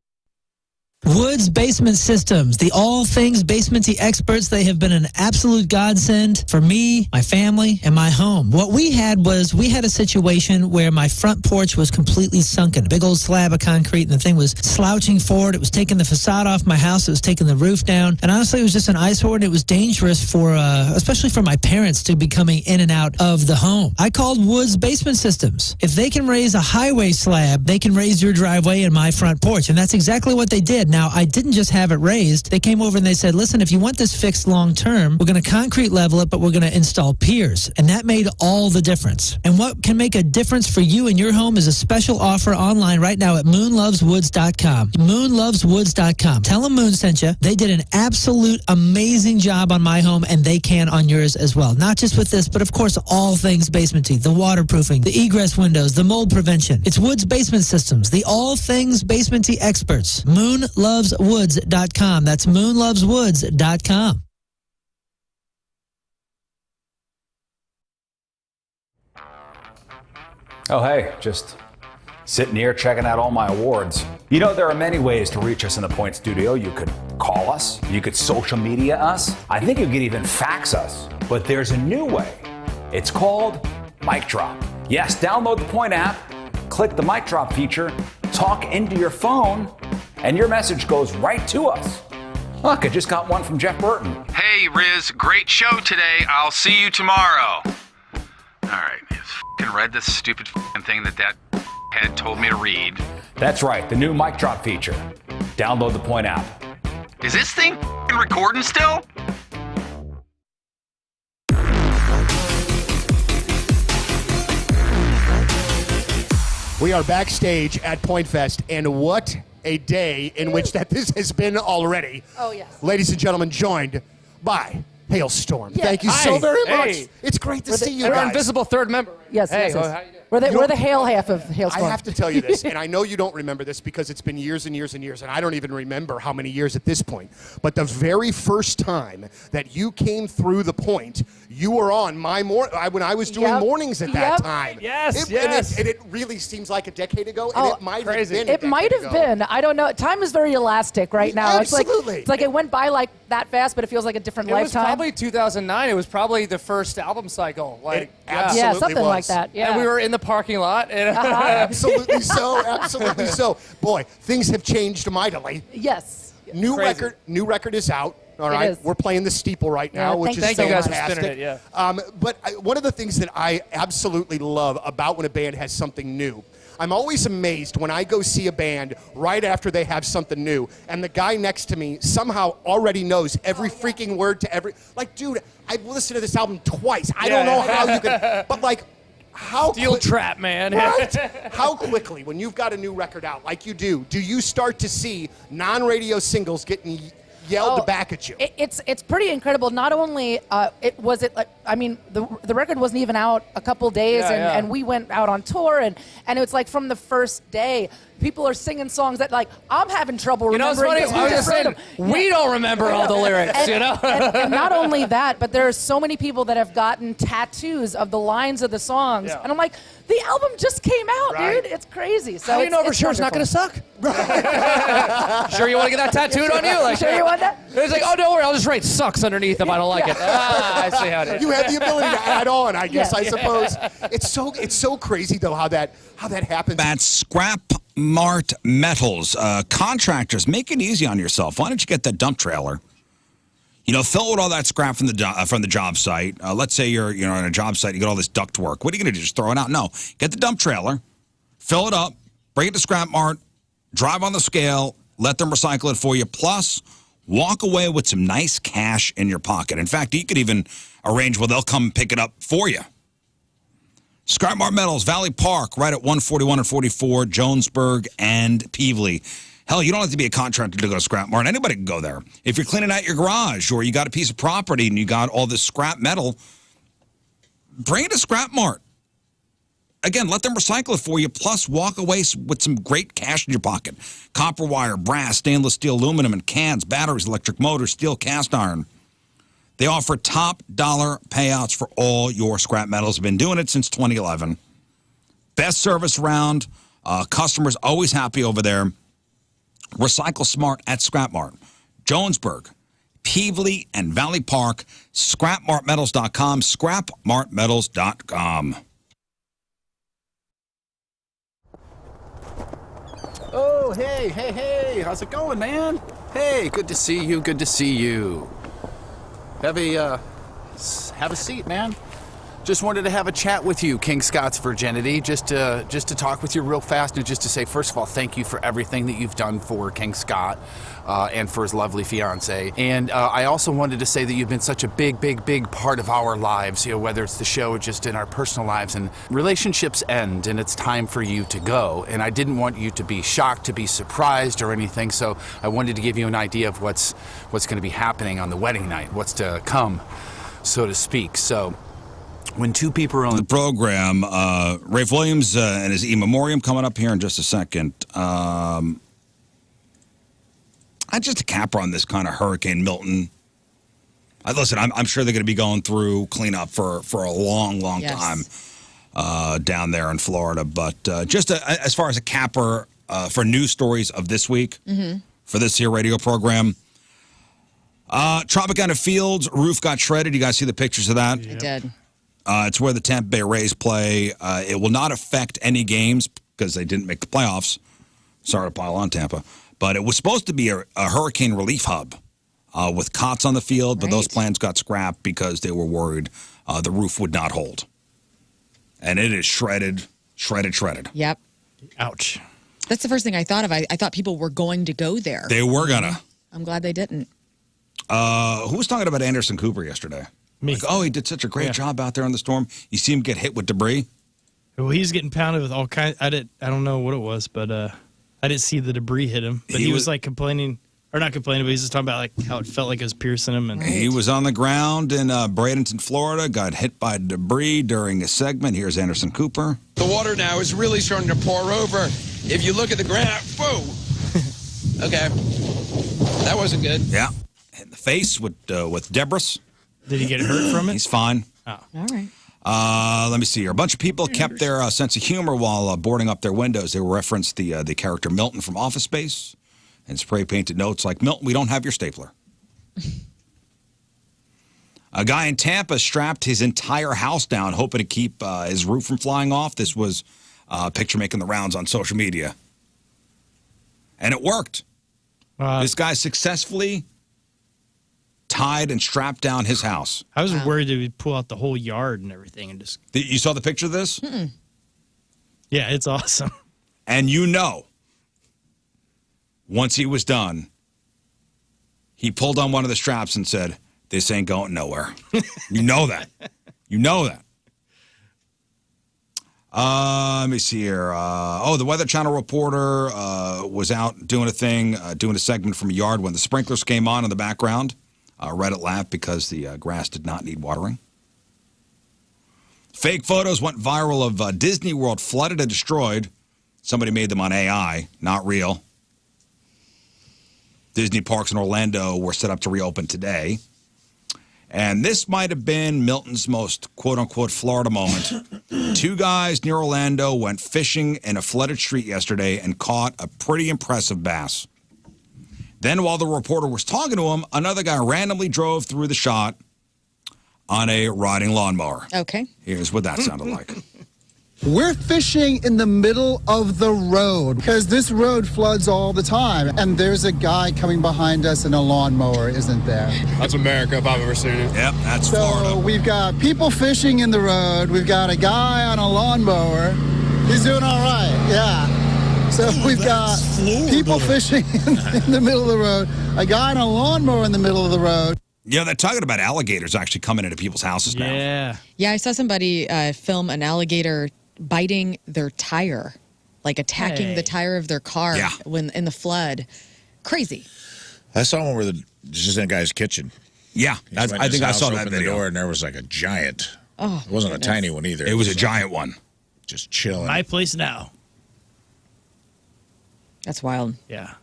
Woods Basement Systems, the all things basementy experts. They have been an absolute godsend for me, my family, and my home. What we had a situation where my front porch was completely sunken. A big old slab of concrete, and the thing was slouching forward. It was taking the facade off my house. It was taking the roof down. And honestly, it was just an eyesore, and it was dangerous for, especially for my parents to be coming in and out of the home. I called Woods Basement Systems. If they can raise a highway slab, they can raise your driveway and my front porch. And that's exactly what they did. Now, I didn't just have it raised. They came over and they said, listen, if you want this fixed long term, we're going to concrete level it, but we're going to install piers. And that made all the difference. And what can make a difference for you and your home is a special offer online right now at moonloveswoods.com. Moonloveswoods.com. Tell them Moon sent you. They did an absolute amazing job on my home, and they can on yours as well. Not just with this, but of course, all things basementy, the waterproofing, the egress windows, the mold prevention. It's Woods Basement Systems, the all things basementy experts. Moonloveswoods.com. That's moonloveswoods.com. Oh, hey, just sitting here checking out all my awards. You know, there are many ways to reach us in the Point Studio. You could call us, you could social media us, I think you could even fax us. But there's a new way. It's called Mic Drop. Yes, download the Point app, click the Mic Drop feature, talk into your phone, and your message goes right to us. Look, I just got one from Jeff Burton. Hey, Riz, great show today. I'll see you tomorrow. All right, I f***ing read this stupid f***ing thing that head told me to read. That's right, the new Mic Drop feature. Download the Point app. Is this thing f***ing recording still? We are backstage at Point Fest, and what a day in which this has been already. Oh, yes. Ladies and gentlemen, joined by Hailstorm. Yeah. Thank you so very much. Hey. It's great to see you Our guys. invisible third member. Yes, Hey, yes, well, yes. how you doing? We're the hail half of Hailstorm. I have to tell you this, and I know you don't remember this because it's been years and years and years, and I don't even remember how many years at this point. But the very first time that you came through the Point, you were on my when I was doing mornings at that time. Yes, And it really seems like a decade ago, and it might have been. It might have been. I don't know. Time is very elastic right now. Absolutely. It's like it went by like that fast, but it feels like a different It was lifetime. probably 2009. It was probably the first album cycle. Yeah, something like that. Yeah. And we were in the parking lot. And Absolutely so. Absolutely so. Boy, things have changed mightily. Yes. New record is out. All It right, is. We're playing the Steeple right now, which is thank you guys for fantastic. spinning it, yeah. But one of the things that I absolutely love about when a band has something new, I'm always amazed when I go see a band right after they have something new, and the guy next to me somehow already knows every freaking word to every. Like, dude, I've listened to this album twice. I don't know how you can, but like. How Steel Trap, man. Right? How quickly, when you've got a new record out like you do you start to see non-radio singles getting yelled back at you? It's pretty incredible. Not only the record wasn't even out a couple days, and we went out on tour, and it's like from the first day, people are singing songs that like I'm having trouble remembering. It's funny. I was just saying, we don't remember all the lyrics, and not only that, but there are so many people that have gotten tattoos of the lines of the songs, and I'm like, the album just came out, dude. It's crazy. So How do you know for it's sure it's not going to wonderful. suck? Sure you want to get that tattooed on you? Like, Sure you want that? It's like, oh, don't worry, I'll just write sucks underneath if I don't like it. I see how it is. You have the ability to add on, I guess. I suppose. It's so crazy though how that happens. That's Scrap Mart Metals. Contractors, make it easy on yourself. Why don't you get that dump trailer? You know, fill it with all that scrap from the job site. Let's say you're on a job site, you get all this duct work. What are you going to do? Just throw it out? No. Get the dump trailer, fill it up, bring it to Scrap Mart, drive on the scale, let them recycle it for you. Plus, walk away with some nice cash in your pocket. In fact, you could even arrange where they'll come pick it up for you. Scrap Mart Metals, Valley Park, right at 141 and 44, Jonesburg and Peevely. Hell, you don't have to be a contractor to go to Scrap Mart. Anybody can go there. If you're cleaning out your garage or you got a piece of property and you got all this scrap metal, bring it to Scrap Mart. Again, let them recycle it for you, plus walk away with some great cash in your pocket. Copper wire, brass, stainless steel, aluminum, and cans, batteries, electric motors, steel, cast iron. They offer top dollar payouts for all your scrap metals. Have been doing it since 2011. Best service around. Customers always happy over there. Recycle smart at Scrap Mart. Jonesburg, Peevely, and Valley Park. ScrapMartMetals.com. ScrapMartMetals.com. Oh, hey, how's it going, man? Hey, good to see you, good to see you. Have a seat, man. Just wanted to have a chat with you, King Scott's Virginity, just to talk with you real fast and just to say, first of all, thank you for everything that you've done for King Scott and for his lovely fiance. And I also wanted to say that you've been such a big part of our lives, you know, whether it's the show or just in our personal lives. And relationships end, and it's time for you to go. And I didn't want you to be shocked, to be surprised or anything, so I wanted to give you an idea of what's going to be happening on the wedding night, what's to come, so to speak. So when two people are on the program, Rafe Williams and his in memoriam coming up here in just a second. Just a capper on this kind of Hurricane Milton. Listen, I'm sure they're going to be going through cleanup for a long time down there in Florida. But as far as a capper for news stories of this week for this here radio program, Tropicana Fields roof got shredded. You guys see the pictures of that? I did. It's where the Tampa Bay Rays play. It will not affect any games because they didn't make the playoffs. Sorry to pile on Tampa. But it was supposed to be a hurricane relief hub with cots on the field, but those plans got scrapped because they were worried the roof would not hold. And it is shredded. Yep. Ouch. That's the first thing I thought of. I thought people were going to go there. They were going to. I'm glad they didn't. Who was talking about Anderson Cooper yesterday? Me. Like, oh, he did such a great job out there in the storm. You see him get hit with debris? Well, he's getting pounded with all kinds. I don't know what it was, but I didn't see the debris hit him. But he was like complaining, or not complaining, but he's just talking about like how it felt like it was piercing him. And he was on the ground in Bradenton, Florida, got hit by debris during a segment. Here's Anderson Cooper. The water now is really starting to pour over. If you look at the graph, whoa. Okay. That wasn't good. Yeah. Hit in the face with debris. Did he get hurt from it? He's fine. Oh. All right. Let me see here. A bunch of people kept their sense of humor while boarding up their windows. They referenced the character Milton from Office Space and spray-painted notes like, Milton, we don't have your stapler. A guy in Tampa strapped his entire house down, hoping to keep his roof from flying off. This was a picture making the rounds on social media. And it worked. This guy successfully tied and strapped down his house. I was worried that he'd pull out the whole yard and everything and just. You saw the picture of this? Mm-mm. Yeah, it's awesome. And once he was done, he pulled on one of the straps and said, "This ain't going nowhere." You know that. Let me see here. The Weather Channel reporter was out doing a thing, doing a segment from a yard when the sprinklers came on in the background. Reddit laughed because the grass did not need watering. Fake photos went viral of Disney World flooded and destroyed. Somebody made them on AI, not real. Disney parks in Orlando were set up to reopen today. And this might have been Milton's most quote-unquote Florida moment. Two guys near Orlando went fishing in a flooded street yesterday and caught a pretty impressive bass. Then while the reporter was talking to him, another guy randomly drove through the shot on a riding lawnmower. Okay. Here's what that sounded like. We're fishing in the middle of the road because this road floods all the time. And there's a guy coming behind us in a lawnmower, isn't there? That's America if I've ever seen it. Yep, that's Florida. So we've got people fishing in the road. We've got a guy on a lawnmower. He's doing all right, yeah. So we've got people fishing in the middle of the road, a guy on a lawnmower in the middle of the road. Yeah, they're talking about alligators actually coming into people's houses now. Yeah, I saw somebody film an alligator biting their tire, like attacking the tire of their car when in the flood. Crazy. I saw one where just in a guy's kitchen. Yeah, I think I saw that opened video. the door and there was like a giant. Oh, it wasn't a tiny one either. It was a giant one. Just chilling. My place now. That's wild. Yeah.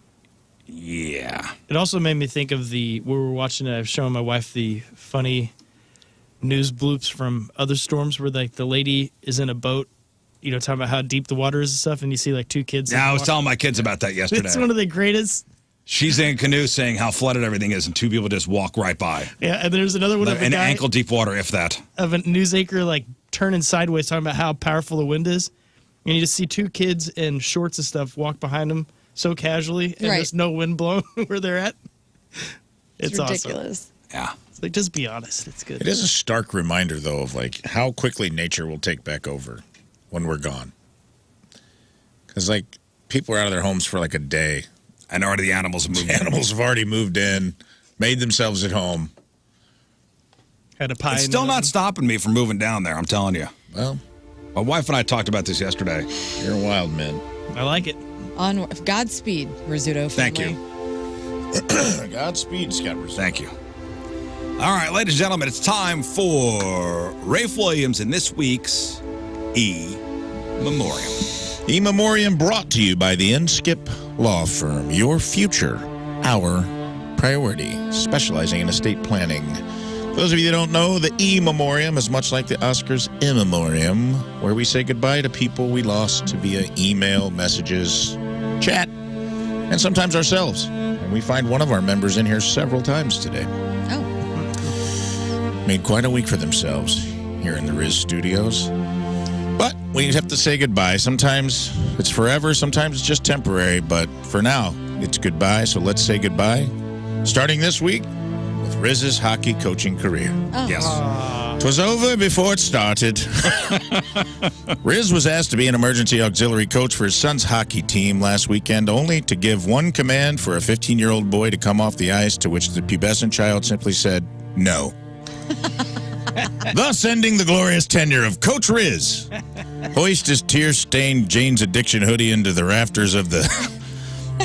Yeah. It also made me think of we were watching, I was showing my wife the funny news bloops from other storms where like the lady is in a boat talking about how deep the water is and stuff, and you see like two kids. Yeah, I was telling my kids about that yesterday. It's one of the greatest. She's in a canoe saying how flooded everything is, and two people just walk right by. Yeah, and there's another one of a in guy ankle deep water, if that. of a news anchor like turning sideways, talking about how powerful the wind is, and you just see two kids in shorts and stuff walk behind them so casually, and there's no wind blowing where they're at. It's ridiculous. Awesome. Yeah, it's like just be honest. It's good. It is a stark reminder, though, of like how quickly nature will take back over when we're gone. Because like people are out of their homes for like a day, and already the animals have moved. Animals have already moved in, made themselves at home. Had a pie. It's still not stopping me from moving down there. I'm telling you. Well, my wife and I talked about this yesterday. You're a wild man. I like it. On Godspeed, Rizzuto family. Thank you. Godspeed, Scott Rizzuto. Thank you. All right, ladies and gentlemen, it's time for Rafe Williams in this week's E-Memoriam. E-Memoriam brought to you by the Inskip Law Firm. Your future, our priority. Specializing in estate planning. For those of you that don't know, the E-Memoriam is much like the Oscars In Memoriam, where we say goodbye to people we lost via email, messages, chat, and sometimes ourselves. And we find one of our members in here several times today. Oh. Made quite a week for themselves here in the Riz Studios. But we have to say goodbye. Sometimes it's forever, sometimes it's just temporary, but for now, it's goodbye, so let's say goodbye. Starting this week with Riz's hockey coaching career. Oh. Yes. 'Twas over before it started. Riz was asked to be an emergency auxiliary coach for his son's hockey team last weekend, only to give one command for a 15-year-old boy to come off the ice, to which the pubescent child simply said, no. Thus ending the glorious tenure of Coach Riz. Hoist his tear-stained Jane's Addiction hoodie into the rafters of the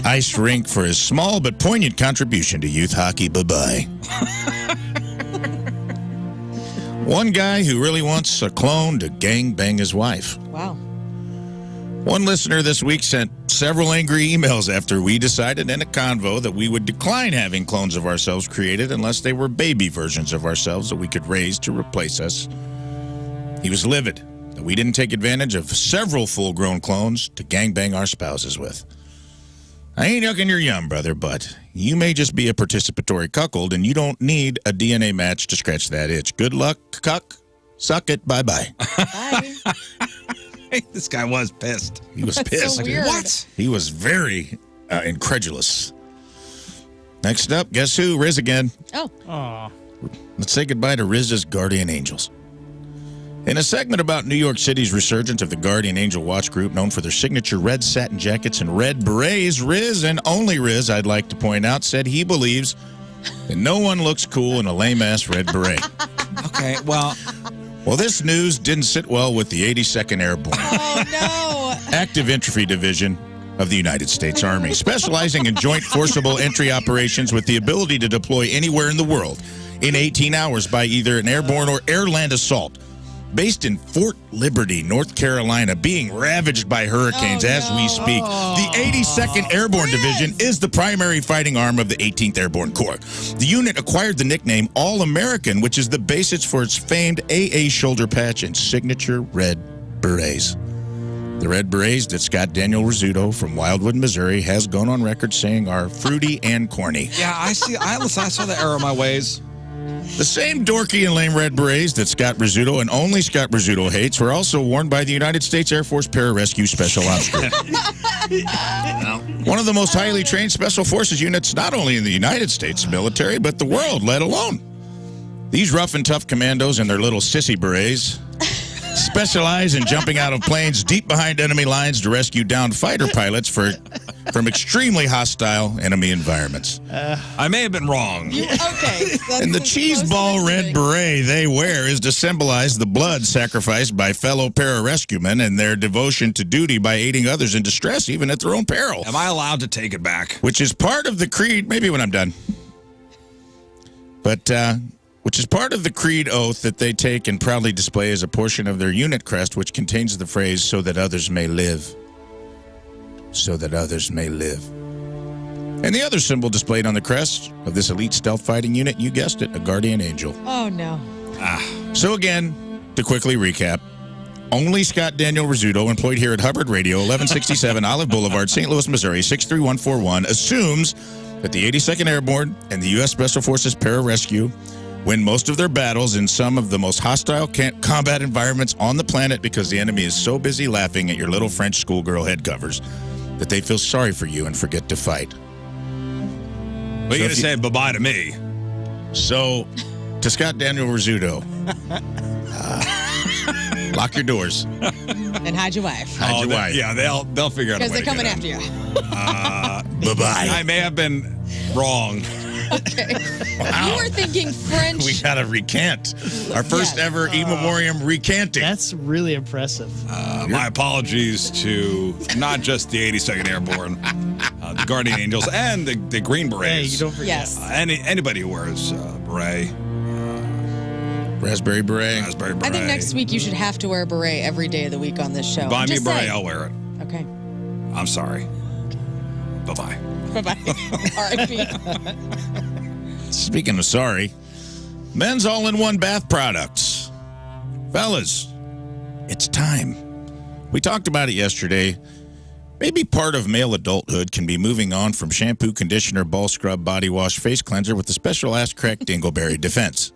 ice rink for his small but poignant contribution to youth hockey. Bye-bye. One guy who really wants a clone to gang-bang his wife. Wow. One listener this week sent several angry emails after we decided in a convo that we would decline having clones of ourselves created unless they were baby versions of ourselves that we could raise to replace us. He was livid that we didn't take advantage of several full-grown clones to gangbang our spouses with. I ain't yucking your yum, brother, but you may just be a participatory cuckold, and you don't need a DNA match to scratch that itch. Good luck, cuck. Suck it. Bye-bye. Bye. This guy was pissed. He was That's pissed. so weird. What? He was very incredulous. Next up, guess who? Riz again. Oh. Aw. Let's say goodbye to Riz's guardian angels. In a segment about New York City's resurgence of the Guardian Angel Watch Group, known for their signature red satin jackets and red berets, Riz, and only Riz, I'd like to point out, said he believes that no one looks cool in a lame-ass red beret. Okay, well, this news didn't sit well with the 82nd Airborne. Oh, no. Active Infantry Division of the United States Army, specializing in joint forcible entry operations with the ability to deploy anywhere in the world in 18 hours by either an airborne or air-land assault. Based in Fort Liberty, North Carolina, being ravaged by hurricanes as we speak. The 82nd Airborne Division is the primary fighting arm of the 18th Airborne Corps. The unit acquired the nickname All-American, which is the basis for its famed AA shoulder patch and signature red berets. The red berets that Scott Daniel Rizzuto from Wildwood, Missouri, has gone on record saying are fruity and corny. yeah, I saw the error of my ways. The same dorky and lame red berets that Scott Rizzuto and only Scott Rizzuto hates were also worn by the United States Air Force Pararescue Special Ops Group. One of the most highly trained Special Forces units not only in the United States military, but the world, let alone. These rough and tough commandos and their little sissy berets specialize in jumping out of planes deep behind enemy lines to rescue downed fighter pilots from extremely hostile enemy environments. I may have been wrong. Okay. And the cheese ball red beret they wear is to symbolize the blood sacrificed by fellow pararescuemen and their devotion to duty by aiding others in distress, even at their own peril. Am I allowed to take it back? Which is part of the creed, maybe when I'm done. But, which is part of the creed oath that they take and proudly display as a portion of their unit crest, which contains the phrase, so that others may live. So that others may live. And the other symbol displayed on the crest of this elite stealth fighting unit, you guessed it, a guardian angel. Oh, no. So again, to quickly recap, Only Scott Daniel Rizzuto, employed here at Hubbard Radio, 1167 Olive Boulevard, St. Louis, Missouri, 63141, assumes that the 82nd Airborne and the U.S. Special Forces Pararescue win most of their battles in some of the most hostile combat environments on the planet because the enemy is so busy laughing at your little French schoolgirl head covers that they feel sorry for you and forget to fight. Well, you got to say bye-bye to me. So, to Scott Daniel Rizzuto, lock your doors. And hide your wife. Hide your wife. Yeah, they'll figure out a way Because they're to coming get after in. you. Bye-bye. I may have been wrong. Okay. Wow. You were thinking French. We got to recant. Our first ever E Memoriam recanting. That's really impressive. My apologies to not just the 82nd Airborne, the Guardian Angels, and the Green Berets. Hey, you don't forget. Yes. Anybody who wears beret. Raspberry beret. Raspberry beret. I think next week you should have to wear a beret every day of the week on this show. Buy me a Just beret, saying. I'll wear it. Okay. I'm sorry. Bye-bye. Bye-bye. R.I.P. Speaking of sorry, men's all-in-one bath products. Fellas, it's time. We talked about it yesterday. Maybe part of male adulthood can be moving on from shampoo, conditioner, ball scrub, body wash, face cleanser with the special ass-crack dingleberry defense.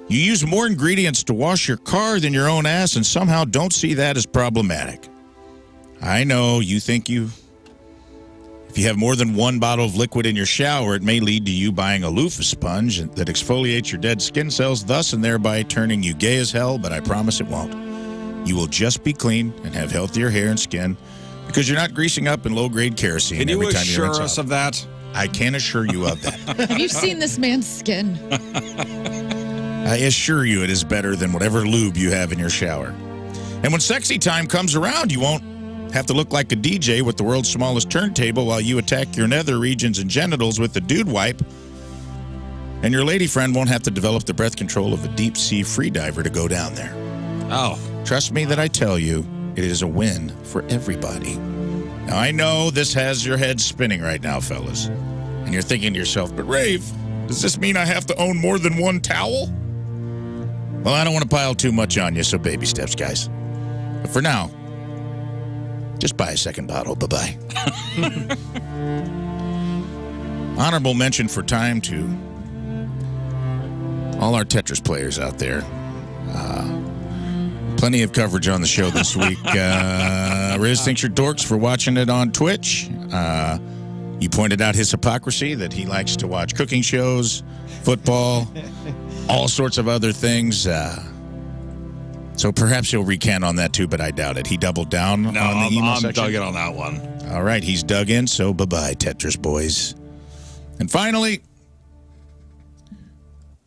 You use more ingredients to wash your car than your own ass and somehow don't see that as problematic. I know you think if you have more than one bottle of liquid in your shower, it may lead to you buying a loofah sponge that exfoliates your dead skin cells, thus and thereby turning you gay as hell, but I promise it won't. You will just be clean and have healthier hair and skin because you're not greasing up in low-grade kerosene Can you every time you rinse assure us off. of that? I can assure you of that. Have you seen this man's skin? I assure you it is better than whatever lube you have in your shower. And when sexy time comes around, you won't have to look like a DJ with the world's smallest turntable while you attack your nether regions and genitals with the dude wipe. And your lady friend won't have to develop the breath control of a deep-sea freediver to go down there. Oh. Trust me that I tell you, it is a win for everybody. Now, I know this has your head spinning right now, fellas. And you're thinking to yourself, but Rafe, does this mean I have to own more than one towel? Well, I don't want to pile too much on you, so baby steps, guys. But for now, just buy a second bottle. Bye-bye. Honorable mention for time to all our Tetris players out there. Plenty of coverage on the show this week. Riz thinks you're dorks for watching it on Twitch. You pointed out his hypocrisy that he likes to watch cooking shows, football, all sorts of other things. So perhaps he'll recant on that too, but I doubt it. He doubled down on the email section. I'm dug in on that one. All right, he's dug in, so bye-bye, Tetris boys. And finally,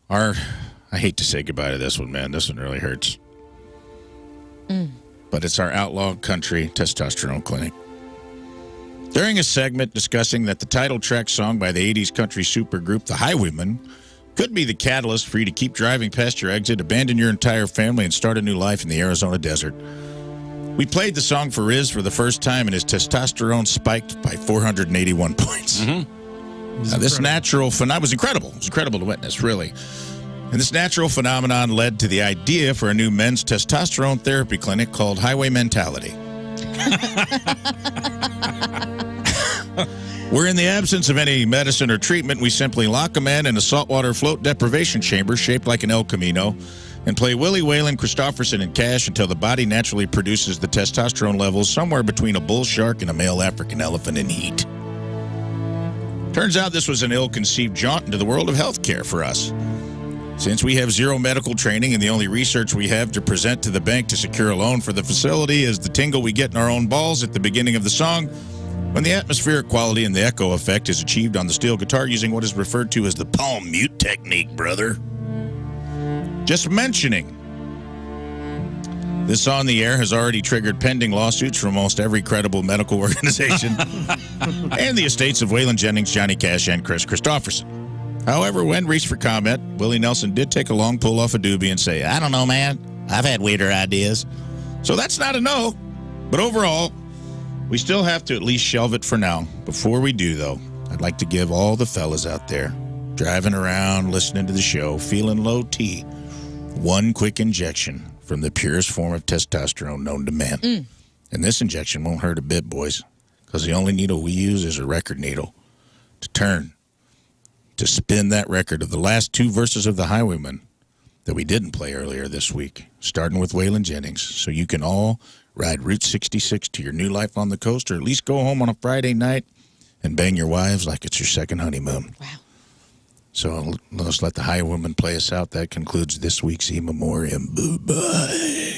I hate to say goodbye to this one, man. This one really hurts. But it's our outlaw country testosterone clinic. During a segment discussing that the title track song by the 80s country supergroup, The Highwaymen, could be the catalyst for you to keep driving past your exit, abandon your entire family, and start a new life in the Arizona desert. We played the song for Riz for the first time, and his testosterone spiked by 481 points. Now, this natural phenomenon was incredible. It was incredible to witness, really. And this natural phenomenon led to the idea for a new men's testosterone therapy clinic called Highway Mentality. Where in the absence of any medicine or treatment, we simply lock a man in a saltwater float deprivation chamber shaped like an El Camino and play Willie Whalen, Christofferson, and Cash until the body naturally produces the testosterone levels somewhere between a bull shark and a male African elephant in heat. Turns out this was an ill-conceived jaunt into the world of healthcare for us. Since we have zero medical training and the only research we have to present to the bank to secure a loan for the facility is the tingle we get in our own balls at the beginning of the song, when the atmospheric quality and the echo effect is achieved on the steel guitar using what is referred to as the palm mute technique, brother. Just mentioning this on the air has already triggered pending lawsuits from almost every credible medical organization and the estates of Waylon Jennings, Johnny Cash, and Chris Christofferson. However, when reached for comment, Willie Nelson did take a long pull off a doobie and say, I don't know, man. I've had weirder ideas. So that's not a no. But overall, we still have to at least shelve it for now. Before we do, though, I'd like to give all the fellas out there driving around, listening to the show, feeling low T, one quick injection from the purest form of testosterone known to man. And this injection won't hurt a bit, boys, because the only needle we use is a record needle to spin that record of the last 2 verses of The Highwayman that we didn't play earlier this week, starting with Waylon Jennings, so you can all ride Route 66 to your new life on the coast, or at least go home on a Friday night and bang your wives like it's your second honeymoon. Wow. So let's let The Highwayman play us out. That concludes this week's In Memoriam. Bye-bye.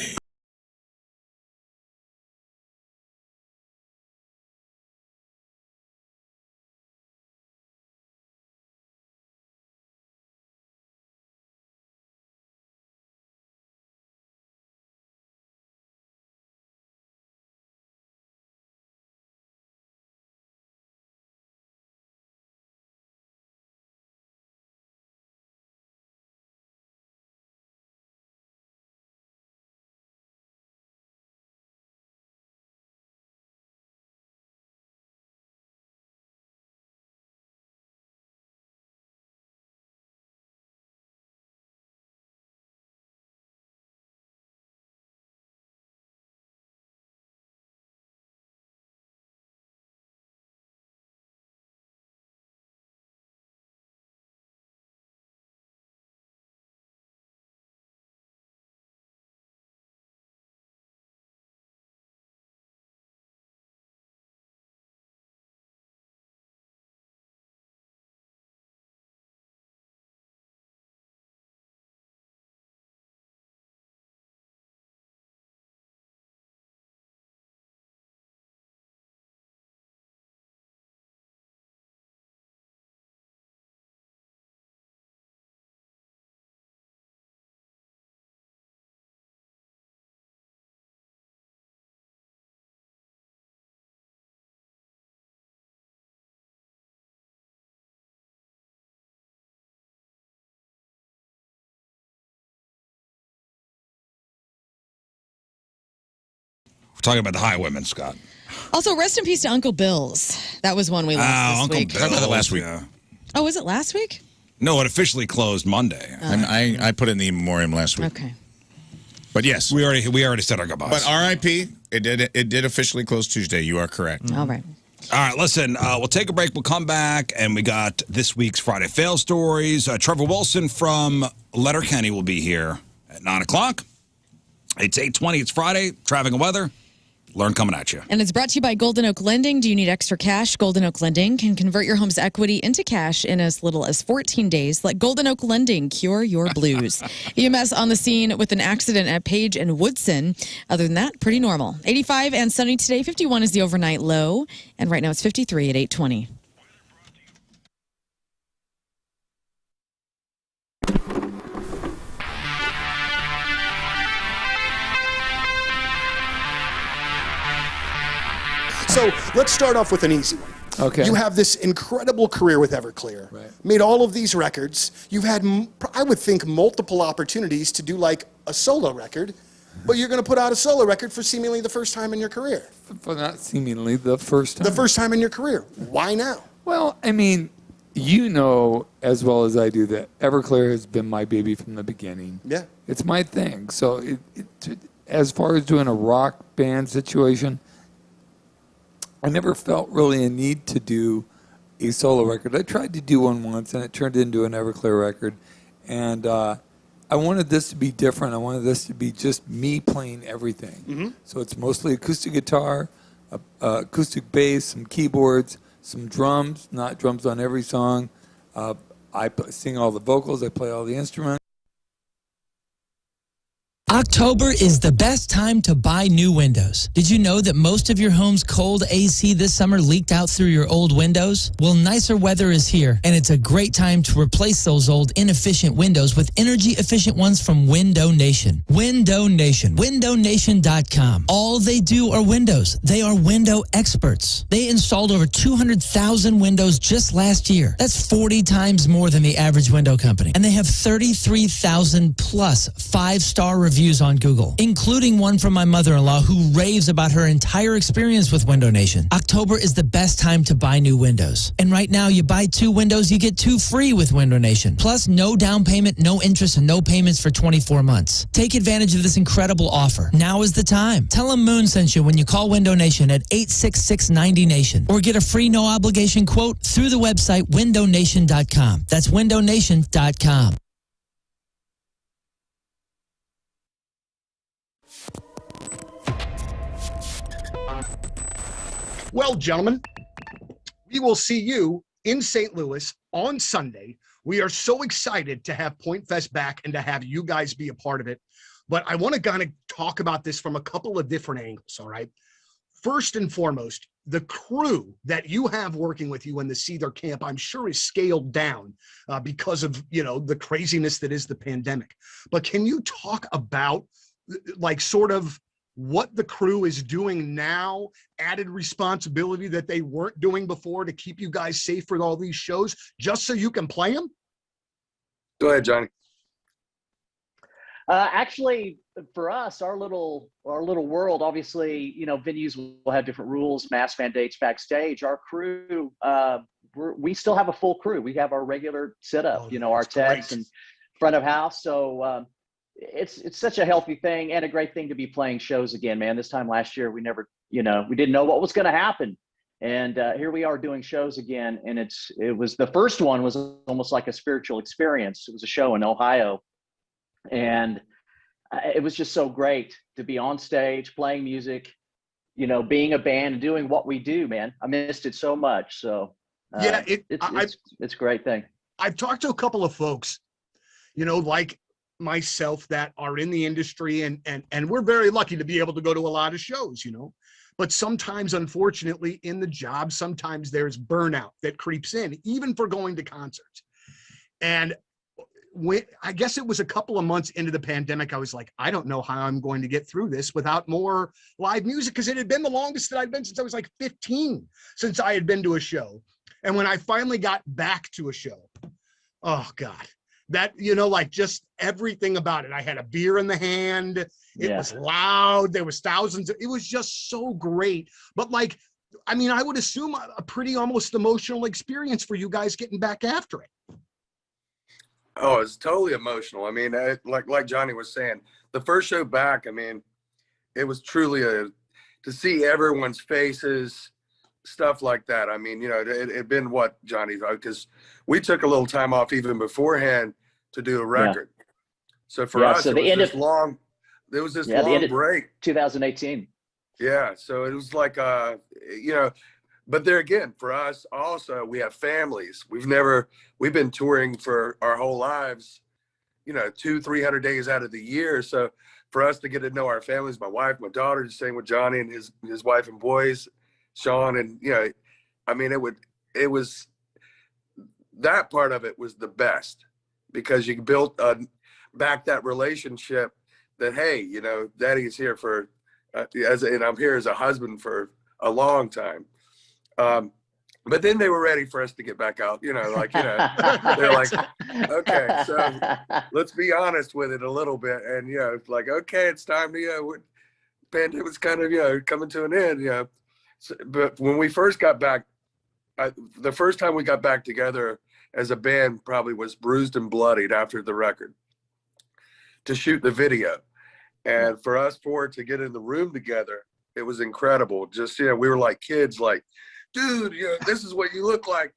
We're talking about The Highwayman, Scott. Also, rest in peace to Uncle Bill's. That was one we lost this Uncle week. Bill. About that last week. Yeah. Oh, was it last week? No, it officially closed Monday. I put in the In Memoriam last week. Okay. But yes. We already said our goodbyes. But RIP, it did officially close Tuesday. You are correct. All right. All right, listen, we'll take a break. We'll come back, and we got this week's Friday Fail Stories. Trevor Wilson from Letterkenny will be here at 9 o'clock. It's 8:20. It's Friday. Traffic and weather. Lern coming at you. And it's brought to you by Golden Oak Lending. Do you need extra cash? Golden Oak Lending can convert your home's equity into cash in as little as 14 days. Let Golden Oak Lending cure your blues. EMS on the scene with an accident at Page and Woodson. Other than that, pretty normal. 85 and sunny today. 51 is the overnight low. And right now it's 53 at 8:20. So let's start off with an easy one. Okay. You have this incredible career with Everclear. Right. Made all of these records. You've had, I would think, multiple opportunities to do like a solo record, but you're going to put out a solo record for seemingly the first time in your career. For not seemingly the first time. The first time in your career. Why now? Well, I mean, you know as well as I do that Everclear has been my baby from the beginning. Yeah. It's my thing. So as far as doing a rock band situation, I never felt really a need to do a solo record. I tried to do one once, and it turned into an Everclear record. And I wanted this to be different. I wanted this to be just me playing everything. Mm-hmm. So it's mostly acoustic guitar, acoustic bass, some keyboards, some drums, not drums on every song. I sing all the vocals. I play all the instruments. October is the best time to buy new windows. Did you know that most of your home's cold AC this summer leaked out through your old windows? Well, nicer weather is here, and it's a great time to replace those old inefficient windows with energy-efficient ones from Window Nation. Window Nation. WindowNation.com. All they do are windows. They are window experts. They installed over 200,000 windows just last year. That's 40 times more than the average window company. And they have 33,000 plus 5-star reviews reviews on Google, including one from my mother-in-law who raves about her entire experience with Window Nation. October is the best time to buy new windows. And right now, you buy 2 windows, you get 2 free with Window Nation. Plus, no down payment, no interest, and no payments for 24 months. Take advantage of this incredible offer. Now is the time. Tell them Moon sent you when you call Window Nation at 866-90Nation or get a free no-obligation quote through the website windownation.com. That's windownation.com. Well, gentlemen, we will see you in St. Louis on Sunday. We are so excited to have Point Fest back and to have you guys be a part of it. But I want to kind of talk about this from a couple of different angles, all right? First and foremost, the crew that you have working with you in the Seether camp, I'm sure is scaled down because of, the craziness that is the pandemic. But can you talk about, like, sort of what the crew is doing now, added responsibility that they weren't doing before to keep you guys safe for all these shows, just so you can play them? Go ahead, Johnny. Actually, for us, our little world, obviously, venues will have different rules, mask mandates backstage. Our crew, we still have a full crew. We have our regular setup, our techs and front of house. So it's such a healthy thing and a great thing to be playing shows again, man. This time last year, we never, we didn't know what was going to happen. And here we are doing shows again. And the first one was almost like a spiritual experience. It was a show in Ohio. And it was just so great to be on stage, playing music, being a band and doing what we do, man. I missed it so much. So yeah, it's a great thing. I've talked to a couple of folks, like myself, that are in the industry, and we're very lucky to be able to go to a lot of shows, but sometimes, unfortunately, in the job, sometimes there's burnout that creeps in, even for going to concerts. And I guess it was a couple of months into the pandemic, I was like, I don't know how I'm going to get through this without more live music, because it had been the longest that I'd been since I was like 15, since I had been to a show. And when I finally got back to a show, oh God, that, like just everything about it. I had a beer in the hand. It was loud. There was thousands. It was just so great. But I would assume a pretty almost emotional experience for you guys getting back after it. Oh, it's totally emotional. I mean, like Johnny was saying, the first show back, it was truly to see everyone's faces, stuff like that. I mean, it had been what, Johnny, because we took a little time off even beforehand to do a record. Yeah. So for us, it was long break. 2018. Yeah. So it was like, but there again, for us also, we have families. We've been touring for our whole lives, 200-300 days out of the year. So for us to get to know our families, my wife, my daughter, just staying with Johnny and his wife and boys, Sean, and it was that part of it was the best, because you built back that relationship that, hey, Daddy's here for and I'm here as a husband for a long time. But then they were ready for us to get back out, they're like, okay, so let's be honest with it a little bit. And, it's like, okay, it's time to, pandemic's kind of, coming to an end, So, but when we first got back, the first time we got back together as a band probably was Bruised and Bloodied after the record to shoot the video. And for us four to get in the room together, it was incredible. Just, we were like kids, like, dude, this is what you look like.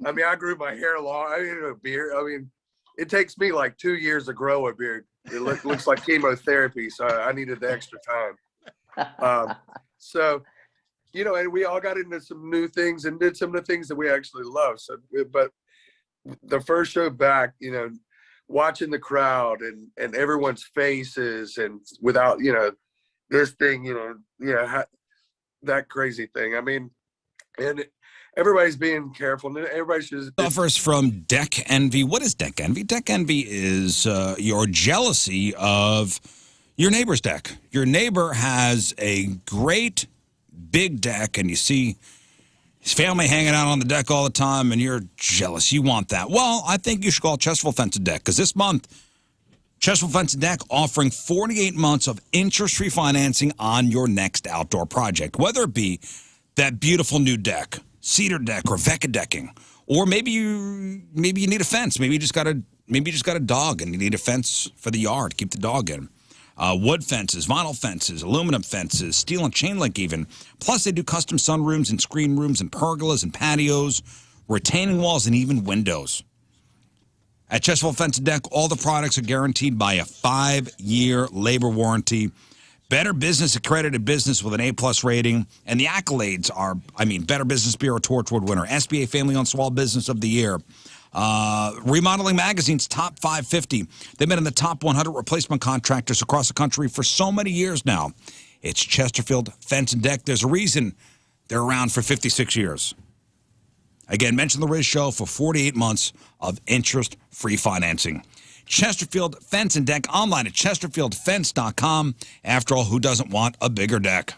I grew my hair long. I didn't have a beard. It takes me like 2 years to grow a beard. It looks like chemotherapy, so I needed the extra time. So, and we all got into some new things and did some of the things that we actually love. So, but the first show back, watching the crowd and everyone's faces, and without, this thing, that crazy thing. And everybody's being careful, and everybody should. Suffers from deck envy. What is deck envy? Deck envy is your jealousy of your neighbor's deck. Your neighbor has a great big deck, and you see his family hanging out on the deck all the time, and you're jealous. You want that. Well, I think you should call Chesterfield Fence a Deck, because this month Chesterfield Fence and Deck offering 48 months of interest-free financing on your next outdoor project, whether it be that beautiful new deck, cedar deck, or Vecca decking, or maybe you need a fence. Maybe you just got a dog and you need a fence for the yard. Keep the dog in. Wood fences, vinyl fences, aluminum fences, steel and chain link even. Plus, they do custom sunrooms and screen rooms and pergolas and patios, retaining walls, and even windows. At Chesterfield Fence and Deck, all the products are guaranteed by a 5-year labor warranty. Better Business accredited business with an A+ rating. And the accolades are, Better Business Bureau Torchwood winner, SBA Family Owned Small Business of the Year, Remodeling Magazine's Top 550. They've been in the top 100 replacement contractors across the country for so many years now. It's Chesterfield Fence and Deck. There's a reason they're around for 56 years. Again, mention the Riz Show for 48 months of interest-free financing. Chesterfield Fence and Deck, online at chesterfieldfence.com. After all, who doesn't want a bigger deck?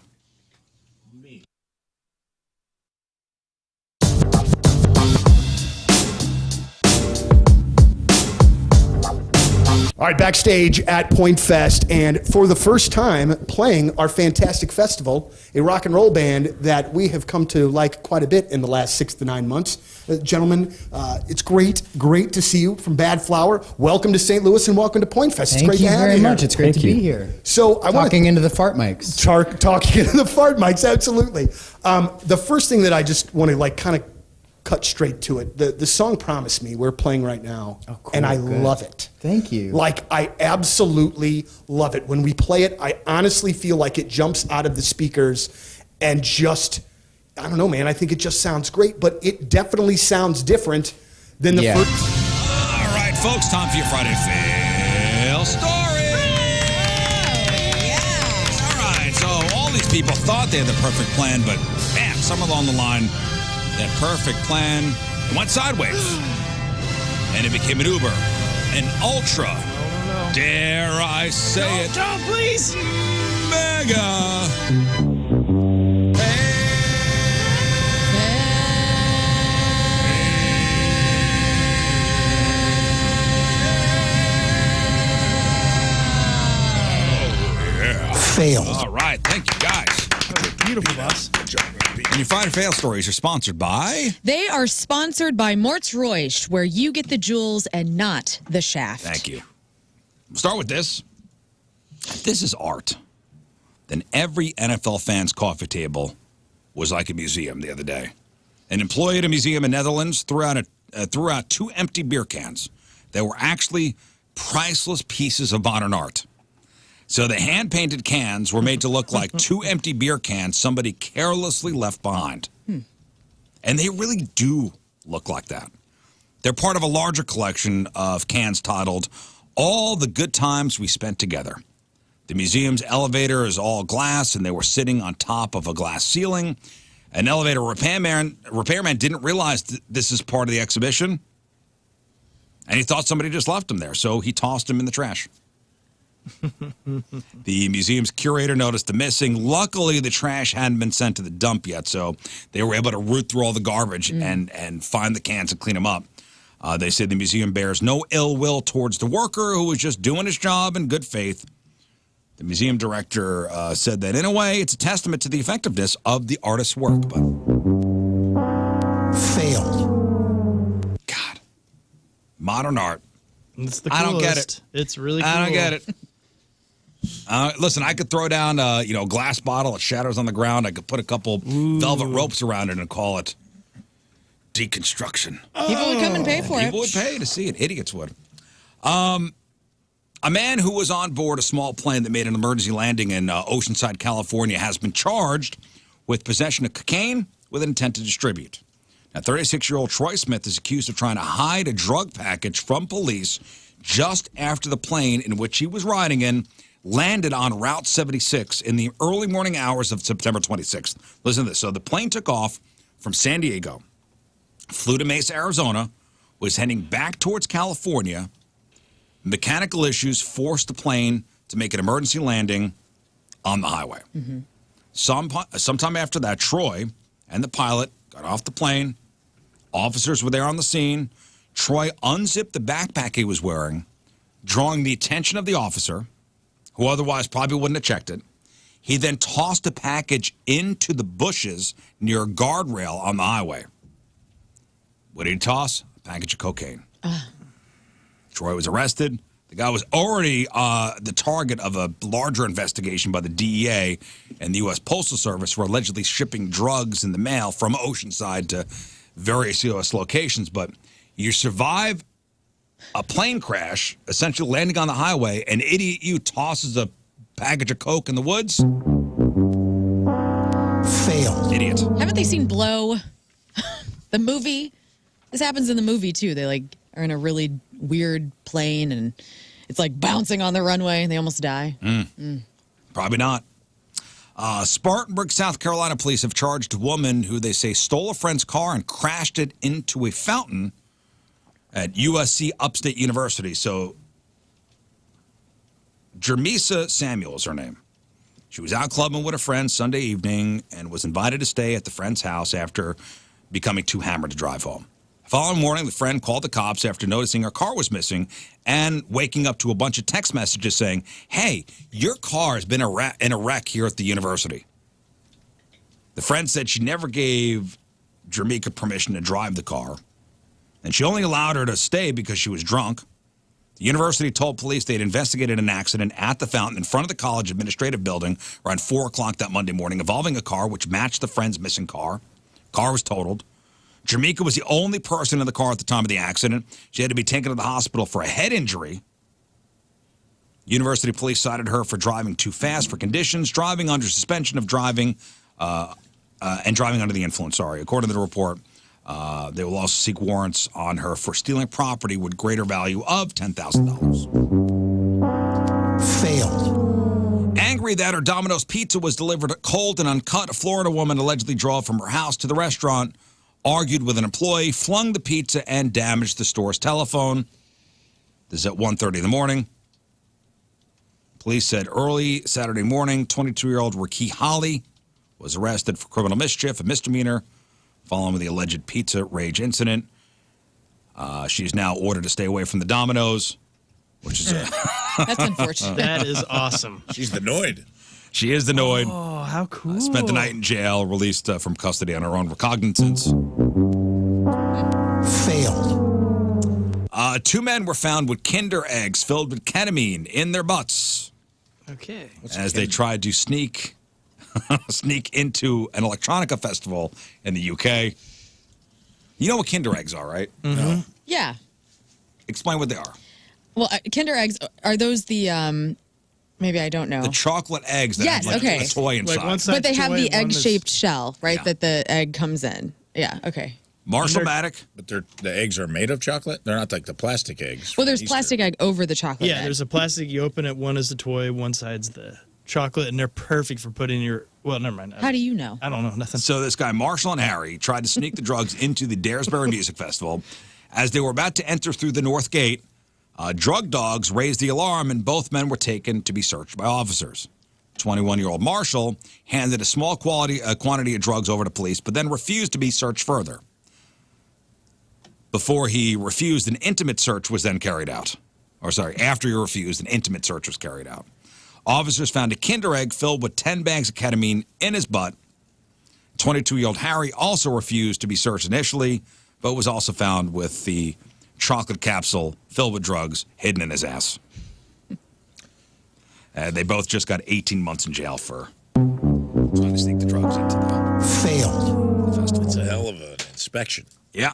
All right, backstage at Point Fest, and for the first time playing our fantastic festival, a rock and roll band that we have come to like quite a bit in the last 6 to 9 months. Gentlemen, it's great to see you from Bad Flower. Welcome to St. Louis and welcome to Point Fest. It's great to have you here. Thank you very much. It's great to be here. So I want talking into the fart mics. Talking into the fart mics, absolutely. The first thing that I just want to kind of cut straight to it. The song Promise Me we're playing right now, and I love it. Thank you. I absolutely love it. When we play it, I honestly feel like it jumps out of the speakers and just, I don't know, man, I think it just sounds great, but it definitely sounds different than the first. All right, folks, time for your Friday Fail Story. All right, so all these people thought they had the perfect plan, but man, somewhere along the line, that perfect plan went sideways. And it became an Uber, an ultra, dare I say it, Don't, please. mega. Failed. All right, thank you guys. Beautiful, boss. And your Friday Fail Stories are sponsored by... They are sponsored by Mort's Royce, where you get the jewels and not the shaft. Thank you. We'll start with this. If this is art, then every NFL fan's coffee table was like a museum the other day. An employee at a museum in Netherlands threw out 2 empty beer cans that were actually priceless pieces of modern art. So the hand-painted cans were made to look like 2 empty beer cans somebody carelessly left behind. And they really do look like that. They're part of a larger collection of cans titled All the Good Times We Spent Together. The museum's elevator is all glass, and they were sitting on top of a glass ceiling. An elevator repairman didn't realize this is part of the exhibition, and he thought somebody just left them there, so he tossed them in the trash. The museum's curator noticed the missing. Luckily, the trash hadn't been sent to the dump yet, so they were able to root through all the garbage and find the cans and clean them up. They say the museum bears no ill will towards the worker who was just doing his job in good faith. The museum director said that, in a way, it's a testament to the effectiveness of the artist's work. But failed. God. Modern art. It's the coolest. I don't get it. It's really cool. I don't get it. Listen, I could throw down a glass bottle. It shatters on the ground. I could put a couple velvet ropes around it and call it deconstruction. People would come and pay for it. People would pay to see it. Idiots would. A man who was on board a small plane that made an emergency landing in Oceanside, California, has been charged with possession of cocaine with an intent to distribute. Now, 36-year-old Troy Smith is accused of trying to hide a drug package from police just after the plane in which he was riding in landed on Route 76 in the early morning hours of September 26th. Listen to this. So the plane took off from San Diego, flew to Mesa, Arizona, was heading back towards California. Mechanical issues forced the plane to make an emergency landing on the highway. Sometime after that, Troy and the pilot got off the plane. Officers were there on the scene. Troy unzipped the backpack he was wearing, drawing the attention of the officer, who otherwise probably wouldn't have checked it. He then tossed a package into the bushes near a guardrail on the highway. What did he toss? A package of cocaine. Troy was arrested. The guy was already the target of a larger investigation by the DEA and the U.S. Postal Service for allegedly shipping drugs in the mail from Oceanside to various U.S. locations. But you survive a plane crash, essentially landing on the highway, an idiot you tosses a package of coke in the woods. Fail. Idiot. Haven't they seen Blow? The movie? This happens in the movie, too. They, like, are in a really weird plane, and it's, like, bouncing on the runway, and they almost die. Probably not. Spartanburg, South Carolina police have charged a woman who they say stole a friend's car and crashed it into a fountain at USC Upstate University. So, Jermisa Samuel is her name. She was out clubbing with a friend Sunday evening and was invited to stay at the friend's house after becoming too hammered to drive home. The following morning, the friend called the cops after noticing her car was missing and waking up to a bunch of text messages saying, "Hey, your car has been in a wreck here at the university." The friend said she never gave Jermika permission to drive the car, and she only allowed her to stay because she was drunk. The university told police they had investigated an accident at the fountain in front of the college administrative building around 4 o'clock that Monday morning involving a car which matched the friend's missing car. Car was totaled. Jermika was the only person in the car at the time of the accident. She had to be taken to the hospital for a head injury. University police cited her for driving too fast for conditions, driving under suspension of driving, and driving under the influence, According to the report, they will also seek warrants on her for stealing property with greater value of $10,000. Failed. Angry that her Domino's pizza was delivered cold and uncut, a Florida woman allegedly drove from her house to the restaurant, argued with an employee, flung the pizza, and damaged the store's telephone. This is at 1:30 in the morning. Police said early Saturday morning, 22-year-old Ricky Holly was arrested for criminal mischief, a misdemeanor, following the alleged pizza rage incident. She's now ordered to stay away from the Domino's, which is That's unfortunate. That is awesome. She's the Noid. She is the Noid. Oh, how cool. Spent the night in jail, released from custody on her own recognizance. Failed. 2 men were found with Kinder eggs filled with ketamine in their butts. Okay. As they tried to sneak into an electronica festival in the UK. You know what Kinder eggs are, right? No. Yeah. Explain what they are. Well, Kinder eggs, are those the, maybe I don't know. The chocolate eggs that have like a toy inside. But they have the egg-shaped shell, right, that the egg comes in. Yeah, okay. Marshall-matic. But the eggs are made of chocolate? They're not like the plastic eggs. Well, there's plastic egg over the chocolate Yeah, egg. there's a plastic. You open it. One is the toy. One side's the chocolate, and they're perfect for putting your. Well, never mind. How do you know? I don't know. Nothing. So this guy, Marshall and Harry, tried to sneak the drugs into the Daresbury Music Festival. As they were about to enter through the North Gate, drug dogs raised the alarm, and both men were taken to be searched by officers. 21-year-old Marshall handed a small quantity of drugs over to police, but then refused to be searched further. Before he refused, an intimate search was then carried out. After he refused, an intimate search was carried out. Officers found a Kinder egg filled with 10 bags of ketamine in his butt. 22-year-old Harry also refused to be searched initially, but was also found with the chocolate capsule filled with drugs hidden in his ass. They both just got 18 months in jail for trying to sneak the drugs into the festival. It's a hell of an inspection. Yeah.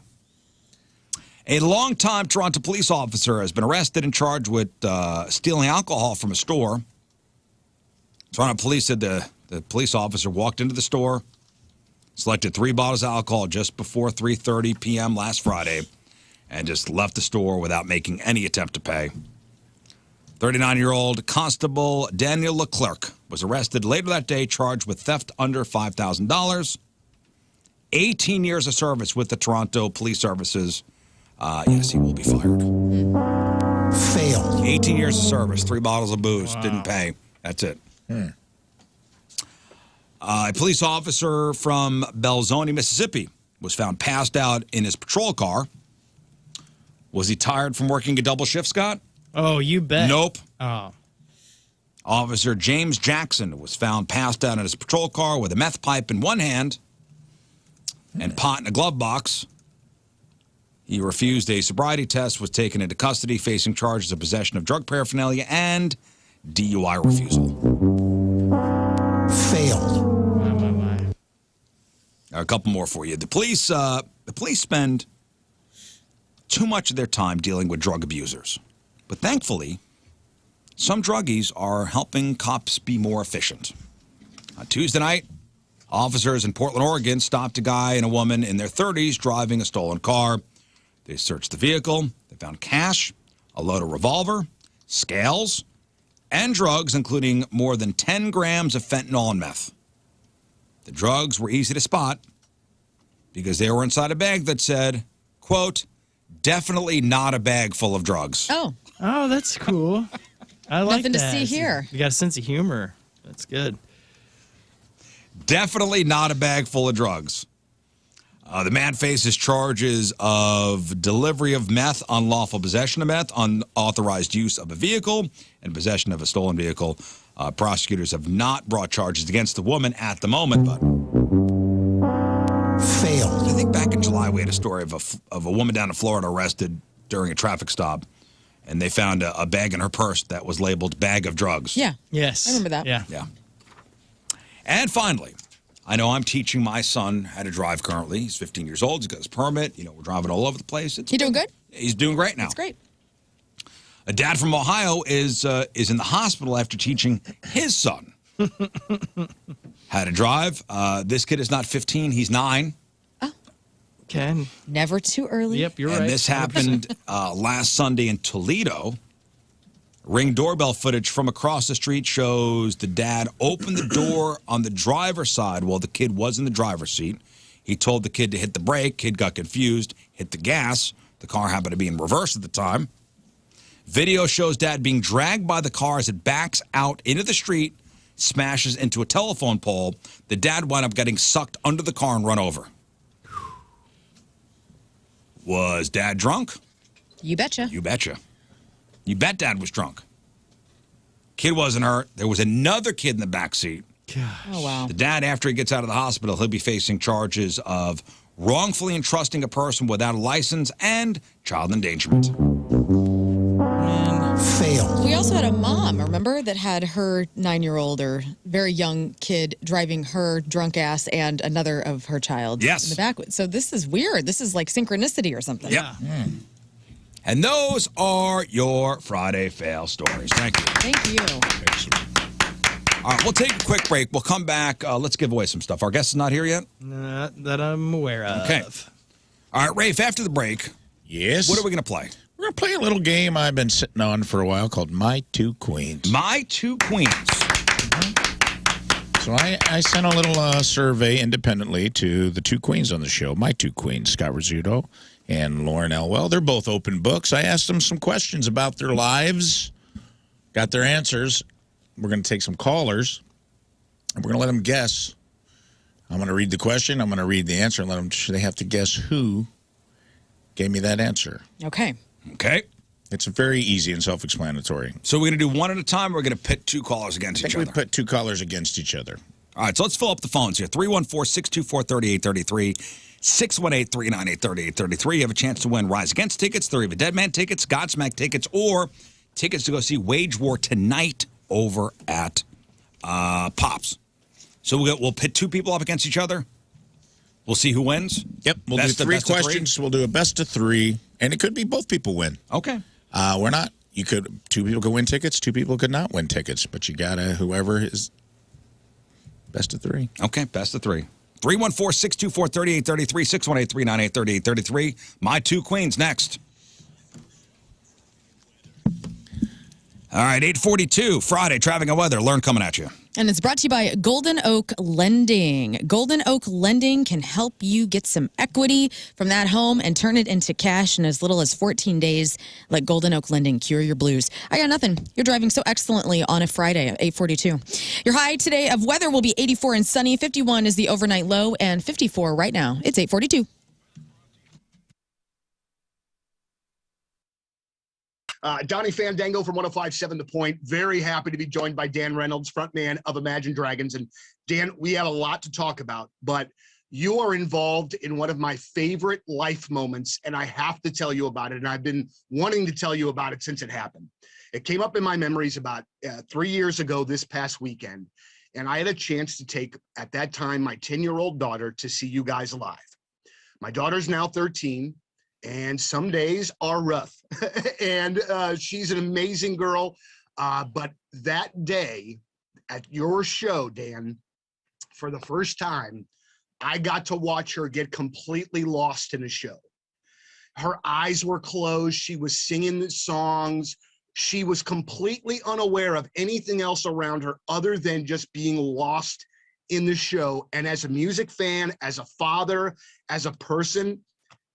A longtime Toronto police officer has been arrested and charged with stealing alcohol from a store. Toronto police said the police officer walked into the store, selected 3 bottles of alcohol just before 3:30 p.m. last Friday, and just left the store without making any attempt to pay. 39-year-old Constable Daniel Leclerc was arrested later that day, charged with theft under $5,000. 18 years of service with the Toronto Police Services. Yes, he will be fired. Failed. 18 years of service, 3 bottles of booze, didn't pay. That's it. A police officer from Belzoni, Mississippi, was found passed out in his patrol car. Was he tired from working a double shift, Scott? Oh, you bet. Nope. Oh. Officer James Jackson was found passed out in his patrol car with a meth pipe in one hand and pot in a glove box. He refused a sobriety test, was taken into custody, facing charges of possession of drug paraphernalia and DUI refusal. Failed. A couple more for you. The police spend too much of their time dealing with drug abusers. But thankfully, some druggies are helping cops be more efficient. On Tuesday night, officers in Portland, Oregon stopped a guy and a woman in their 30s driving a stolen car. They searched the vehicle. They found cash, a loaded revolver, scales, and drugs, including more than 10 grams of fentanyl and meth. The drugs were easy to spot because they were inside a bag that said, quote, definitely not a bag full of drugs. Oh. Oh, that's cool. I like Nothing that. to see here. You got a sense of humor. That's good. Definitely not a bag full of drugs. The man faces charges of delivery of meth, unlawful possession of meth, unauthorized use of a vehicle, and possession of a stolen vehicle. Prosecutors have not brought charges against the woman at the moment, but failed. I think back in July we had a story of a woman down in Florida arrested during a traffic stop, and they found a bag in her purse that was labeled bag of drugs. Yeah. Yes. I remember that. Yeah. And finally, I know I'm teaching my son how to drive currently. He's 15 years old. He's got his permit. You know, we're driving all over the place. You doing good? He's doing great now. That's great. A dad from Ohio is in the hospital after teaching his son how to drive. This kid is not 15. He's 9. Okay. Never too early. Yep, you're right. And this happened last Sunday in Toledo. Ring doorbell footage from across the street shows the dad open the door on the driver's side while the kid was in the driver's seat. He told the kid to hit the brake. Kid got confused, hit the gas. The car happened to be in reverse at the time. Video shows dad being dragged by the car as it backs out into the street, smashes into a telephone pole. The dad wound up getting sucked under the car and run over. Was dad drunk? You betcha. You betcha. You bet dad was drunk. Kid wasn't hurt. There was another kid in the back seat. Oh, wow. The dad, after he gets out of the hospital, he'll be facing charges of wrongfully entrusting a person without a license and child endangerment. Failed. We also had a mom, remember, that had her 9-year-old or very young kid driving her drunk ass and another of her child in the back. So this is weird. This is like synchronicity or something. Yeah. And those are your Friday fail stories. Thank you. Thank you. All right, we'll take a quick break. We'll come back. Let's give away some stuff. Our guest is not here yet? Not that I'm aware of. Okay. All right, Rafe, after the break, yes, what are we going to play? We're going to play a little game I've been sitting on for a while called My Two Queens. My Two Queens. So I sent a little survey independently to the two queens on the show, my two queens, Scott Rizzuto and Lauren Elwell. They're both open books. I asked them some questions about their lives, got their answers. We're going to take some callers, and we're going to let them guess. I'm going to read the question. I'm going to read the answer and let them, they have to guess who gave me that answer. Okay. Okay. It's very easy and self-explanatory. So we're going to do one at a time. We're going to pit two callers against each other. We put two callers against each other. All right, so let's fill up the phones here. 314-624-3833, 618-398-3833. You have a chance to win Rise Against tickets, Theory of a Dead Man tickets, Godsmack tickets, or tickets to go see Wage War tonight over at Pops. So we'll pit two people up against each other. We'll see who wins. Yep, we'll do three questions. We'll do a best of three, and it could be both people win. Okay. We're not. Two people could win tickets, two people could not win tickets, but you gotta whoever is best of three. Okay, best of three. 314-624-3833, 618-398-3833. My Two Queens next. All right, 8:42, Friday, traffic and weather. Lern coming at you. And it's brought to you by Golden Oak Lending. Golden Oak Lending can help you get some equity from that home and turn it into cash in as little as 14 days. Let Golden Oak Lending cure your blues. I got nothing. You're driving so excellently on a Friday at 8:42. Your high today of weather will be 84 and sunny. 51 is the overnight low, and 54 right now. It's 8:42. Donnie Fandango from 105.7 The Point. Very happy to be joined by Dan Reynolds, frontman of Imagine Dragons. And Dan, we have a lot to talk about, but you are involved in one of my favorite life moments, and I have to tell you about it. And I've been wanting to tell you about it since it happened. It came up in my memories about 3 years ago this past weekend. And I had a chance to take, at that time, my 10-year-old daughter to see you guys live. My daughter's now 13, and some days are rough. And she's an amazing girl. But that day at your show, Dan, for the first time, I got to watch her get completely lost in a show. Her eyes were closed. She was singing the songs. She was completely unaware of anything else around her other than just being lost in the show. And as a music fan, as a father, as a person,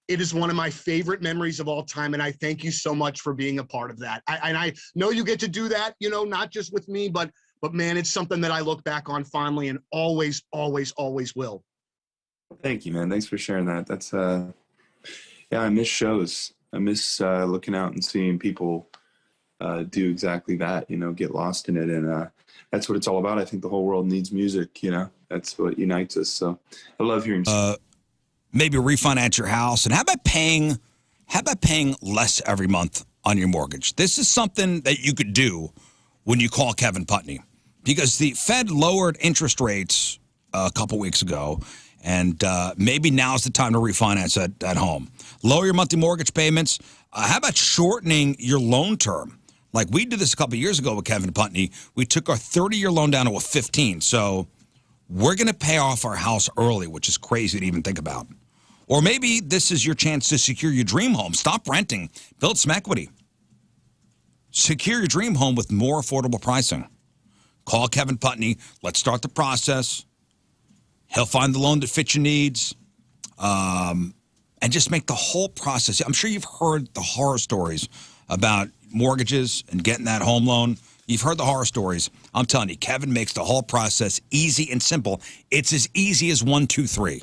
it is one of my favorite memories of all time. And I thank you so much for being a part of that. I know you get to do that, you know, not just with me, but man, it's something that I look back on fondly and always, always, always will. Thank you, man. Thanks for sharing that. That's, yeah, I miss shows. I miss looking out and seeing people do exactly that, you know, get lost in it. And that's what it's all about. I think the whole world needs music, you know, that's what unites us. So I love hearing. Maybe refinance your house. And how about paying less every month on your mortgage? This is something that you could do when you call Kevin Putney, because the Fed lowered interest rates a couple weeks ago. And maybe now's the time to refinance at home. Lower your monthly mortgage payments. How about shortening your loan term? Like we did this a couple years ago with Kevin Putney. We took our 30-year loan down to a 15. So we're going to pay off our house early, which is crazy to even think about. Or maybe this is your chance to secure your dream home. Stop renting. Build some equity. Secure your dream home with more affordable pricing. Call Kevin Putney. Let's start the process. He'll find the loan that fits your needs, and just make the whole process. I'm sure you've heard the horror stories about mortgages and getting that home loan. You've heard the horror stories. I'm telling you, Kevin makes the whole process easy and simple. It's as easy as 1, 2, 3.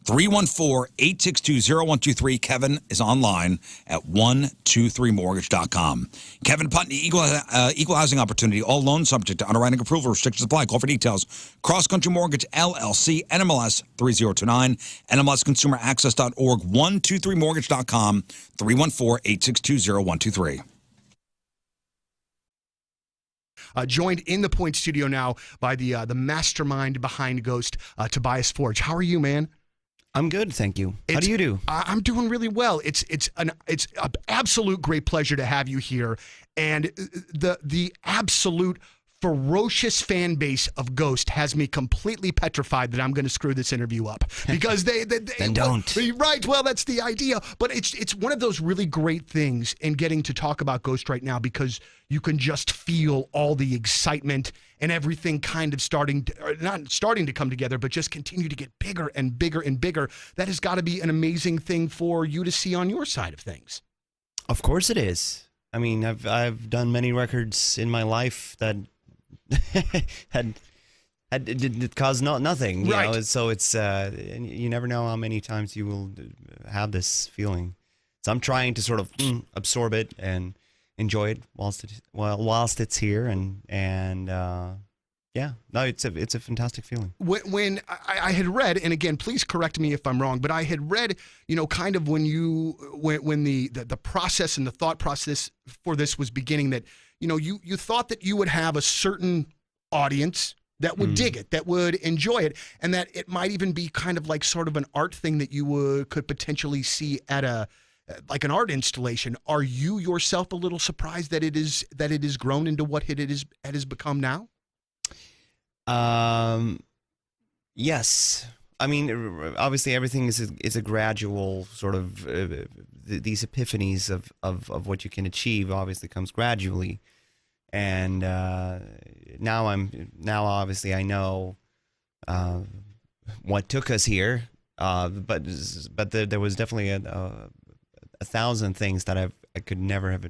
314-862-0123. Kevin is online at 123mortgage.com. Kevin Putney, equal housing opportunity. All loans subject to underwriting approval. Restrictions apply. Call for details. Cross Country Mortgage, LLC, NMLS 3029, NMLSconsumeraccess.org, 123mortgage.com, 314-862-0123. Joined in the Point studio now by the mastermind behind Ghost, Tobias Forge. How are you, man? I'm good, thank you. How do you do? I'm doing really well. It's an absolute great pleasure to have you here, and the absolute ferocious fan base of Ghost has me completely petrified that I'm going to screw this interview up, because they then don't. Right. Well, that's the idea. But it's one of those really great things in getting to talk about Ghost right now, because you can just feel all the excitement and everything kind of not starting to come together, but just continue to get bigger and bigger and bigger. That has got to be an amazing thing for you to see on your side of things. Of course it is. I mean, I've done many records in my life that did cause nothing, you know. So it's you never know how many times you will have this feeling. So I'm trying to sort of absorb it and enjoy it whilst it's here, and yeah, no, it's a fantastic feeling. When I had read, and again, please correct me if I'm wrong, but I had read, you know, kind of when the process and the thought process for this was beginning, that, you know, you thought that you would have a certain audience that would dig it, that would enjoy it, and that it might even be kind of like sort of an art thing that you could potentially see at like an art installation. Are you yourself a little surprised that it is grown into what it has become now? Yes. I mean, obviously everything is a gradual sort of, these epiphanies of what you can achieve obviously comes gradually. And now obviously I know what took us here, but there was definitely a thousand things that I could never have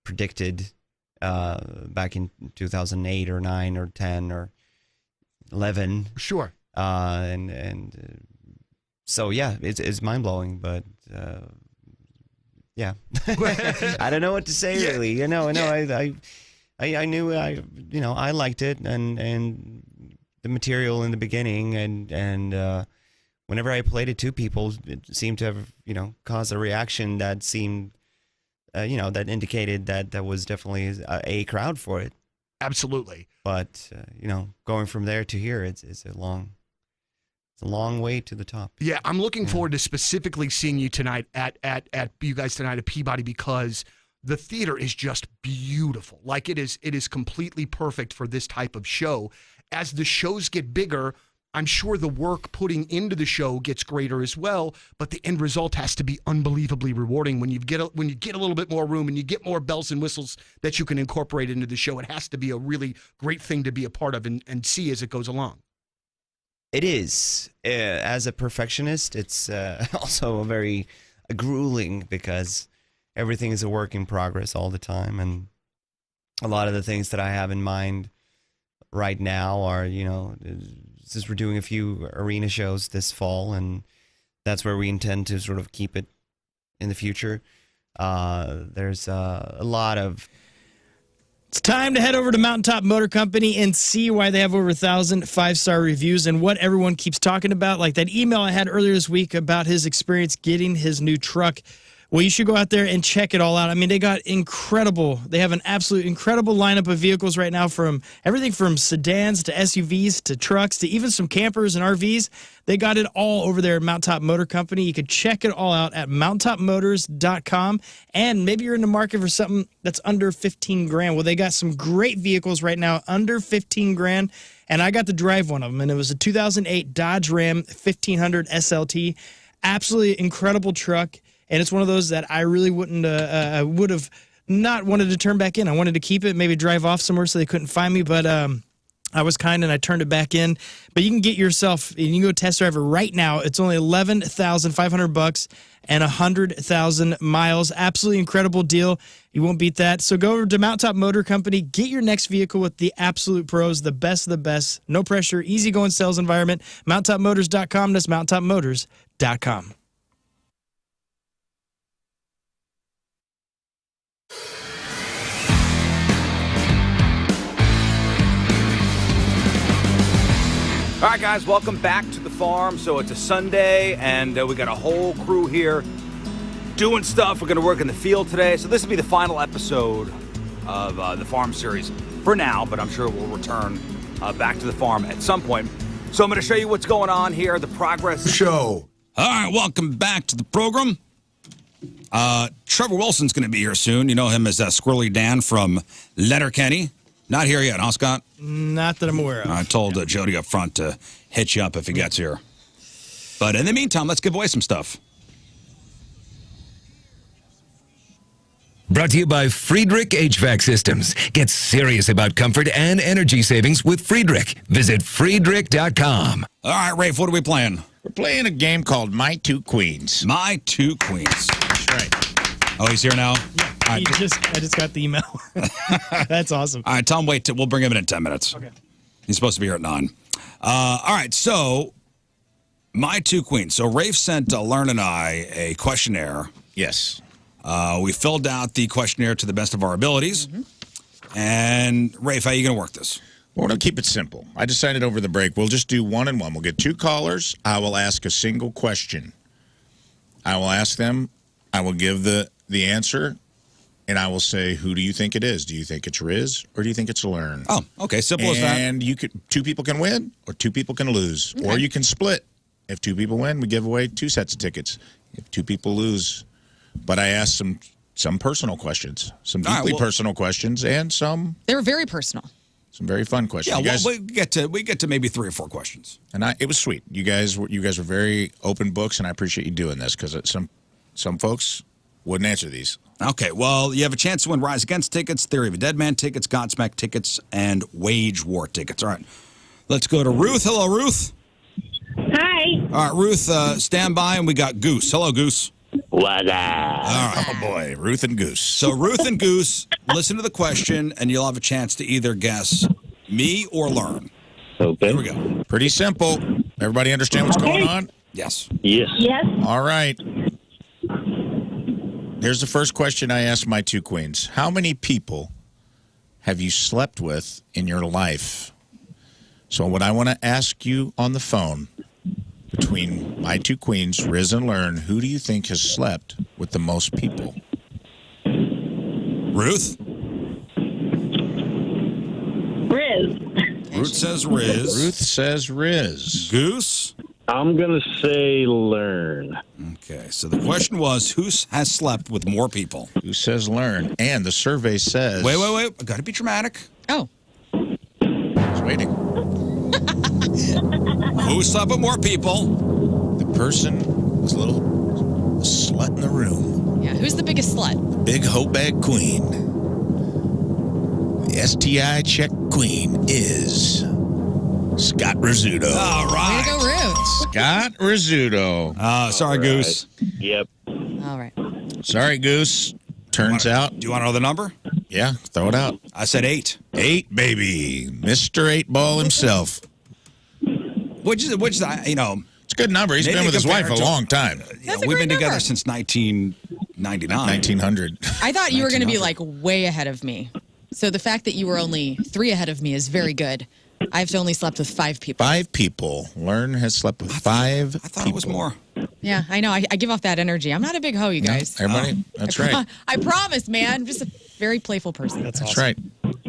predicted back in 2008 or 9 or 10 or 11. Sure. And so yeah, it's mind blowing, but Yeah. I don't know what to say really. You know, I knew I liked it and the material in the beginning and whenever I played it to people, it seemed to have, caused a reaction that seemed that indicated that there was definitely a crowd for it. Absolutely. But going from there to here, it's a long way to the top. Yeah, I'm looking forward to specifically seeing you tonight at you guys tonight at Peabody, because the theater is just beautiful. Like it is completely perfect for this type of show. As the shows get bigger, I'm sure the work putting into the show gets greater as well, but the end result has to be unbelievably rewarding when you get a little bit more room and you get more bells and whistles that you can incorporate into the show. It has to be a really great thing to be a part of and see as it goes along. It is. As a perfectionist, it's also very grueling because everything is a work in progress all the time, and a lot of the things that I have in mind right now are, since we're doing a few arena shows this fall, and that's where we intend to sort of keep it in the future. There's a lot of... It's time to head over to Mountaintop Motor Company and see why they have over 1,000 5-star reviews and what everyone keeps talking about. Like that email I had earlier this week about his experience getting his new truck. Well, you should go out there and check it all out. I mean, they have an absolute incredible lineup of vehicles right now, from everything from sedans to SUVs to trucks to even some campers and RVs. They got it all over there at Mountaintop Motor Company. You could check it all out at mountaintopmotors.com. And maybe you're in the market for something that's under 15 grand. Well, they got some great vehicles right now under 15 grand. And I got to drive one of them, and it was a 2008 Dodge Ram 1500 SLT. Absolutely incredible truck. And it's one of those that I really would have not wanted to turn back in. I wanted to keep it, maybe drive off somewhere so they couldn't find me. But I was kind and I turned it back in. But you can get yourself, and you can go test drive it right now. It's only $11,500 and 100,000 miles. Absolutely incredible deal. You won't beat that. So go over to Mountaintop Motor Company. Get your next vehicle with the absolute pros, the best of the best. No pressure, easygoing sales environment. MountaintopMotors.com. That's MountaintopMotors.com. All right, guys, welcome back to the farm. So it's a Sunday, and we got a whole crew here doing stuff. We're going to work in the field today. So this will be the final episode of the farm series for now, but I'm sure we'll return back to the farm at some point. So I'm going to show you what's going on here, the progress show. All right, welcome back to the program. Trevor Wilson's going to be here soon. You know him as Squirrely Dan from Letterkenny. Not here yet, huh, Scott? Not that I'm aware of. I told Jody up front to hit you up if he gets here. But in the meantime, let's give away some stuff. Brought to you by Friedrich HVAC Systems. Get serious about comfort and energy savings with Friedrich. Visit Friedrich.com. All right, Rafe, what are we playing? We're playing a game called My Two Queens. My Two Queens. That's right. Oh, he's here now? Yeah. I just got the email. That's awesome. All right, tell him wait. We'll bring him in 10 minutes. Okay. He's supposed to be here at 9. All right, so My Two Queens. So Rafe sent Lern and I a questionnaire. Yes. We filled out the questionnaire to the best of our abilities. Mm-hmm. And Rafe, how are you going to work this? Well, we're going to keep it simple. I decided over the break we'll just do 1 and 1. We'll get 2 callers. I will ask a single question. I will ask them. I will give the answer. And I will say, who do you think it is? Do you think it's Riz or do you think it's Lern? Oh, okay. Simple as that. And 2 people can win or 2 people can lose. Okay. Or you can split. If 2 people win, we give away 2 sets of tickets. If 2 people lose. But I asked some personal questions, some deeply personal questions, and some... They were very personal. Some very fun questions. Yeah, we get to maybe 3 or 4 questions. And it was sweet. You guys were very open books, and I appreciate you doing this because some folks wouldn't answer these. Okay, well, you have a chance to win Rise Against tickets, Theory of a Dead Man tickets, Godsmack tickets, and Wage War tickets. All right, let's go to Ruth. Hello, Ruth. Hi. All right, Ruth, stand by, and we got Goose. Hello, Goose. What up? All right. Oh, boy, Ruth and Goose. So Ruth and Goose, listen to the question, and you'll have a chance to either guess me or Lern. Okay. Here we go. Pretty simple. Everybody understand what's going on? Yes. Yes. All right. Here's the first question I asked my two queens. How many people have you slept with in your life? So what I want to ask you on the phone, between my two queens, Riz and Lern, who do you think has slept with the most people? Ruth? Riz. Ruth says Riz. Ruth says Riz. Goose? I'm going to say Lern. Okay, so the question was, who has slept with more people? Who says Lern? And the survey says... Wait. I got to be dramatic. Oh. I was waiting. Who slept with more people? The person was a little slut in the room. Yeah, who's the biggest slut? Big hoe bag queen. The STI check queen is Scott Rizzuto. All right. Way to go, Ruth. Scott Rizzuto. Sorry, All right. Goose. Yep. All right. Sorry, Goose. Turns out. Do you want to know the number? Yeah, throw it out. I said 8. 8, baby. Mr. 8 Ball himself. Which is It's a good number. He's Maybe been with his wife a compared to- long time. That's a we've great been together number. since 1999. 1900. I thought you were going to be like way ahead of me. So the fact that you were only 3 ahead of me is very good. I've only slept with 5 people. 5 people. Lern has slept with 5 I thought it was more. Yeah, I know. I give off that energy. I'm not a big hoe, you guys. Everybody, that's right. I promise, man. I'm just a very playful person. That's right.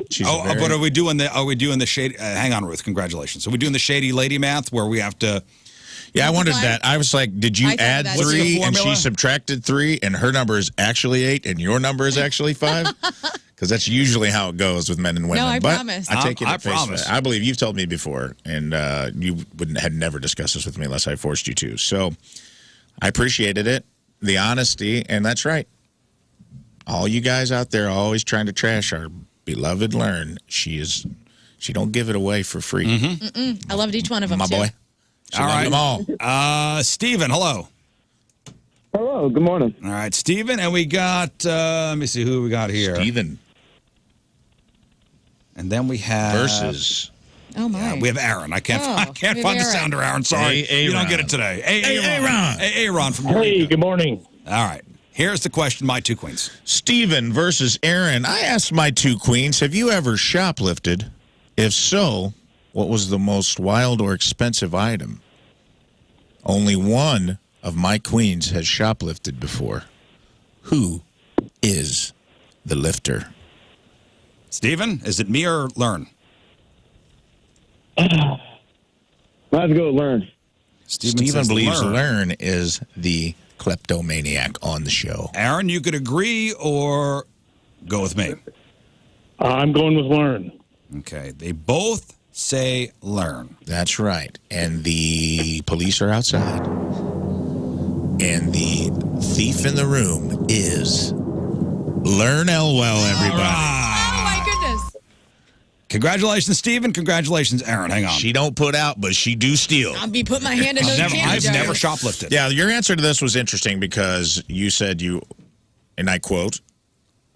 She's a very- But are we doing the shady? Hang on, Ruth. Congratulations. Are we doing the shady lady math where we have to? Yeah, I wondered that. I was like, did you I thought add that 3 too. and she Formula? subtracted 3 and her number is actually 8 and your number is actually 5? Because that's usually how it goes with men and women. No, I but promise. I take it I at face promise. value. I believe you've told me before, and you had never discussed this with me unless I forced you to. So I appreciated it, the honesty, and that's right. All you guys out there always trying to trash our beloved Lern. She don't give it away for free. I loved each one of them, My too. boy. She All loved right. them all. Steven, hello. Hello, good morning. All right, Steven, and we got. Let me see who we got here. Steven. And then we have Versus. Oh, my. we have Aaron. I can't Oh, find we the have Aaron. sounder, Aaron. Sorry, you don't get it today. Aaron. Aaron from Hey, Eureka. good morning. All right. Here's the question, my two queens. Steven versus Aaron. I asked my two queens, have you ever shoplifted? If so, what was the most wild or expensive item? Only one of my queens has shoplifted before. Who is the lifter? Steven, is it me or Lern? Let's go Lern. Steven says believes Lern. Lern is the kleptomaniac on the show. Aaron, you could agree or go with me. I'm going with Lern. Okay. They both say Lern. That's right. And the police are outside. And the thief in the room is Lern Elwell, everybody. Oh, my goodness. Congratulations, Steven. Congratulations, Aaron. Hang on. She don't put out, but she do steal. I'll be putting my hand in those I've candy jars. never shoplifted. Yeah, your answer to this was interesting because you said you, and I quote,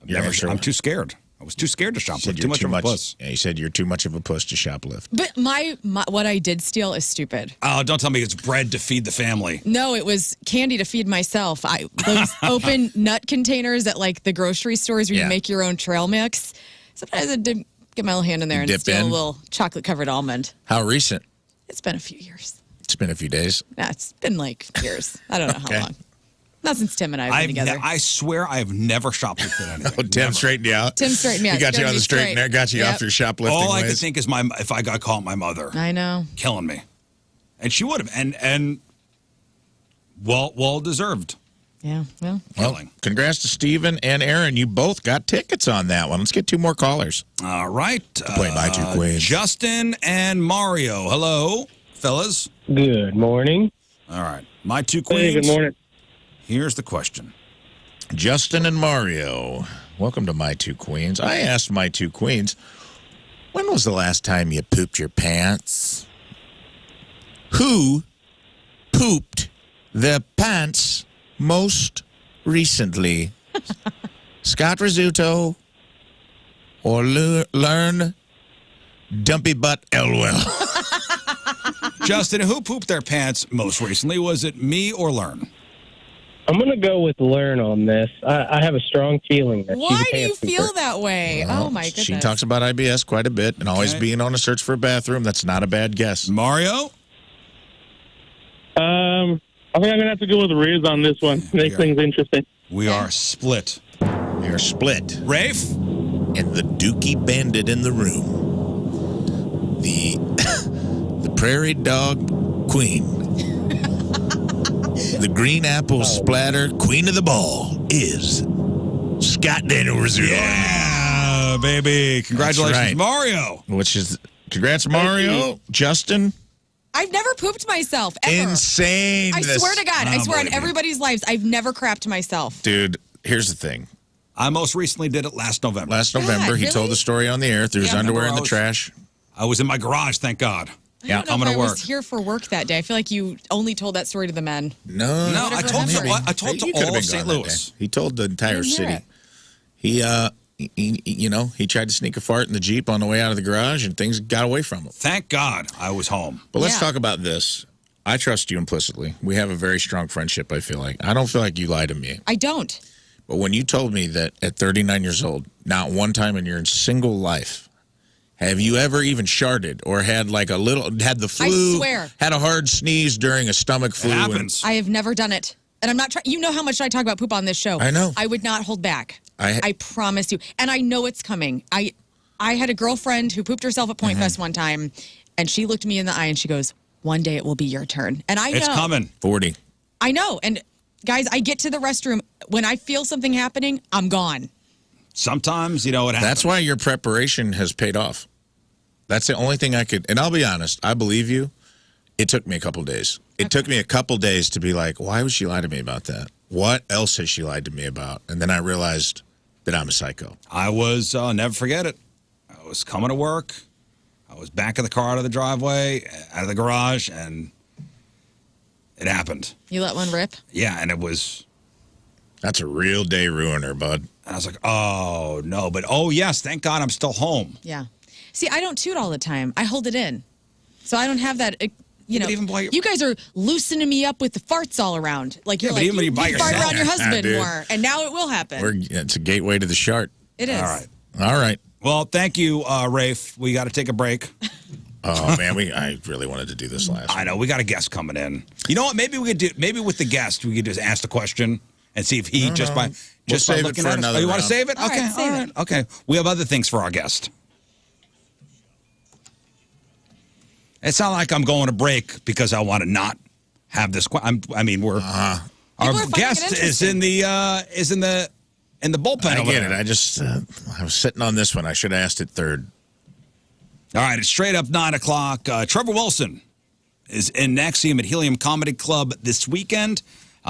I'm too scared. I was too scared to shoplift. Too much of a puss. Yeah, you said you're too much of a puss to shoplift. But my what I did steal is stupid. Oh, don't tell me it's bread to feed the family. No, it was candy to feed myself. Those open nut containers at like the grocery stores where Yeah. you make your own trail mix. Sometimes I did get my little hand in there and Dip steal in? a little chocolate covered almond. How recent? It's been a few years. It's been a few days. Nah, it's been like years. I don't know Okay. how long. Not since Tim and I have been together. I swear I have never shoplifted anything. Oh, Tim straightened you out. Tim straightened me out. He got It's you gotta on be the straight and narrow, got you Yep. off your shoplifting All I could ways. think is if I got caught, my mother. I know. Killing me. And she would have. And well deserved. Yeah. Well. Well, congrats to Steven and Aaron. You both got tickets on that one. Let's get 2 more callers. All right. Play my two queens. Justin and Mario. Hello, fellas. Good morning. All right. My two queens. Hey, good morning. Here's the question. Justin and Mario, welcome to My Two Queens. I asked My Two Queens, when was the last time you pooped your pants? Who pooped their pants most recently? Scott Rizzuto or Lern Dumpy Butt Elwell? Justin, who pooped their pants most recently? Was it me or Lern? I'm going to go with Lern on this. I have a strong feeling that she's Why a do you pants feel keeper. that way? Oh, my goodness. She talks about IBS quite a bit and always being on a search for a bathroom. That's not a bad guess. Mario? I think I'm going to have to go with Riz on this one. Makes things interesting. We are split. We are split. Rafe? And the Dookie Bandit in the room. The the Prairie Dog Queen. The Green Apple Splatter Queen of the Ball is Scott Daniel Rizzuto. Yeah, baby. Congratulations, That's right. Mario. Which is, congrats, Mario. Justin. I've never pooped myself, ever. Insane. I swear to God. I swear on Unbelievable. everybody's lives, I've never crapped myself. Dude, here's the thing. I most recently did it last November. Last November, he really? told the story on the air. Threw his Yeah, underwear in remember the trash. I was in my garage, thank God. Yeah, I don't know coming if to I work. was here for work that day. I feel like you only told that story to the men. No, I told happened? I told to You could've all been of St. gone that Louis. day. He told the entire didn't hear city. it. He tried to sneak a fart in the Jeep on the way out of the garage, and things got away from him. Thank God I was home. But let's Yeah. talk about this. I trust you implicitly. We have a very strong friendship, I feel like. I don't feel like you lied to me. I don't. But when you told me that at 39 years old, not one time in your single life, have you ever even sharted or had like had the flu, swear. had a hard sneeze during a stomach flu? It happens. I have never done it. And I'm not trying. You know how much I talk about poop on this show. I know. I would not hold back. I I promise you. And I know it's coming. I had a girlfriend who pooped herself at Point Fest one time, and she looked me in the eye and she goes, "One day it will be your turn." And I know. It's coming. 40. I know. And guys, I get to the restroom. When I feel something happening, I'm gone. Sometimes, it happens. That's why your preparation has paid off. That's the only thing I could, and I'll be honest, I believe you. It took me a couple days. It took me a couple days to be like, why would she lie to me about that? What else has she lied to me about? And then I realized that I'm a psycho. I was, never forget it. I was coming to work. I was back in the car out of the driveway, out of the garage, and it happened. You let one rip? Yeah, and it was. That's a real day ruiner, bud. I was like, oh, no. But, oh, yes, thank God I'm still home. Yeah. See, I don't toot all the time. I hold it in. So I don't have that, But even while you're- you guys are loosening me up with the farts all around. Like, you're Yeah, but like, even when you you're by fart yourself. around your husband Dude. more. And now it will happen. It's a gateway to the shart. It is. All right. All right. Well, thank you, Rafe. We got to take a break. Oh, man, I really wanted to do this last I know. We got a guest coming in. You know what? Maybe we could do, maybe with the guest, we could just ask the question and see if he No, just no. by We'll just by save it looking for at us. another Oh, you want to round. save it? All Okay. right, save all right. Okay. We have other things for our guest. It's not like I'm going to break because I want to not have this. We're People are our finding guest it is in the bullpen. I over get it. there. I just, I was sitting on this one. I should have asked it third. All right, it's straight up 9 o'clock. Trevor Wilson is in next. See him at Helium Comedy Club this weekend.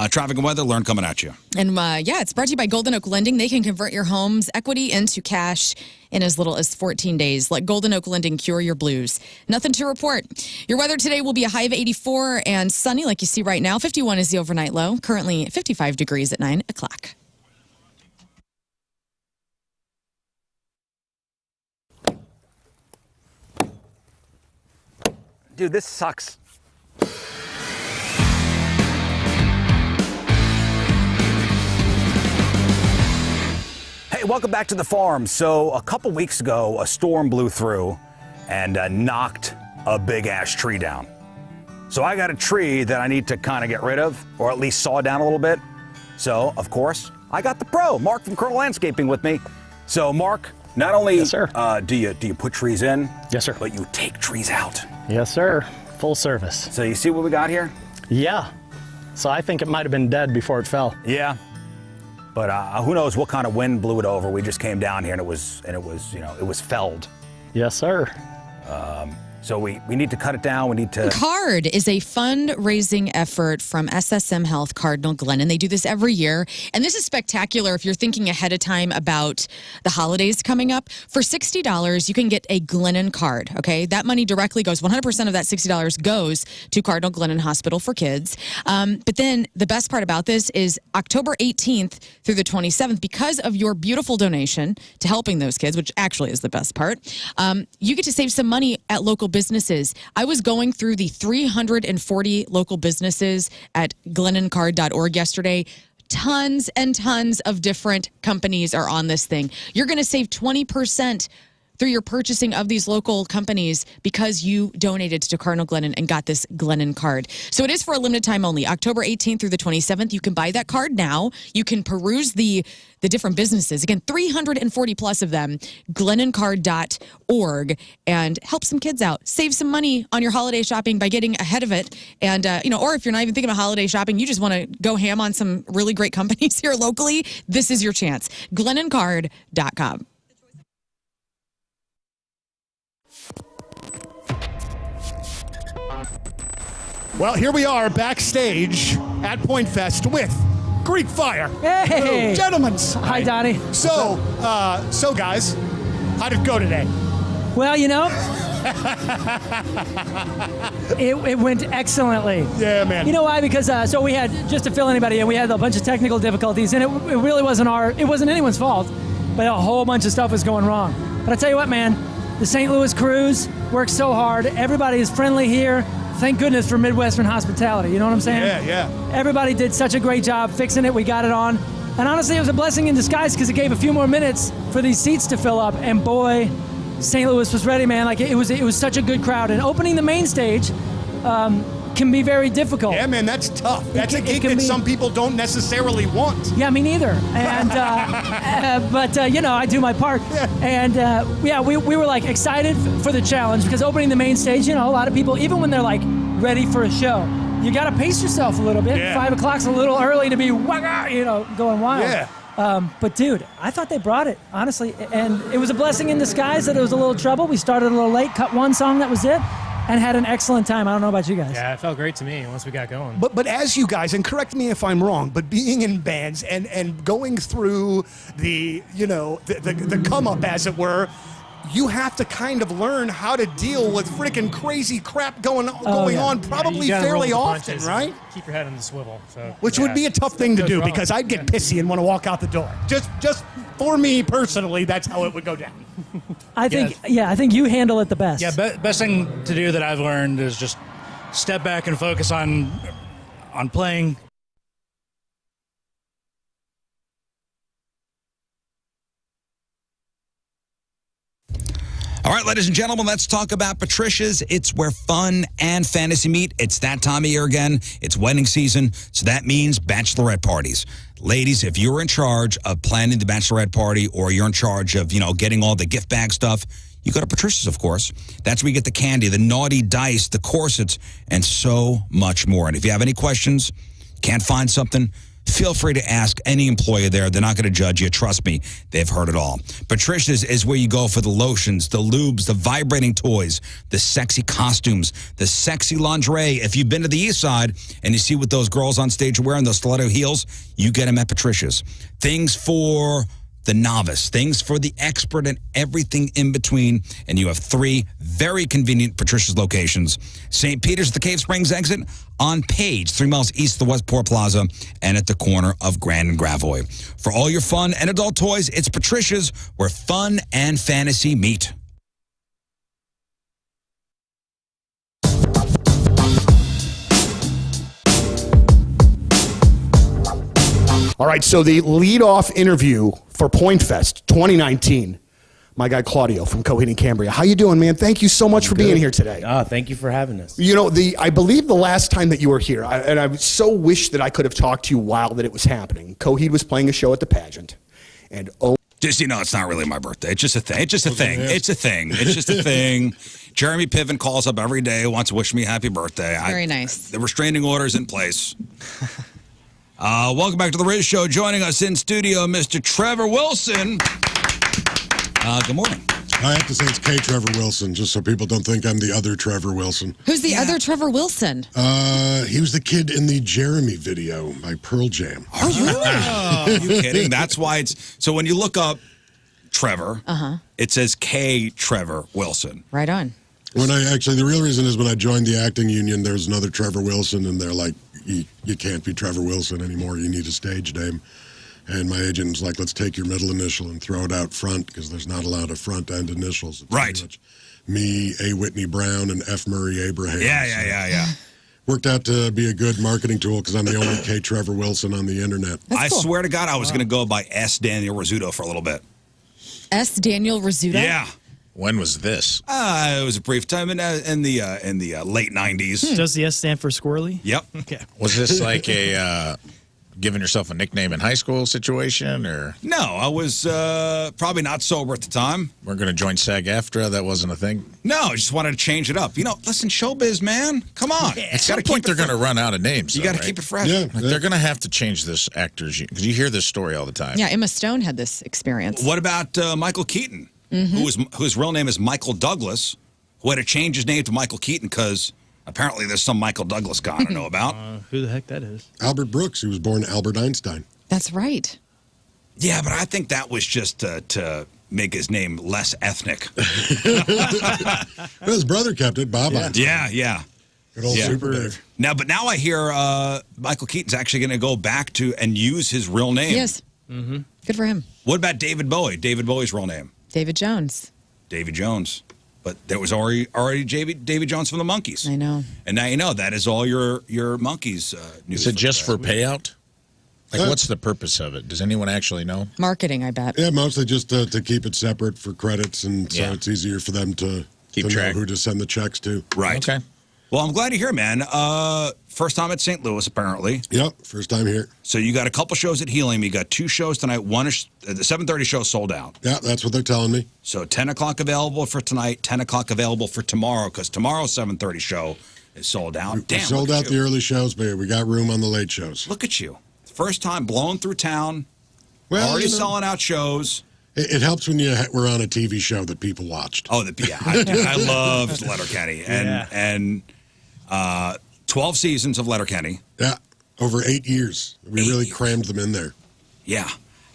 Traffic and weather, Lern coming at you. And yeah, it's brought to you by Golden Oak Lending. They can convert your home's equity into cash in as little as 14 days. Let Golden Oak Lending cure your blues. Nothing to report. Your weather today will be a high of 84 and sunny like you see right now. 51 is the overnight low. Currently 55 degrees at 9 o'clock. Dude, this sucks. Hey, welcome back to the farm. So a couple weeks ago, a storm blew through and knocked a big ash tree down. So I got a tree that I need to kind of get rid of, or at least saw down a little bit. So, of course, I got the pro, Mark from Colonel Landscaping, with me. So, Mark, not only Yes, sir. do you put trees in, Yes, sir. but you take trees out. Yes, sir. Full service. So you see what we got here? Yeah. So I think it might have been dead before it fell. Yeah. But who knows what kind of wind blew it over? We just came down here and it was it was felled. Yes, sir. So we need to cut it down. We need to. Card is a fundraising effort from SSM Health Cardinal Glennon. They do this every year. And this is spectacular if you're thinking ahead of time about the holidays coming up. For $60, you can get a Glennon card, okay? That money directly goes, 100% of that $60 goes to Cardinal Glennon Hospital for Kids. But then the best part about this is October 18th through the 27th, because of your beautiful donation to helping those kids, which actually is the best part, you get to save some money at local businesses. I was going through the 340 local businesses at glennoncard.org yesterday. Tons and tons of different companies are on this thing. You're going to save 20% through your purchasing of these local companies because you donated to Cardinal Glennon and got this Glennon card. So it is for a limited time only, October 18th through the 27th. You can buy that card now. You can peruse the different businesses. Again, 340 plus of them, glennoncard.org, and help some kids out. Save some money on your holiday shopping by getting ahead of it. And, or if you're not even thinking about holiday shopping, you just want to go ham on some really great companies here locally, this is your chance. glennoncard.com. Well, here we are backstage at Point Fest with Greek Fire. Hey, gentlemen. Hi, Donnie. So guys, how'd it go today? Well, it went excellently. Yeah, man. You know why? Because so we had, just to fill anybody in, we had a bunch of technical difficulties, and it really wasn't anyone's fault, but a whole bunch of stuff was going wrong. But I tell you what, man, the St. Louis crews worked so hard. Everybody is friendly here. Thank goodness for Midwestern hospitality. You know what I'm saying? Yeah. Everybody did such a great job fixing it. We got it on. And honestly, it was a blessing in disguise because it gave a few more minutes for these seats to fill up. And boy, St. Louis was ready, man. Like it was such a good crowd. And opening the main stage can be very difficult. Yeah, man, that's tough. That's a gig that some people don't necessarily want. Yeah, me neither. And but I do my part. Yeah. And we were like excited for the challenge because opening the main stage, a lot of people, even when they're like ready for a show, you got to pace yourself a little bit. Yeah. 5 o'clock's a little early to be, going wild. Yeah. But dude, I thought they brought it, honestly. And it was a blessing in disguise that it was a little trouble. We started a little late, cut one song, that was it. And had an excellent time. I don't know about you guys. Yeah, it felt great to me once we got going. But as you guys, and correct me if I'm wrong, but being in bands and going through the come up, as it were, you have to kind of learn how to deal with freaking crazy crap going on probably fairly often, right? Keep your head on the swivel. Which would be a tough thing to do because I'd get pissy and want to walk out the door. Just for me personally, that's how it would go down. I think you handle it the best. Yeah, best thing to do that I've learned is just step back and focus on playing. All right, ladies and gentlemen, let's talk about Patricia's. It's where fun and fantasy meet. It's that time of year again. It's wedding season, so that means bachelorette parties. Ladies, if you're in charge of planning the bachelorette party or you're in charge of, getting all the gift bag stuff, you go to Patricia's, of course. That's where you get the candy, the naughty dice, the corsets, and so much more. And if you have any questions, can't find something, feel free to ask any employee there. They're not going to judge you. Trust me, they've heard it all. Patricia's is where you go for the lotions, the lubes, the vibrating toys, the sexy costumes, the sexy lingerie. If you've been to the East Side and you see what those girls on stage are wearing, those stiletto heels, you get them at Patricia's. Things for the novice, things for the expert, and everything in between. And you have 3 very convenient Patricia's locations. St. Peter's at the Cave Springs exit, on Page, 3 miles east of the Westport Plaza, and at the corner of Grand and Gravois. For all your fun and adult toys, it's Patricia's, where fun and fantasy meet. All right, so the lead-off interview for Point Fest 2019, my guy Claudio from Coheed and Cambria. How you doing, man? Thank you so much for being here today. Thank you for having us. I believe the last time that you were here, and I so wish that I could have talked to you while that it was happening. Coheed was playing a show at the pageant, and Just, it's not really my birthday. It's just a thing. It's just a thing. It's a thing. It's just a thing. Jeremy Piven calls up every day, wants to wish me happy birthday. Very nice. The restraining order's in place. Welcome back to the Riz Show. Joining us in studio, Mr. Trevor Wilson. Good morning. I have to say it's K. Trevor Wilson, just so people don't think I'm the other Trevor Wilson. Who's the other Trevor Wilson? He was the kid in the Jeremy video by Pearl Jam. Are you really? Are you kidding? That's why it's... So when you look up Trevor, it says K. Trevor Wilson. Right on. The real reason is when I joined the acting union, there's another Trevor Wilson, and they're like, you can't be Trevor Wilson anymore. You need a stage name. And my agent was like, let's take your middle initial and throw it out front because there's not a lot of front-end initials. It's Right. pretty much me, A. Whitney Brown, and F. Murray Abraham. Yeah. Worked out to be a good marketing tool because I'm the only K. Trevor Wilson on the internet. I swear to God, I was going to go by S. Daniel Rizzuto for a little bit. S. Daniel Rizzuto? Yeah. When was this? It was a brief time in the late 90s. Does the S stand for Squirrely? Yep. Okay. Was this like a giving yourself a nickname in high school situation, or? No, I was probably not sober at the time. We're going to join SAG-AFTRA. That wasn't a thing. No, I just wanted to change it up. You know, listen, showbiz, man. Come on. At some point, they're going to run out of names. You got to keep it fresh. Like, they're going to have to change this actors because you hear this story all the time. Yeah, Emma Stone had this experience. What about Michael Keaton, whose real name is Michael Douglas, who had to change his name to Michael Keaton because apparently there's some Michael Douglas guy I don't know about. Who the heck that is? Albert Brooks, he was born Albert Einstein. That's right. Yeah, but I think that was just to make his name less ethnic. Well, his brother kept it, Bob Einstein. Yeah. Good old Super Dave. Now I hear Michael Keaton's actually going to go back to and use his real name. Yes. Mm-hmm. Good for him. What about David Bowie? David Bowie's real name? David Jones. David Jones. But there was already David Jones from the Monkees. I know. And now you know that is all your Monkees news. Is it just for payout? Like, what's the purpose of it? Does anyone actually know? Marketing, I bet. Yeah, mostly just to keep it separate for credits, and so it's easier for them to Keep know track. who to send the checks to. Right. Okay. Well, I'm glad to hear, man. First time at St. Louis, apparently. Yep, first time here. So you got a couple shows at Helium. You got 2 shows tonight. One is the 7:30 show sold out. Yeah, that's what they're telling me. So 10 o'clock available for tonight, 10 o'clock available for tomorrow, because tomorrow's 7:30 show is sold out. We Damn, sold look out at the you. early shows, but we got room on the late shows. Look at you. First time blowing through town, Well, already you know, selling out shows. It helps when we're on a TV show that people watched. Oh, I loved Letterkenny. And 12 seasons of Letterkenny. Yeah, over 8 years. We really crammed them in there. Yeah.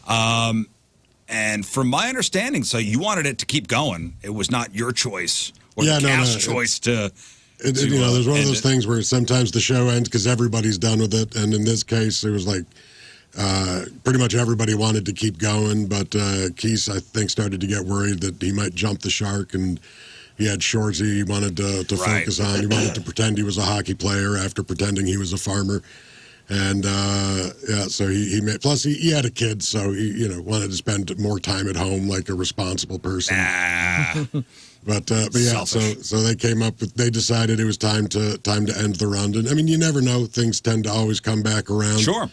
And from my understanding, so you wanted it to keep going. It was not your choice or the cast's choice to there's one of end those it. things where sometimes the show ends because everybody's done with it. And in this case, it was like pretty much everybody wanted to keep going. But Keith, I think, started to get worried that he might jump the shark. And he had shorts he wanted to focus on. He wanted to pretend he was a hockey player after pretending he was a farmer. And so he made. Plus, he had a kid, so he wanted to spend more time at home like a responsible person. But yeah, so they came up with. They decided it was time to end the run. And I mean, you never know; things tend to always come back around. Sure.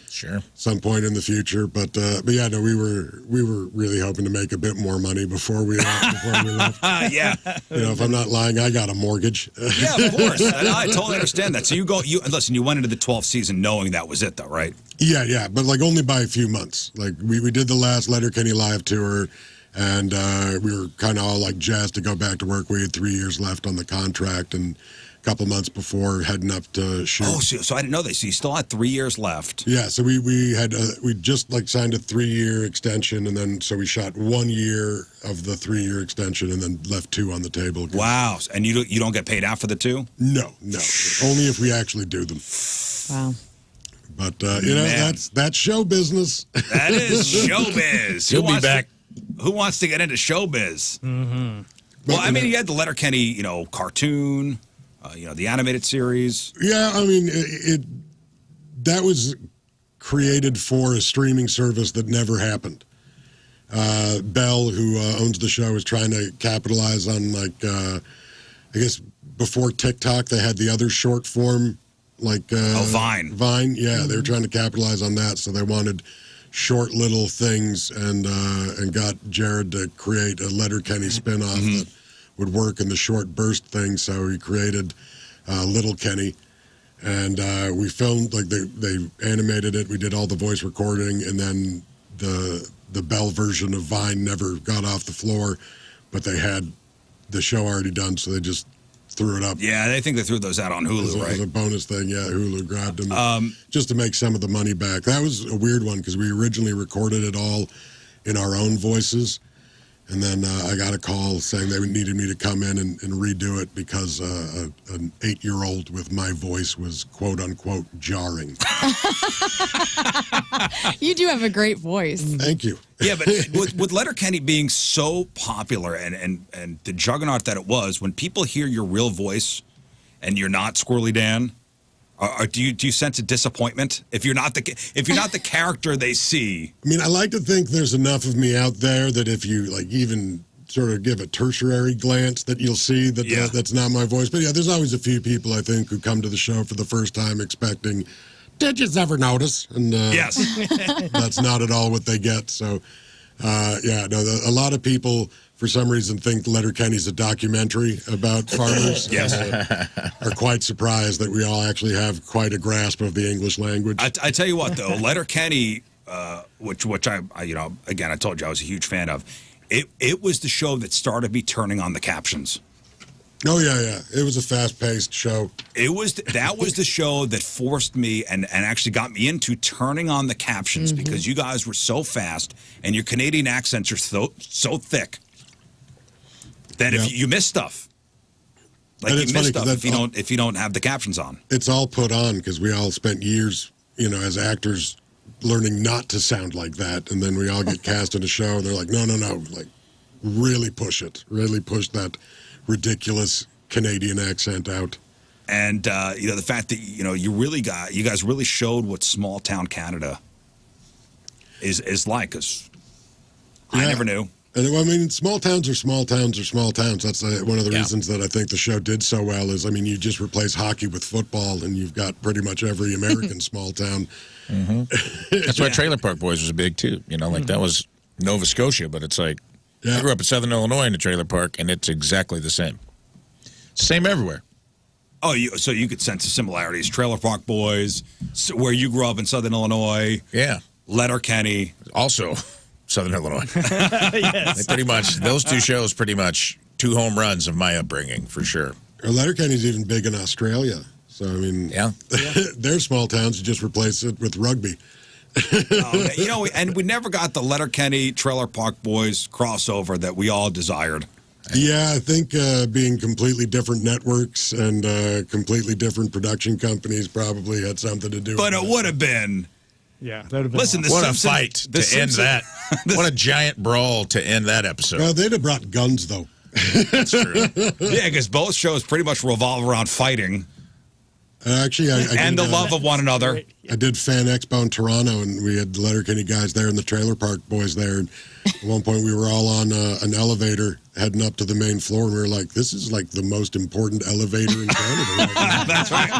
Some point in the future, but yeah, no, we were really hoping to make a bit more money before we left. Yeah. If I'm not lying, I got a mortgage. Yeah, of course. I totally understand that. So you listen. You went into the 12th season knowing that was it, though, right? Yeah, but like only by a few months. Like we did the last Letterkenny live tour, and we were kind of all like jazzed to go back to work. We had 3 years left on the contract, and a couple months before heading up to shoot. Oh, so I didn't know that. So you still had 3 years left. Yeah, so we had we just like signed a 3-year extension, and then so we shot 1 year of the 3-year extension, and then left 2 on the table. Wow, and you don't get paid out for the 2? No, only if we actually do them. Wow. But that's show business. That is showbiz. He'll be back. Who wants to get into showbiz? Mm-hmm. Well, I mean, you had the Letterkenny, cartoon, the animated series. Yeah, I mean, that was created for a streaming service that never happened. Bell, who owns the show, is trying to capitalize on, I guess before TikTok, they had the other short form, Vine. Vine, yeah, they were trying to capitalize on that, so they wanted short little things and got Jared to create a Letterkenny spinoff that would work in the short burst thing, so he created Little Kenny. And we filmed, they animated it, we did all the voice recording, and then the Bell version of Vine never got off the floor, but they had the show already done, so they just threw it up. Yeah, they think they threw those out on Hulu, right? As a bonus thing, yeah. Hulu grabbed them just to make some of the money back. That was a weird one because we originally recorded it all in our own voices, And then I got a call saying they needed me to come in and redo it because an 8-year-old with my voice was quote unquote jarring. You do have a great voice. Thank you. Yeah, but with Letterkenny being so popular and the juggernaut that it was, when people hear your real voice and you're not Squirrely Dan, do you sense a disappointment if you're not the character they see? I mean, I like to think there's enough of me out there that if you like even sort of give a tertiary glance, that you'll see that that's not my voice. But yeah, there's always a few people I think who come to the show for the first time expecting, "Did you ever notice?" And yes, that's not at all what they get. So a lot of people for some reason think Letterkenny's a documentary about farmers. Yes. Are quite surprised that we all actually have quite a grasp of the English language. I tell you what, though, Letterkenny, which I again, I told you I was a huge fan of, it was the show that started me turning on the captions. Oh, yeah. It was a fast-paced show. That was the show that forced me and actually got me into turning on the captions because you guys were so fast and your Canadian accents are so thick that if you miss stuff, like you miss stuff if you don't have the captions on. It's all put on because we all spent years, as actors learning not to sound like that, and then we all get cast in a show and they're like, no, like really push it, really push that ridiculous Canadian accent out. And the fact that you guys really showed what small town Canada is like, because I never knew. And I mean, small towns are small towns are small towns. That's one of the reasons that I think the show did so well is, I mean, you just replace hockey with football and you've got pretty much every American small town. That's why Trailer Park Boys was big too. Like that was Nova Scotia, but it's like, I grew up in Southern Illinois in a trailer park and it's exactly the same. Same everywhere. Oh, so you could sense the similarities. Trailer Park Boys, where you grew up in Southern Illinois. Yeah. Letterkenny. Also Southern Illinois. Yes. Pretty much, those two shows pretty much 2 home runs of my upbringing, for sure. Letterkenny's even big in Australia. So, I mean, they're small towns. You just replace it with rugby. And we never got the Letterkenny Trailer Park Boys crossover that we all desired. Yeah, I think being completely different networks and completely different production companies probably had something to do with it. But it would have been. Yeah, that would have been Listen, what a fight to end that. What a giant brawl to end that episode. Well, they'd have brought guns, though. That's true. Yeah, because both shows pretty much revolve around fighting. Actually, and the love of one another. I did Fan Expo in Toronto, and we had the Letterkenny guys there and the Trailer Park Boys there. And at one point, we were all on an elevator heading up to the main floor, and we were like, this is like the most important elevator in Canada. That's right.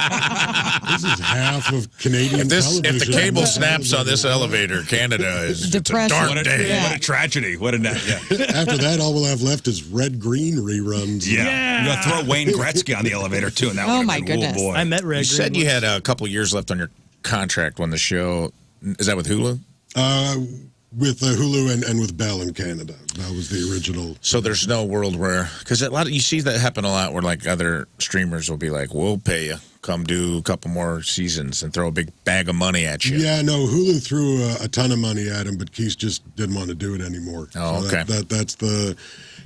This is half of Canadian television. If the cable snaps on this elevator, Canada is depressing. It's a dark day. What a tragedy. What a After that, all we'll have left is red-green reruns. Yeah. You gotta throw Wayne Gretzky on the elevator, too. And that Oh, would've my been, goodness. boy. I met Red. You said you had a couple years left on your contract when the show. Is that with Hulu? With Hulu and with Bell in Canada. That was the original. So there's no world where, because you see that happen a lot where like other streamers will be like, we'll pay you, come do a couple more seasons and throw a big bag of money at you. Yeah, no, Hulu threw a ton of money at him, but Keith just didn't want to do it anymore. Oh, so okay. That's the,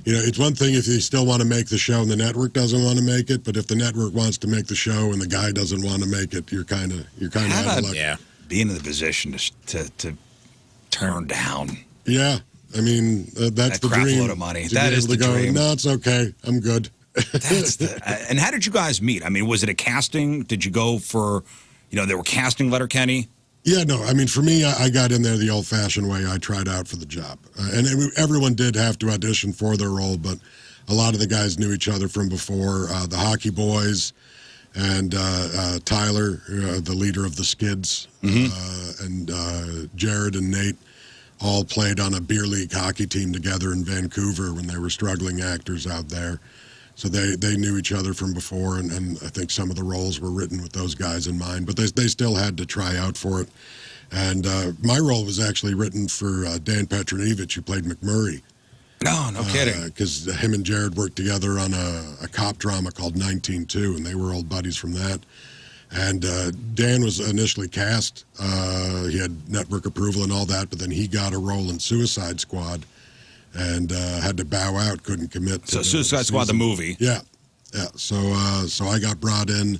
it's one thing if you still want to make the show and the network doesn't want to make it, but if the network wants to make the show and the guy doesn't want to make it, you're kind of out of luck. Yeah, being in the position to turn down. Yeah, I mean that's the crap dream. load of money. To That be is able to the go, dream. No, it's okay. I'm good. And how did you guys meet? I mean, was it a casting? Did you go for, they were casting Letterkenny? Yeah, no, I mean, for me, I got in there the old-fashioned way. I tried out for the job. And everyone did have to audition for their role, but a lot of the guys knew each other from before. The Hockey Boys and Tyler, the leader of the Skids, and Jared and Nate all played on a beer league hockey team together in Vancouver when they were struggling actors out there. So they knew each other from before, and I think some of the roles were written with those guys in mind. But they still had to try out for it. And my role was actually written for Dan Petronevich, who played McMurray. No kidding. Because him and Jared worked together on a cop drama called 19-2, and they were old buddies from that. And Dan was initially cast. He had network approval and all that, but then he got a role in Suicide Squad. and had to bow out, couldn't commit. So to Suicide Squad, the movie. Yeah. So I got brought in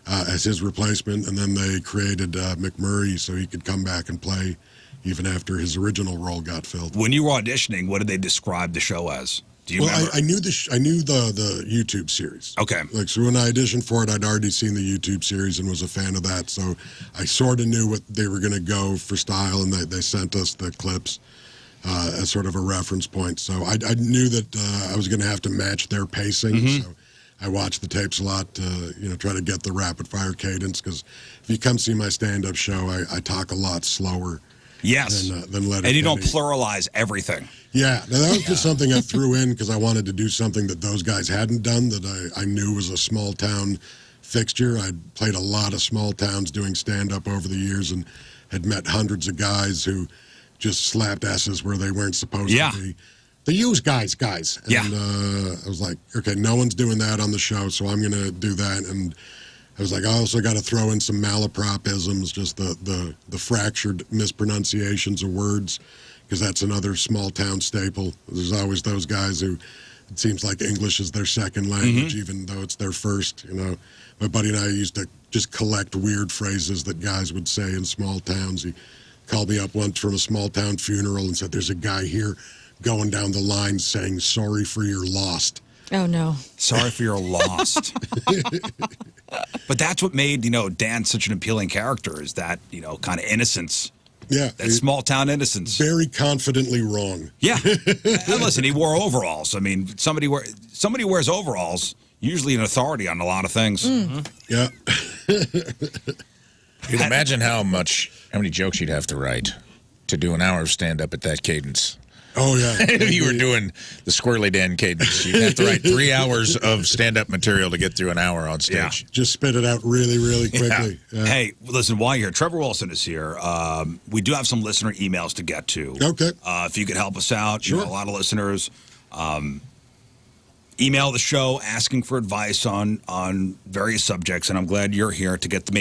as his replacement, and then they created McMurray so he could come back and play even after his original role got filled. When you were auditioning, what did they describe the show as? Do you remember? I knew I knew the YouTube series. Okay. Like, so when I auditioned for it, I'd already seen the YouTube series and was a fan of that. So I sort of knew what they were going to go for style, and they sent us the clips as sort of a reference point. So I knew that I was going to have to match their pacing. Mm-hmm. So I watched the tapes a lot to, try to get the rapid fire cadence, because if you come see my stand-up show, I talk a lot slower. Yes. Than Letterkenny. And you don't pluralize everything. Yeah, now that was just something I threw in because I wanted to do something that those guys hadn't done that I knew was a small town fixture. I'd played a lot of small towns doing stand-up over the years and had met hundreds of guys who just slapped asses where they weren't supposed to be. They use guys. And I was like, okay, no one's doing that on the show, so I'm going to do that. And I was like, I also got to throw in some malapropisms, just the fractured mispronunciations of words, because that's another small town staple. There's always those guys who it seems like English is their second language, even though it's their first. My buddy and I used to just collect weird phrases that guys would say in small towns. He called me up once from a small town funeral and said, "There's a guy here going down the line saying sorry for your lost." Oh no! Sorry for your lost. But that's what made Dan such an appealing character, is that kind of innocence. Yeah, that small town innocence. Very confidently wrong. Yeah, and listen, he wore overalls. I mean, somebody wears overalls, usually an authority on a lot of things. Yeah. You'd imagine how many jokes you'd have to write to do an hour of stand-up at that cadence. Oh, yeah. If you were doing the Squirrely Dan cadence, you'd have to write 3 hours of stand-up material to get through an hour on stage. Yeah. Just spit it out really, really quickly. Yeah. Hey, listen, while you're here, Trevor Wilson is here. We do have some listener emails to get to. Okay. If you could help us out, Sure. a lot of listeners email the show asking for advice on various subjects, and I'm glad you're here to get the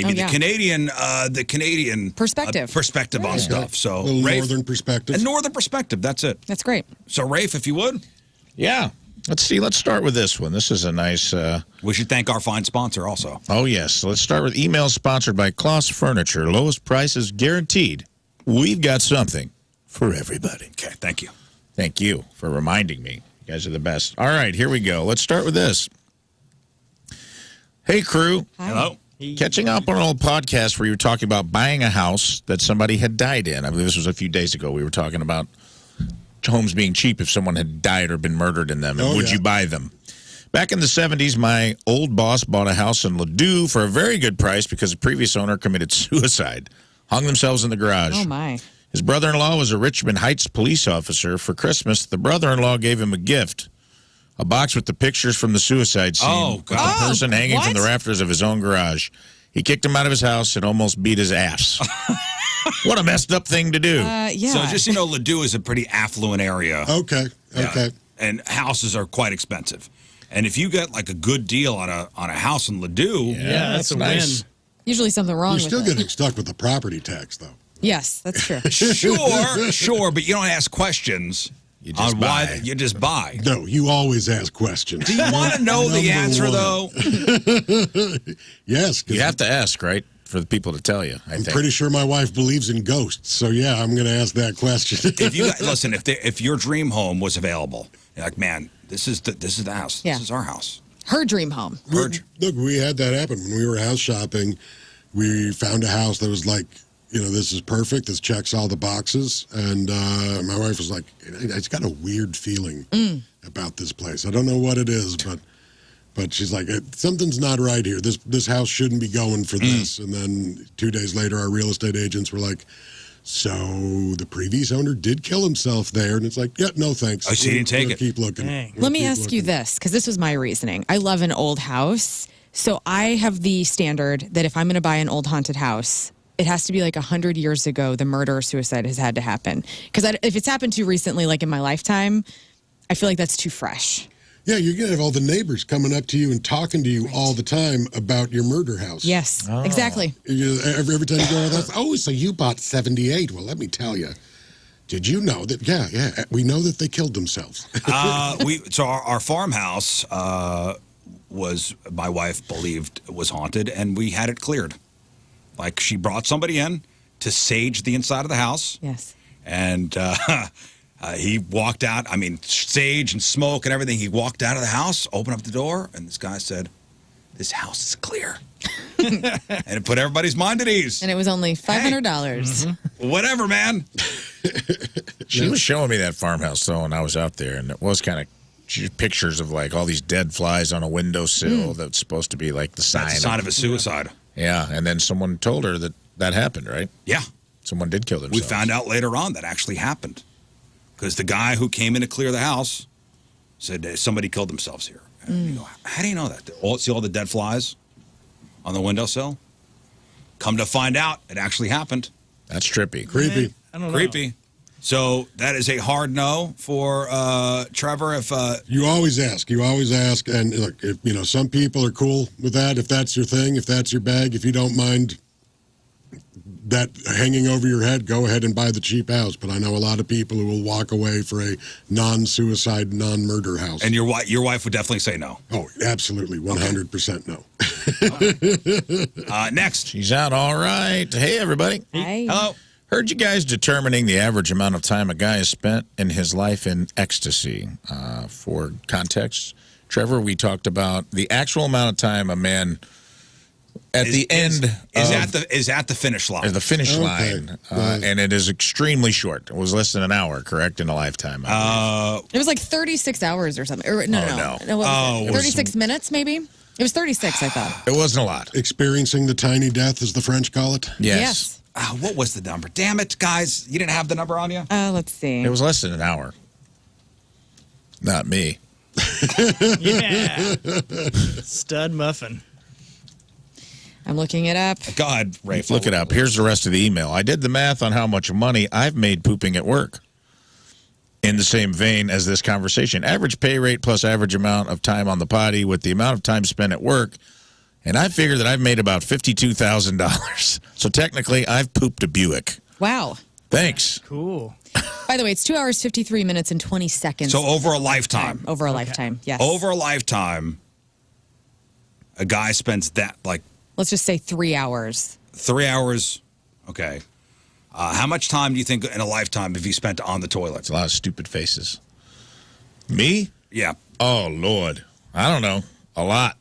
Canadian perspective on stuff. So, a little Rafe, northern perspective. a northern perspective. That's it. That's great. So, Rafe, if you would. Yeah. Let's see. Let's start with this one. This is a nice. We should thank our fine sponsor also. Oh, yes. So let's start with emails sponsored by Kloss Furniture. Lowest prices guaranteed. We've got something for everybody. Okay. Thank you. Thank you for reminding me. You guys are the best. All right. Here we go. Let's start with this. Hey, crew. Hi. Hello. Catching up on an old podcast where you were talking about buying a house that somebody had died in. I believe this was a few days ago. We were talking about homes being cheap if someone had died or been murdered in them. And would you buy them? Back in the 70s, my old boss bought a house in Ladue for a very good price because the previous owner committed suicide, hung themselves in the garage. Oh, my. His brother-in-law was a Richmond Heights police officer. For Christmas, the brother-in-law gave him a gift, a box with the pictures from the suicide scene with the person hanging from the rafters of his own garage. He kicked him out of his house and almost beat his ass. What a messed up thing to do. Yeah. So just Ladue is a pretty affluent area. Okay. And houses are quite expensive. And if you get like a good deal on a house in Ladue, that's a nice. win. Usually something wrong You're with still it. getting stuck with the property tax, though. Yes, that's true. Sure, but you don't ask questions on why you just buy. No, you always ask questions. Do you want to know the answer, though? Yes. You have to ask, right, for the people to tell you, I I'm think. pretty sure my wife believes in ghosts, so yeah, I'm going to ask that question. Listen, if your dream home was available, you're like, man, this is the house. Yeah. This is our house. Her dream home. Look, we had that happen when we were house shopping. We found a house that was like, this is perfect. This checks all the boxes. And my wife was like, it's got a weird feeling about this place. I don't know what it is, but she's like, something's not right here. This house shouldn't be going for this. And then 2 days later, our real estate agents were like, so the previous owner did kill himself there. And it's like, yeah, no thanks. Oh, so you didn't take it. Keep looking. Let me ask you this, because this was my reasoning. I love an old house. So I have the standard that if I'm going to buy an old haunted house, it has to be like 100 years ago, the murder or suicide has had to happen. Because if it's happened too recently, like in my lifetime, I feel like that's too fresh. Yeah, you're going to have all the neighbors coming up to you and talking to you all the time about your murder house. Yes, exactly. Every time you go to that, so you bought 78. Well, let me tell you. Did you know that? Yeah. We know that they killed themselves. So our farmhouse was, my wife believed, was haunted, and we had it cleared. Like, she brought somebody in to sage the inside of the house. Yes. And he walked out. I mean, sage and smoke and everything. He walked out of the house, opened up the door, and this guy said, "This house is clear." And it put everybody's mind at ease. And it was only $500. Whatever, man. She was showing me that farmhouse, though, and I was out there, and it was kind of pictures of, like, all these dead flies on a windowsill that's supposed to be, like, the sign. That's the sign of a suicide. Yeah, and then someone told her that happened, right? Yeah. Someone did kill themselves. We found out later on that actually happened. Because the guy who came in to clear the house said somebody killed themselves here. And you go, how do you know that? See all the dead flies on the windowsill? Come to find out, it actually happened. That's trippy. Creepy. I don't know. Creepy. So that is a hard no for Trevor. If You always ask, and look, if some people are cool with that. If that's your thing, if that's your bag, if you don't mind that hanging over your head, go ahead and buy the cheap house. But I know a lot of people who will walk away for a non-suicide, non-murder house. And your wife would definitely say no. Oh, absolutely, 100% no. Next, she's out. All right. Hey, everybody. Hi. Hello. Heard you guys determining the average amount of time a guy has spent in his life in ecstasy. For context, Trevor, we talked about the actual amount of time a man at the end is at the finish line. The finish line, and it is extremely short. It was less than an hour, correct, in a lifetime. It was like 36 hours or something. Or, no. What was it? 36 minutes, maybe? It was 36, I thought. It wasn't a lot. Experiencing the tiny death, as the French call it. Yes. What was the number? Damn it, guys. You didn't have the number on you? Let's see. It was less than an hour. Not me. Yeah. Stud muffin. I'm looking it up. Go ahead, Rafe. Look it up. Here's the rest of the email. I did the math on how much money I've made pooping at work. In the same vein as this conversation, average pay rate plus average amount of time on the potty with the amount of time spent at work, and I figure that I've made about $52,000. So technically, I've pooped a Buick. Wow. Thanks. Cool. By the way, it's 2 hours, 53 minutes, and 20 seconds. So over a lifetime. Over a lifetime, yes. Over a lifetime, a guy spends that, like... Let's just say 3 hours. 3 hours. Okay. How much time do you think in a lifetime have you spent on the toilet? It's a lot of stupid faces. Me? Yeah. Oh, Lord. I don't know. A lot.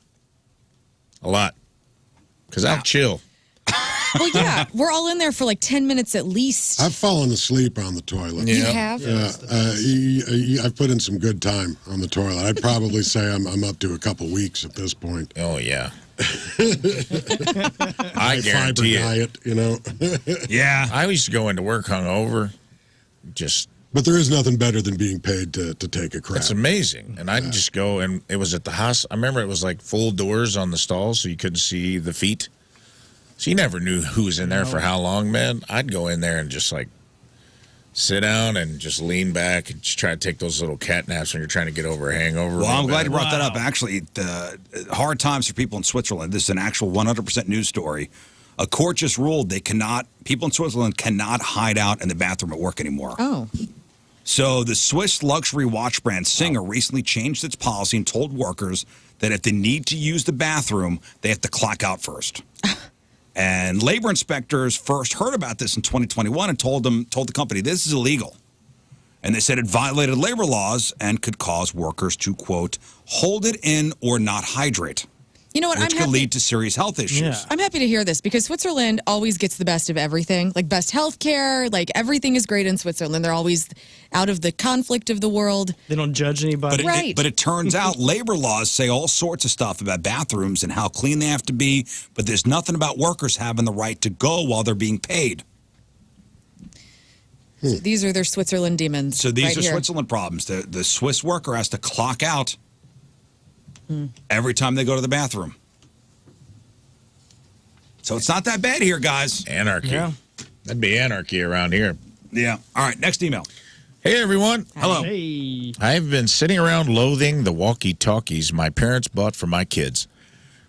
Because I'm chill. Well, yeah. We're all in there for like 10 minutes at least. I've fallen asleep on the toilet. You have? Yeah. I've put in some good time on the toilet. I'd probably say I'm up to a couple weeks at this point. Oh, yeah. I guarantee diet, Yeah. I used to go into work hungover. But there is nothing better than being paid to take a crap. It's amazing. And I'd just go, and it was at the house. I remember it was like full doors on the stalls, so you couldn't see the feet. So you never knew who was in there for how long, man. I'd go in there and just like sit down and just lean back and just try to take those little cat naps when you're trying to get over a hangover. Well, I'm glad you brought that up. Actually, the hard times for people in Switzerland. This is an actual 100% news story. A court just ruled people in Switzerland cannot hide out in the bathroom at work anymore. Oh. So the Swiss luxury watch brand Singer recently changed its policy and told workers that if they need to use the bathroom, they have to clock out first. And labor inspectors first heard about this in 2021 and told the company this is illegal. And they said it violated labor laws and could cause workers to, quote, hold it in or not hydrate. You know what? Which could lead to serious health issues. Yeah. I'm happy to hear this because Switzerland always gets the best of everything, like best health care, like everything is great in Switzerland. They're always out of the conflict of the world. They don't judge anybody. Right. But it turns out labor laws say all sorts of stuff about bathrooms and how clean they have to be, but there's nothing about workers having the right to go while they're being paid. So these are their Switzerland demons. So these right are here. Switzerland problems. The Swiss worker has to clock out every time they go to the bathroom. So it's not that bad here, guys. Anarchy. Yeah. That'd be anarchy around here. Yeah. All right, next email. Hey, everyone. Hello. Hey. I've been sitting around loathing the walkie-talkies my parents bought for my kids.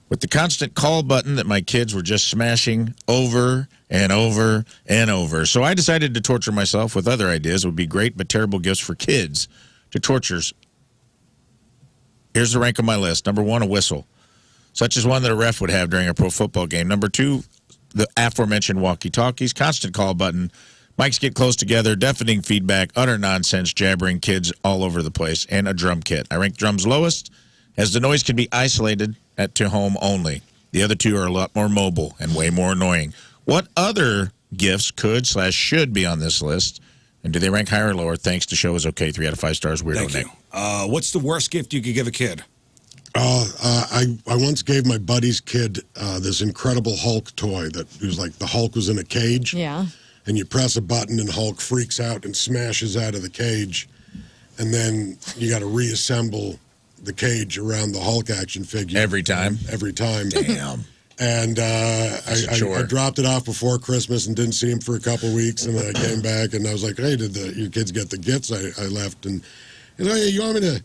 with the constant call button that my kids were just smashing over and over and over. So I decided to torture myself with other ideas that would be great but terrible gifts for kids to tortures. Here's the rank of my list. Number 1, a whistle, such as one that a ref would have during a pro football game. Number 2, the aforementioned walkie-talkies, constant call button, mics get close together, deafening feedback, utter nonsense, jabbering kids all over the place, and a drum kit. I rank drums lowest, as the noise can be isolated to home only. The other 2 are a lot more mobile and way more annoying. What other gifts could/should be on this list, and do they rank higher or lower? Thanks to show is okay. 3 out of 5 stars. Weirdo Nick. What's the worst gift you could give a kid? I once gave my buddy's kid this incredible Hulk toy that was like the Hulk was in a cage. Yeah. And you press a button and Hulk freaks out and smashes out of the cage. And then you got to reassemble the cage around the Hulk action figure. Every time? Every time. Damn. And I dropped it off before Christmas and didn't see him for a couple of weeks. And then I came back and I was like, hey, did your kids get the gifts I left? And he's like, hey, you want me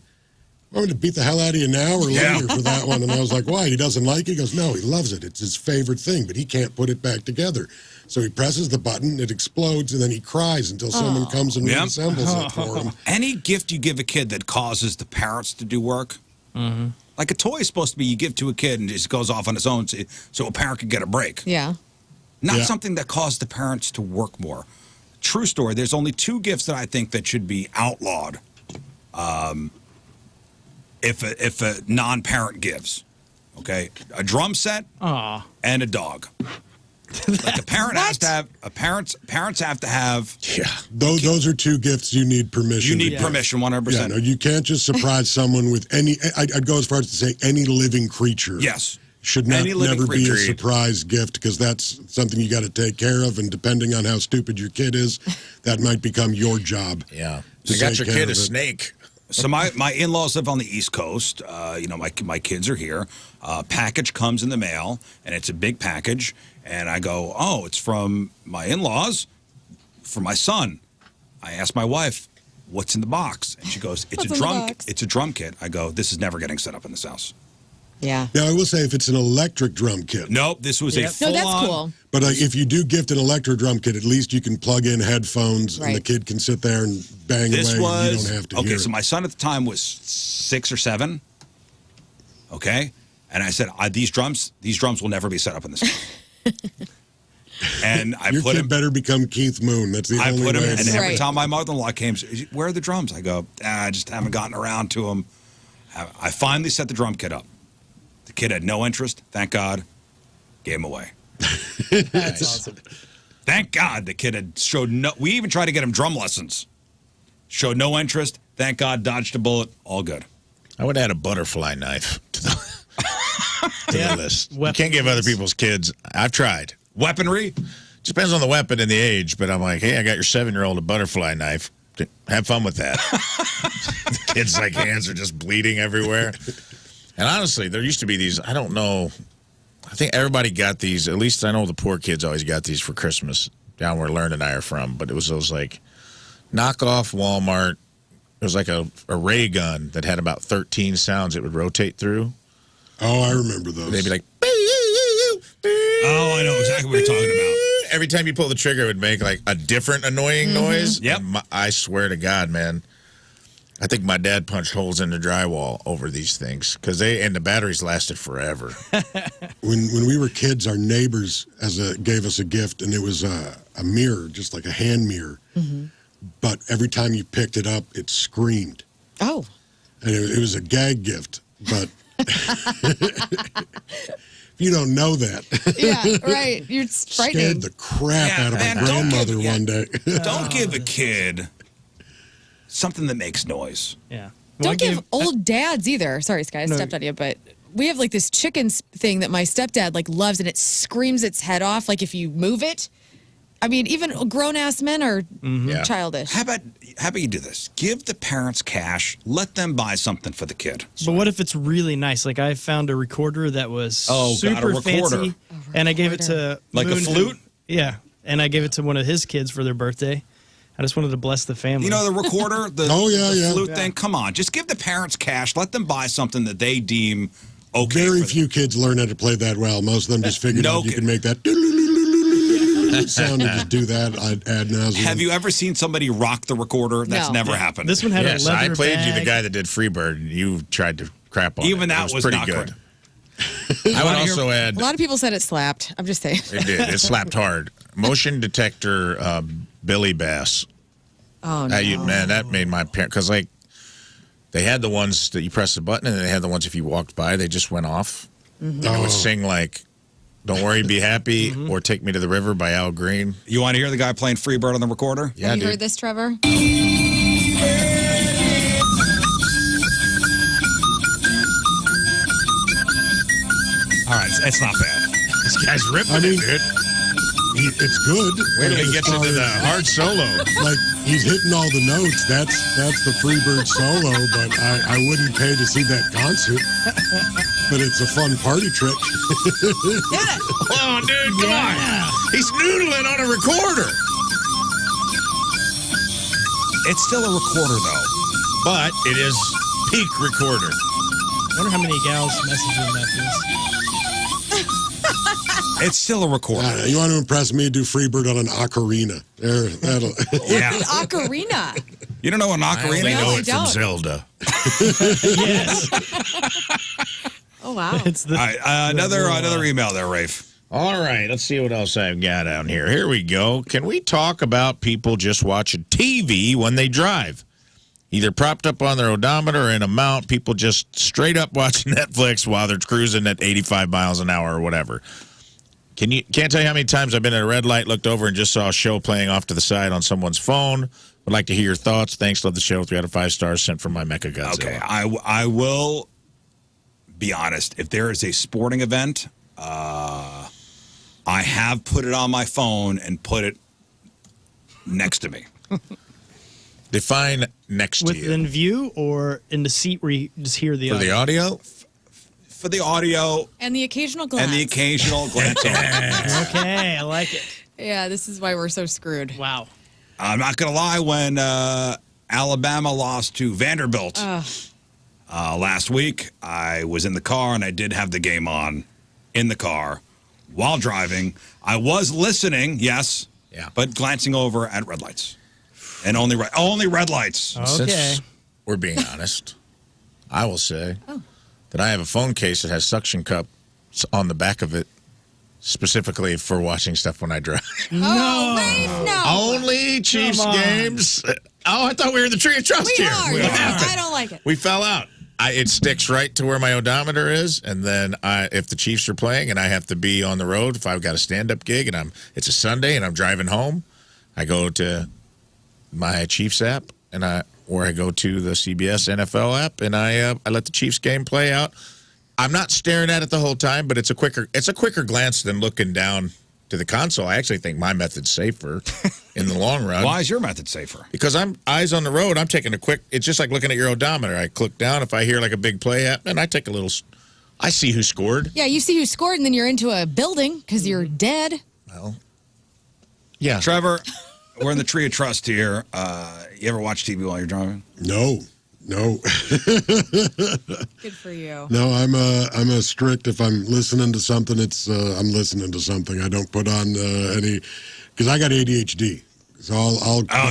to beat the hell out of you now or later for that one? And I was like, why? He doesn't like it? He goes, no, he loves it. It's his favorite thing, but he can't put it back together. So he presses the button, it explodes, and then he cries until someone comes and reassembles it for him. Any gift you give a kid that causes the parents to do work, like a toy is supposed to be you give to a kid and it just goes off on its own so a parent can get a break. Yeah. Not something that caused the parents to work more. True story, there's only 2 gifts that I think that should be outlawed if a non-parent gives. Okay? A drum set and a dog. Like a parent has to have parents have to have. Yeah, those are 2 gifts you need permission. You need permission, 100%. Yeah, no, you can't just surprise someone with any. I'd go as far as to say any living creature. Yes, should never be a surprise gift because that's something you got to take care of, and depending on how stupid your kid is, that might become your job. Yeah, you got your kid a snake. So my in-laws live on the East Coast. My kids are here. Package comes in the mail, and it's a big package. And I go, oh, it's from my in-laws, for my son. I ask my wife, what's in the box? And she goes, it's a drum kit. I go, this is never getting set up in this house. Yeah. Now, I will say if it's an electric drum kit. Nope, this was a full-on. No, that's cool. But if you do gift an electric drum kit, at least you can plug in headphones and the kid can sit there and bang away and you don't have to hear so my son at the time was 6 or 7. Okay? And I said, these drums will never be set up in this house. And your kid better become Keith Moon. That's the only way. And every time my mother-in-law came, where are the drums? I go, I just haven't gotten around to them. I finally set the drum kit up. The kid had no interest. Thank God. Gave him away. That's awesome. Thank God the kid had showed no. We even tried to get him drum lessons. Showed no interest. Thank God, dodged a bullet. All good. I would add a butterfly knife to the list. You can't give other people's kids. I've tried. Weaponry? Just depends on the weapon and the age, but I'm like, hey, I got your 7-year-old a butterfly knife. Have fun with that. The kid's like hands are just bleeding everywhere. And honestly, there used to be these, I don't know, I think everybody got these, at least I know the poor kids always got these for Christmas down where Lern and I are from, but it was those like knockoff Walmart. It was like a ray gun that had about 13 sounds it would rotate through. Oh, I remember those. They'd be like, oh, I know exactly what you're talking about. Every time you pull the trigger, it would make like a different annoying noise. Yep. I swear to God, man. I think my dad punched holes in the drywall over these things because and the batteries lasted forever. When we were kids, our neighbors gave us a gift, and it was a mirror, just like a hand mirror. Mm-hmm. But every time you picked it up, it screamed. Oh. And it was a gag gift, but if you don't know that. Yeah, right. You're frightening. Scared the crap out of my grandmother one day. Don't give a kid something that makes noise. Yeah. Don't give old dads either. Sorry, Sky, I stepped on you, but we have like this chicken thing that my stepdad like loves, and it screams its head off like if you move it. I mean, even grown-ass men are childish. How about you do this? Give the parents cash. Let them buy something for the kid. But what if it's really nice? Like I found a recorder that was super fancy, and I gave it to like Moon a flute. Yeah, and I gave it to one of his kids for their birthday. I just wanted to bless the family. You know the recorder, the flute thing. Come on, just give the parents cash. Let them buy something that they deem okay. Very few kids learn how to play that well. Most of them just figured out you can make that sound and just do that ad nauseum. Have you ever seen somebody rock the recorder? That's never happened. This one had yes, a leather I played you the bag. guy that did Freebird, and you tried to crap on Even it. that It was pretty not good. great. I would also add. A lot of people said it slapped. I'm just saying. It did. It slapped hard. Motion detector Billy Bass. Oh, no. Man, that made my parents, because like they had the ones that you press the button, and they had the ones if you walked by, they just went off. Mm-hmm. And I would sing like "Don't Worry, Be Happy" or "Take Me to the River" by Al Green. You want to hear the guy playing Freebird on the recorder? Yeah, Have you dude. heard this, Trevor? All right, it's not bad. This guy's ripping it, dude. It's good. Wait till he As gets far into the as- hard solo. Like, he's hitting all the notes. That's the Freebird solo, but I wouldn't pay to see that concert. But it's a fun party trick. Oh, dude, come on. He's noodling on a recorder. It's still a recorder, though. But it is peak recorder. I wonder how many gals messaging that is. It's still a recorder. You want to impress me? Do Freebird on an ocarina. There, that'll. Yeah. Ocarina. You don't know what an I ocarina only is? know I it from don't. Zelda. Yes. Oh, wow. It's the, All right, another email there, Rafe. All right, let's see what else I've got down here. Here we go. Can we talk about people just watching TV when they drive? Either propped up on their odometer or in a mount, people just straight up watching Netflix while they're cruising at 85 miles an hour or whatever. Can't tell you how many times I've been at a red light, looked over, and just saw a show playing off to the side on someone's phone. Would like to hear your thoughts. Thanks, love the show. 3 out of 5 stars sent from my Mecha Godzilla. Okay, I will be honest. If there is a sporting event, I have put it on my phone and put it next to me. Define next to you. within view or in the seat where you just hear the For the audio? For the audio And the occasional glance. and the occasional glance. Okay, I like it. Yeah, this is why we're so screwed. Wow. I'm not going to lie, when Alabama lost to Vanderbilt last week, I was in the car and I did have the game on in the car while driving. I was listening, yes, but glancing over at red lights. And only red lights. Okay. Since we're being honest, I will say that I have a phone case that has suction cups on the back of it specifically for watching stuff when I drive. Oh, Rafe, no. Only Chiefs games. Oh, I thought we were in the Tree of Trust We here. are. What happened? I don't like it. We fell out. It sticks right to where my odometer is, and then if the Chiefs are playing and I have to be on the road, if I've got a stand-up gig and it's a Sunday and I'm driving home, I go to my Chiefs app or I go to the CBS NFL app and I let the Chiefs game play out. I'm not staring at it the whole time, but it's a quicker glance than looking down to the console. I actually think my method's safer in the long run. Why is your method safer? Because I'm eyes on the road. I'm taking a quick. It's just like looking at your odometer. I click down if I hear like a big play happen. I take a little. I see who scored. Yeah, you see who scored, and then you're into a building because you're dead. Well, yeah. Trevor, we're in the Tree of Trust here. You ever watch TV while you're driving? No. Good for you. No, I'm a strict. If I'm listening to something, I'm listening to something. I don't put on any, because I got ADHD. So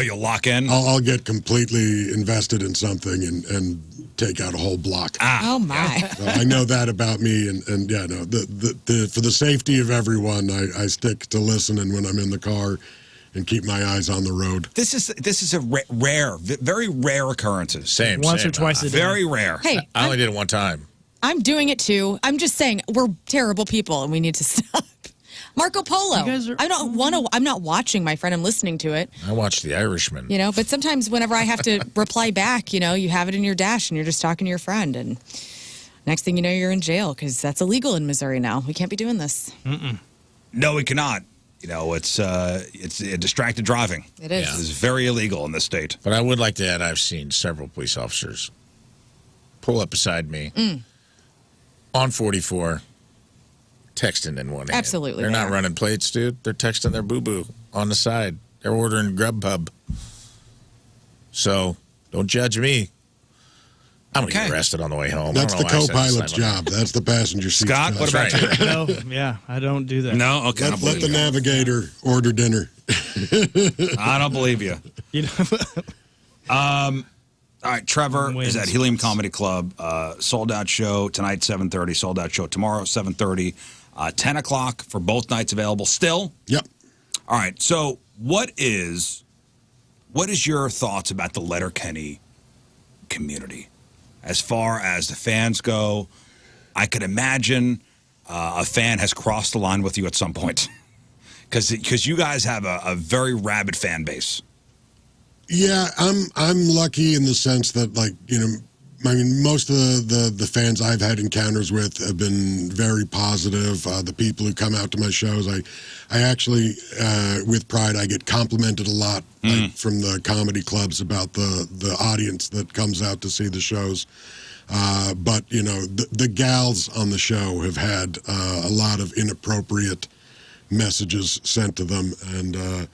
you'll lock in. I'll get completely invested in something and take out a whole block. Oh my! So I know that about me, and yeah, no. For the safety of everyone, I stick to listening when I'm in the car, and keep my eyes on the road. This is a rare, very rare occurrences. Same. Once or twice a day. Very rare. Hey, I only did it one time. I'm doing it too. I'm just saying we're terrible people, and we need to stop. Marco Polo. You guys are- I'm not watching my friend. I'm listening to it. I watched The Irishman. You know, but sometimes whenever I have to reply back, you have it in your dash, and you're just talking to your friend, and next thing you know, you're in jail because that's illegal in Missouri now. We can't be doing this. No, we cannot. It's distracted driving. It is. It's very illegal in this state. But I would like to add, I've seen several police officers pull up beside me on 44, texting in one hand. Absolutely They're they not are. running plates, dude. They're texting their boo-boo on the side. They're ordering Grubhub. So don't judge me. I'm going to get arrested on the way home. That's I the don't know why I said co-pilot's this time. job. That's the passenger seat. Scott, what about you? No, yeah, I don't do that. No? Okay. I don't Let believe the you. navigator order dinner. I don't believe you. You know, All right, Trevor is at Helium Comedy Club. Sold out show tonight, 7:30. Sold out show tomorrow, 7:30. 10 o'clock for both nights available still. Yep. All right. So what is your thoughts about the Letterkenny community as far as the fans go? I could imagine a fan has crossed the line with you at some point because you guys have a very rabid fan base. Yeah, I'm lucky in the sense that, like, you know, I mean, most of the fans I've had encounters with have been very positive. The people who come out to my shows, I actually, with pride, I get complimented a lot like, from the comedy clubs about the audience that comes out to see the shows. But, you know, the gals on the show have had a lot of inappropriate messages sent to them, and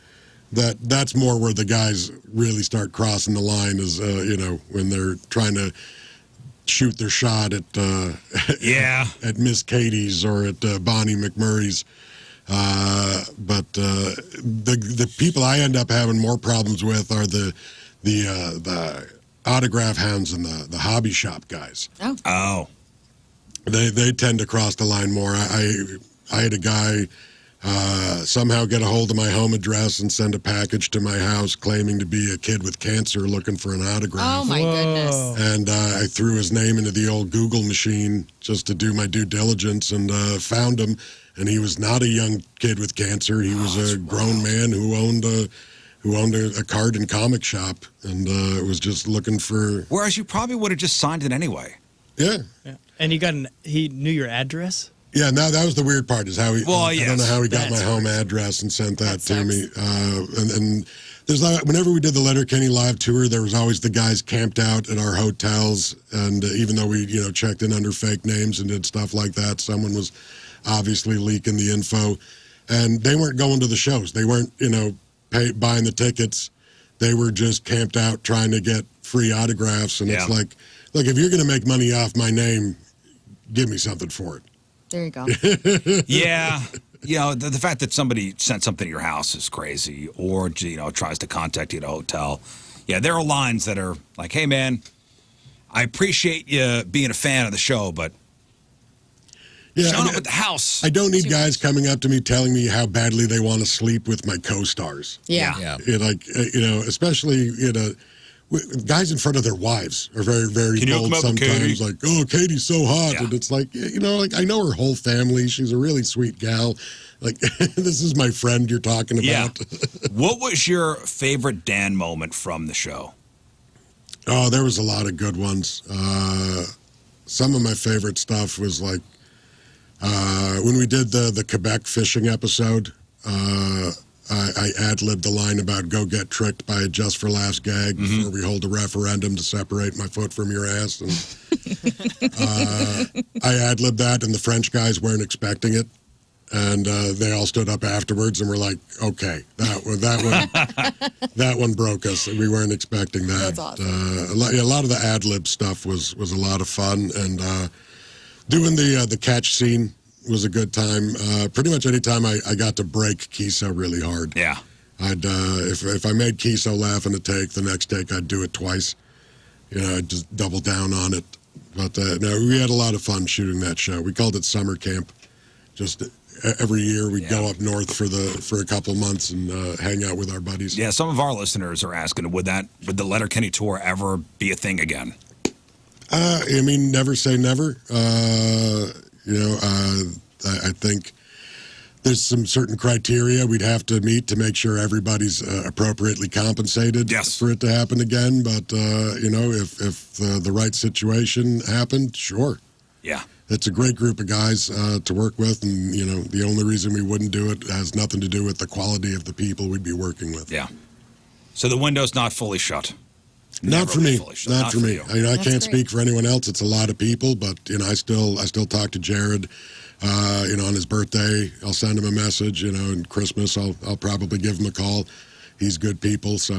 that's more where the guys really start crossing the line is, you know, when they're trying to shoot their shot at at Miss Katie's or at Bonnie McMurray's. But the people I end up having more problems with are the autograph hounds and the hobby shop guys. Oh. They tend to cross the line more. I had a guy somehow get a hold of my home address and send a package to my house claiming to be a kid with cancer looking for an autograph. Oh, my goodness. And I threw his name into the old Google machine just to do my due diligence and found him. And he was not a young kid with cancer. He was a grown man who owned a card and comic shop and was just looking for... Whereas you probably would have just signed it anyway. Yeah. And he knew your address? Yeah, now that was the weird part is how he. Well, I don't know how he got my home address and sent that to me. And there's whenever we did the Letterkenny live tour, there was always the guys camped out at our hotels, and even though we checked in under fake names and did stuff like that, someone was obviously leaking the info, and they weren't going to the shows. They weren't buying the tickets. They were just camped out trying to get free autographs, and it's like, look, if you're going to make money off my name, give me something for it. There you go. Yeah. The fact that somebody sent something to your house is crazy, or, tries to contact you at a hotel. Yeah, there are lines that are like, hey, man, I appreciate you being a fan of the show, but showing up at the house. I don't need guys coming up to me telling me how badly they want to sleep with my co-stars. Yeah. Especially, guys in front of their wives are very, very bold sometimes. Like, oh, Katie's so hot. Yeah. And it's like, I know her whole family. She's a really sweet gal. Like, this is my friend you're talking about. Yeah. What was your favorite Dan moment from the show? Oh, there was a lot of good ones. Some of my favorite stuff was like when we did the Quebec fishing episode. I ad-libbed the line about go get tricked by a just for laughs gag before we hold a referendum to separate my foot from your ass. And I ad-libbed that, and the French guys weren't expecting it. And they all stood up afterwards and were like, okay, that one broke us. We weren't expecting that. That's awesome. A lot of the ad-lib stuff was a lot of fun. And doing the catch scene was a good time. Pretty much any time I got to break Kiso really hard. Yeah. I'd if I made Kiso laugh in a take, the next take I'd do it twice. I'd just double down on it. But no, we had a lot of fun shooting that show. We called it summer camp. Just every year we'd go up north for a couple months and hang out with our buddies. Yeah, some of our listeners are asking, would the Letterkenny tour ever be a thing again? I mean, never say never. I think there's some certain criteria we'd have to meet to make sure everybody's appropriately compensated for it to happen again. But, if the right situation happened, sure. Yeah. It's a great group of guys to work with. And, the only reason we wouldn't do it has nothing to do with the quality of the people we'd be working with. Yeah. So the window's not fully shut. Not for me. Not for me. you. I can't speak for anyone else. It's a lot of people, but I still talk to Jared. On his birthday, I'll send him a message. And Christmas, I'll probably give him a call. he's good people. So,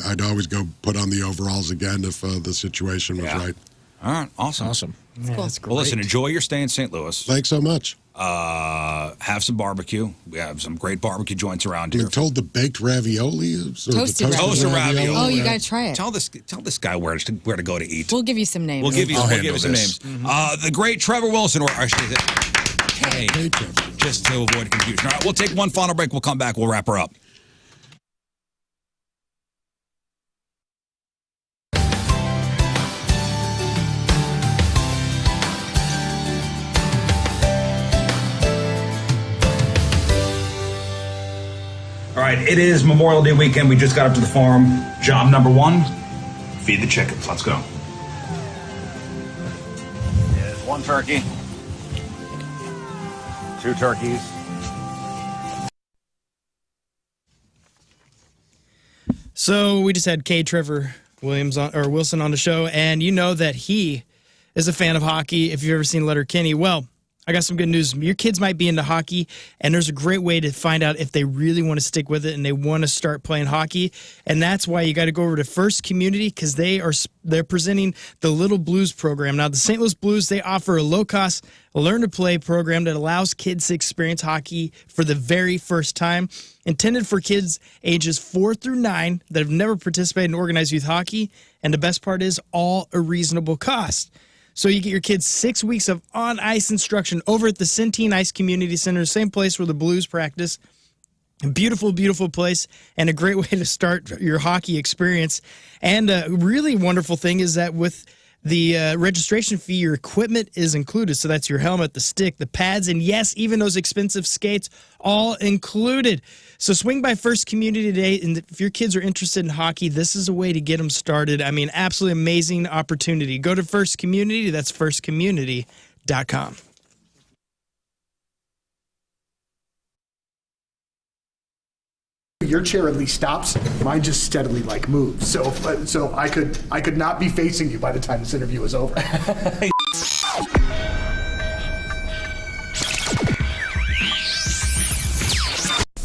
I'd always go put on the overalls again if the situation was right. All right, awesome. Cool. That's great. Well, listen, enjoy your stay in St. Louis. Thanks so much. Have some barbecue. We have some great barbecue joints around here. You're told the baked ravioli, Toasted ravioli. Oh, you got to try it. Tell this guy where to go to eat. We'll give you some names. We'll give you some handle names. The great Trevor Wilson, or I should say, Kay, just to avoid confusion. All right, we'll take one final break. We'll come back. We'll wrap her up. All right, it is Memorial Day weekend. We just got up to the farm. Job number 1, feed the chickens. Let's go. There's 1 turkey, 2 turkeys. So we just had Trevor Williams Wilson on the show, and you know that he is a fan of hockey. If you've ever seen Letterkenny, well, I got some good news. Your kids might be into hockey, and there's a great way to find out if they really want to stick with it and they want to start playing hockey. And that's why you got to go over to First Community, because they're presenting the Little Blues program. Now, the St. Louis Blues, they offer a low-cost learn-to-play program that allows kids to experience hockey for the very first time, intended for kids ages 4 through 9 that have never participated in organized youth hockey. And the best part is all a reasonable cost. So you get your kids 6 weeks of on-ice instruction over at the Centene Ice Community Center, same place where the Blues practice. A beautiful, beautiful place, and a great way to start your hockey experience. And a really wonderful thing is that with the registration fee, your equipment is included. So that's your helmet, the stick, the pads, and yes, even those expensive skates, all included. So swing by First Community today, and if your kids are interested in hockey, this is a way to get them started. I mean, absolutely amazing opportunity. Go to First Community. That's firstcommunity.com. Your chair at least stops. Mine just steadily moves. So I could not be facing you by the time this interview is over.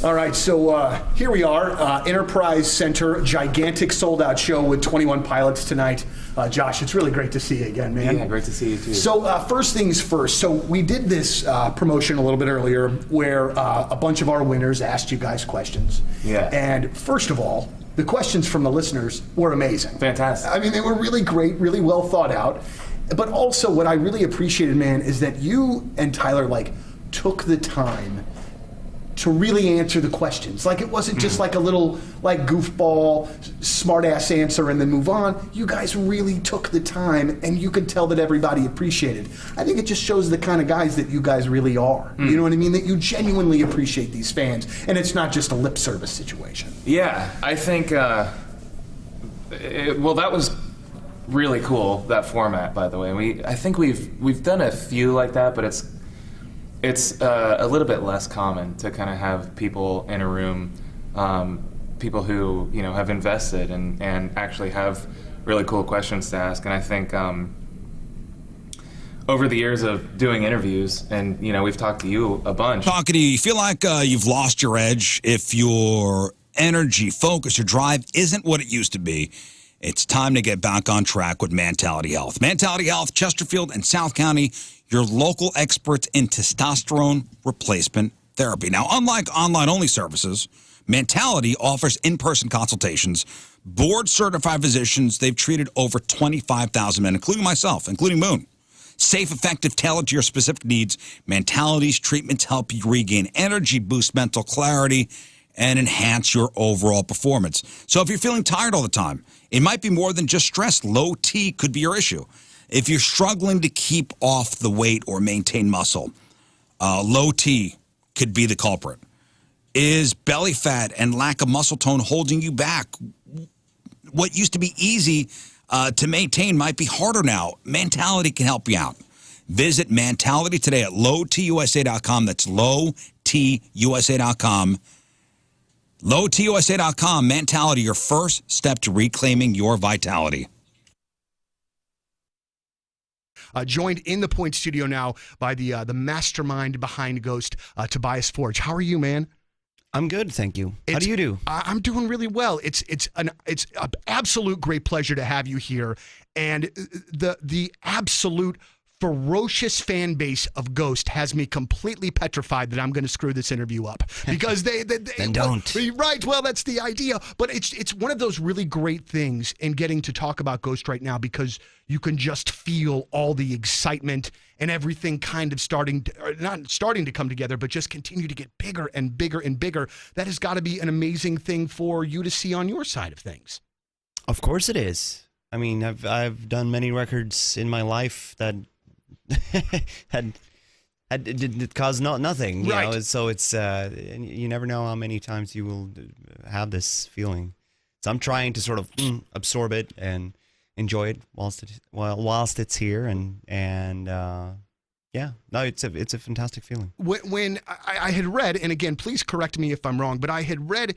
All right, so here we are, Enterprise Center, gigantic sold-out show with 21 pilots tonight. Josh, it's really great to see you again, man. Yeah, great to see you too. So first things first, so we did this promotion a little bit earlier where a bunch of our winners asked you guys questions. Yeah. And first of all, the questions from the listeners were amazing. Fantastic. I mean, they were really great, really well thought out. But also what I really appreciated, man, is that you and Tyler took the time to really answer the questions. It wasn't just a little goofball, smart ass answer and then move on. You guys really took the time, and you could tell that everybody appreciated. I think it just shows the kind of guys that you guys really are. You know what I mean? That you genuinely appreciate these fans, and it's not just a lip service situation. Yeah, I think, well, that was really cool, that format, by the way. I think we've done a few like that, but it's a little bit less common to kind of have people in a room, people who have invested and actually have really cool questions to ask. And I think over the years of doing interviews, and we've talked to you a bunch. Talking to you, you feel like you've lost your edge. If your energy, focus, your drive isn't what it used to be, it's time to get back on track with Mentality Health. Mentality Health, Chesterfield and South County, your local experts in testosterone replacement therapy. Now, unlike online-only services, Mentality offers in-person consultations, board-certified physicians. They've treated over 25,000 men, including myself, including Moon. Safe, effective, tailored to your specific needs, Mentality's treatments help you regain energy, boost mental clarity, and enhance your overall performance. So if you're feeling tired all the time, it might be more than just stress. Low T could be your issue. If you're struggling to keep off the weight or maintain muscle, low T could be the culprit. Is belly fat and lack of muscle tone holding you back? What used to be easy to maintain might be harder now. Mentality can help you out. Visit Mentality today at lowtusa.com. That's lowtusa.com. lowtusa.com. Mentality, your first step to reclaiming your vitality. Joined in the Point Studio now by the mastermind behind Ghost, Tobias Forge. How are you, man? I'm good, thank you. How do you do? I'm doing really well. It's an absolute great pleasure to have you here, and the absolute ferocious fan base of Ghost has me completely petrified that I'm going to screw this interview up because they then don't. Right. Well, that's the idea. But it's one of those really great things in getting to talk about Ghost right now because you can just feel all the excitement and everything kind of not starting to come together, but just continue to get bigger and bigger and bigger. That has got to be an amazing thing for you to see on your side of things. Of course it is. I mean, I've done many records in my life that did cause nothing, you know. So it's you never know how many times you will have this feeling. So I'm trying to sort of absorb it and enjoy it whilst it's here, and yeah, no, it's a fantastic feeling. When I had read, and again, please correct me if I'm wrong, but I had read,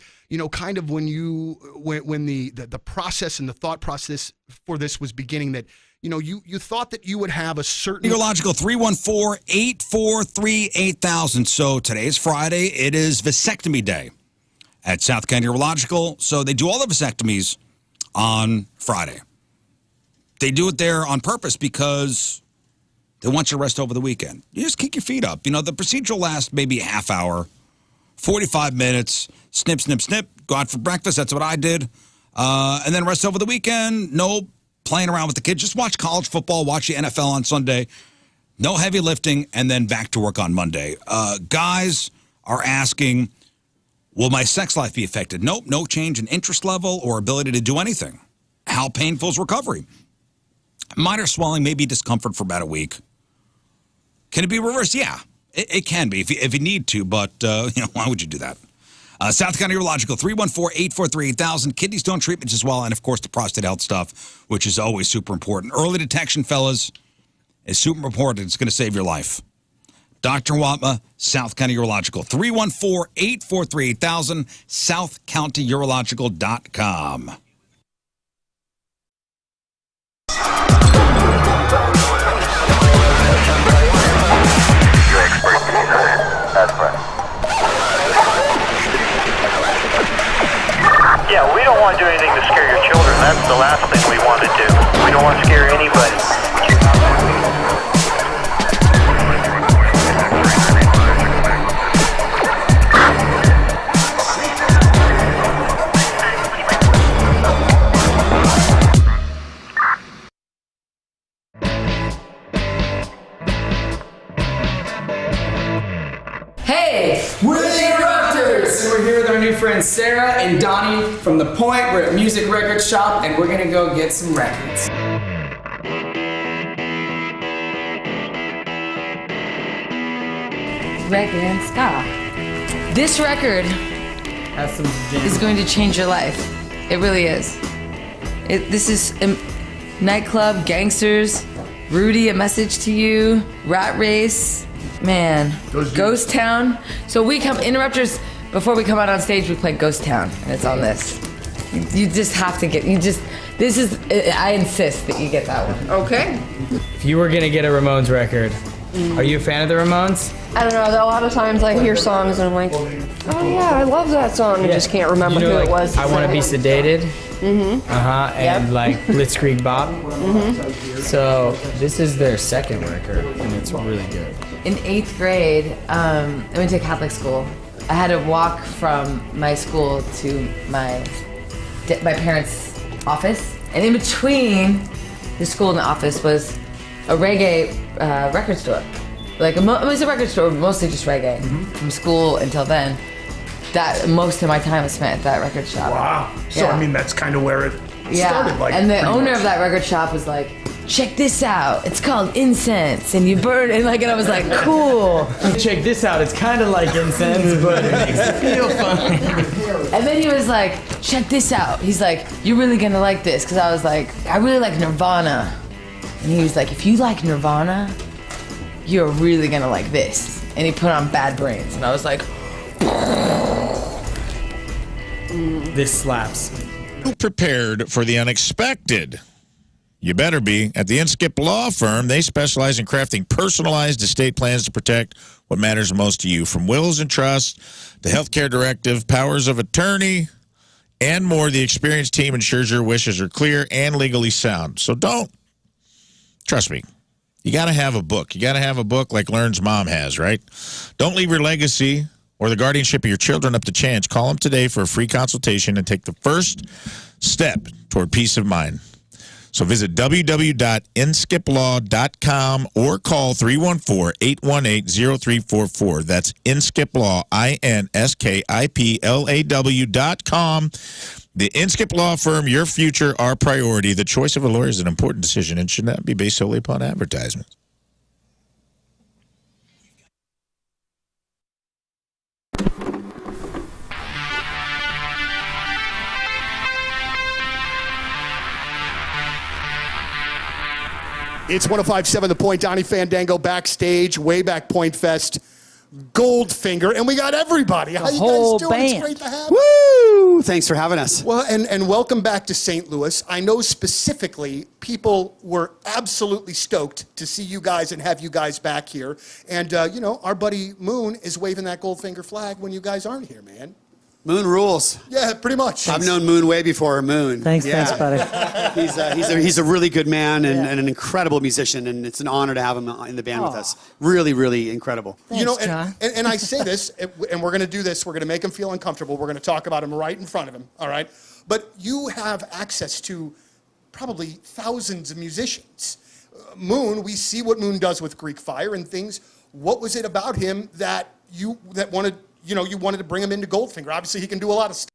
kind of when the process and the thought process for this was beginning, that you thought that you would have a certain... Neurological 314-843-8000. So today is Friday. It is vasectomy day at South County Neurological. So they do all the vasectomies on Friday. They do it there on purpose because they want you to rest over the weekend. You just kick your feet up. The procedure will last maybe a half hour, 45 minutes, snip, snip, snip, go out for breakfast. That's what I did. And then rest over the weekend. No playing around with the kids. Just watch college football, watch the NFL on Sunday. No heavy lifting, and then back to work on Monday. Guys are asking, will my sex life be affected? Nope, no change in interest level or ability to do anything. How painful is recovery? Minor swelling, maybe discomfort for about a week. Can it be reversed? Yeah, it can be if you need to, but why would you do that? South County Urological, 314-843-8000. Kidney stone treatments as well, and, of course, the prostate health stuff, which is always super important. Early detection, fellas, is super important. It's going to save your life. Dr. Watma, South County Urological, 314-843-8000, southcountyurological.com. That's right. Yeah, we don't want to do anything to scare your children. That's the last thing we want to do. We don't want to scare anybody. Hey, we're the Interrupters! And we're here with our new friends Sarah and Donnie from The Point. We're at Music Record Shop and we're gonna go get some records. Reggae and ska. This record is going to change your life. It really is. This is nightclub, gangsters, Rudy, A Message to You, Rat Race, man, Ghost Town. So we come, Interrupters, before we come out on stage, we play Ghost Town, and it's on this. You just have to get, this is, I insist that you get that one. Okay. If you were gonna get a Ramones record, are you a fan of the Ramones? I don't know, a lot of times I hear songs and I'm like, oh yeah, I love that song. I just can't remember who it was. I Want to Be Sedated. Mm-hmm. And like Blitzkrieg Bop. Mm-hmm. So this is their second record, and it's really good. In 8th grade, I went to Catholic school. I had to walk from my school to my parents' office, and in between the school and the office was a reggae record store. Like it was a record store, mostly just reggae. From school until then, that most of my time was spent at that record shop. Wow. So Yeah. I mean, that's kind of where it started. Like, and the pretty owner much. of that record shop was like, check this out. It's called incense, and you burn it. And I was like, cool. Check this out. It's kind of like incense, but it makes it feel fun. And then he was like, check this out. He's like, you're really gonna like this, because I was like, I really like Nirvana. And he was like, if you like Nirvana, you're really gonna like this. And he put on Bad Brains, and I was like, This slaps. Prepared for the unexpected. You better be. At the Inskip Law Firm, they specialize in crafting personalized estate plans to protect what matters most to you, from wills and trusts to healthcare directive, powers of attorney, and more. The experienced team ensures your wishes are clear and legally sound. So trust me, you got to have a book. You got to have a book like Lern's mom has, right? Don't leave your legacy or the guardianship of your children up to chance. Call them today for a free consultation and take the first step toward peace of mind. So visit www.inskiplaw.com or call 314-818-0344. That's Inskip INSKIPLAW.com. The Inskip Law Firm, your future, our priority. The choice of a lawyer is an important decision and should not be based solely upon advertisements. It's 105.7 The Point. Donnie Fandango backstage, way back Point Fest, Goldfinger, and we got everybody. How you guys doing? Band. It's great to have Woo! Thanks for having us. Well, and welcome back to St. Louis. I know specifically people were absolutely stoked to see you guys and have you guys back here. And, our buddy Moon is waving that Goldfinger flag when you guys aren't here, man. Moon rules. Yeah, pretty much. I've known Moon way before Moon. Thanks, buddy. He's a really good man and an incredible musician, and it's an honor to have him in the band with us. Really, really incredible. Thanks, and I say this, and we're going to do this. We're going to make him feel uncomfortable. We're going to talk about him right in front of him, all right? But you have access to probably thousands of musicians. Moon, we see what Moon does with Greek Fire and things. What was it about him that you wanted to bring him into Goldfinger? Obviously, he can do a lot of stuff.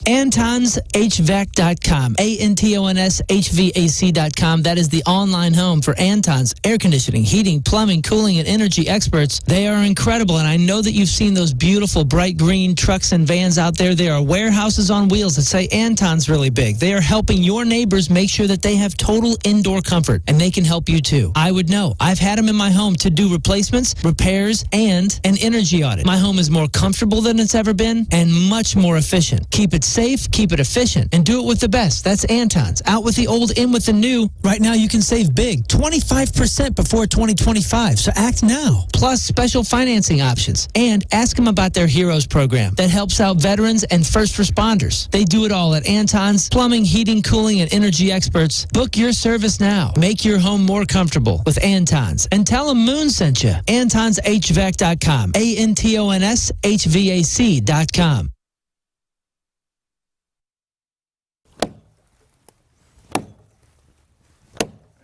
AntonsHVAC.com, ANTONSHVAC.com. That is the online home for Anton's air conditioning, heating, plumbing, cooling, and energy experts. They are incredible, and I know that you've seen those beautiful bright green trucks and vans out there. They are warehouses on wheels that say Anton's really big. They are helping your neighbors make sure that they have total indoor comfort, and they can help you too. I would know. I've had them in my home to do replacements, repairs, and an energy audit. My home is more comfortable than it's ever been and much more efficient. Keep it safe, keep it efficient, and do it with the best. That's Anton's. Out with the old, in with the new. Right now you can save big, 25% before 2025, so act now. Plus special financing options. And ask them about their Heroes program that helps out veterans and first responders. They do it all at Anton's. Plumbing, heating, cooling, and energy experts. Book your service now. Make your home more comfortable with Anton's. And tell them Moon sent you. AntonsHVAC.com. ANTONSHVAC.com.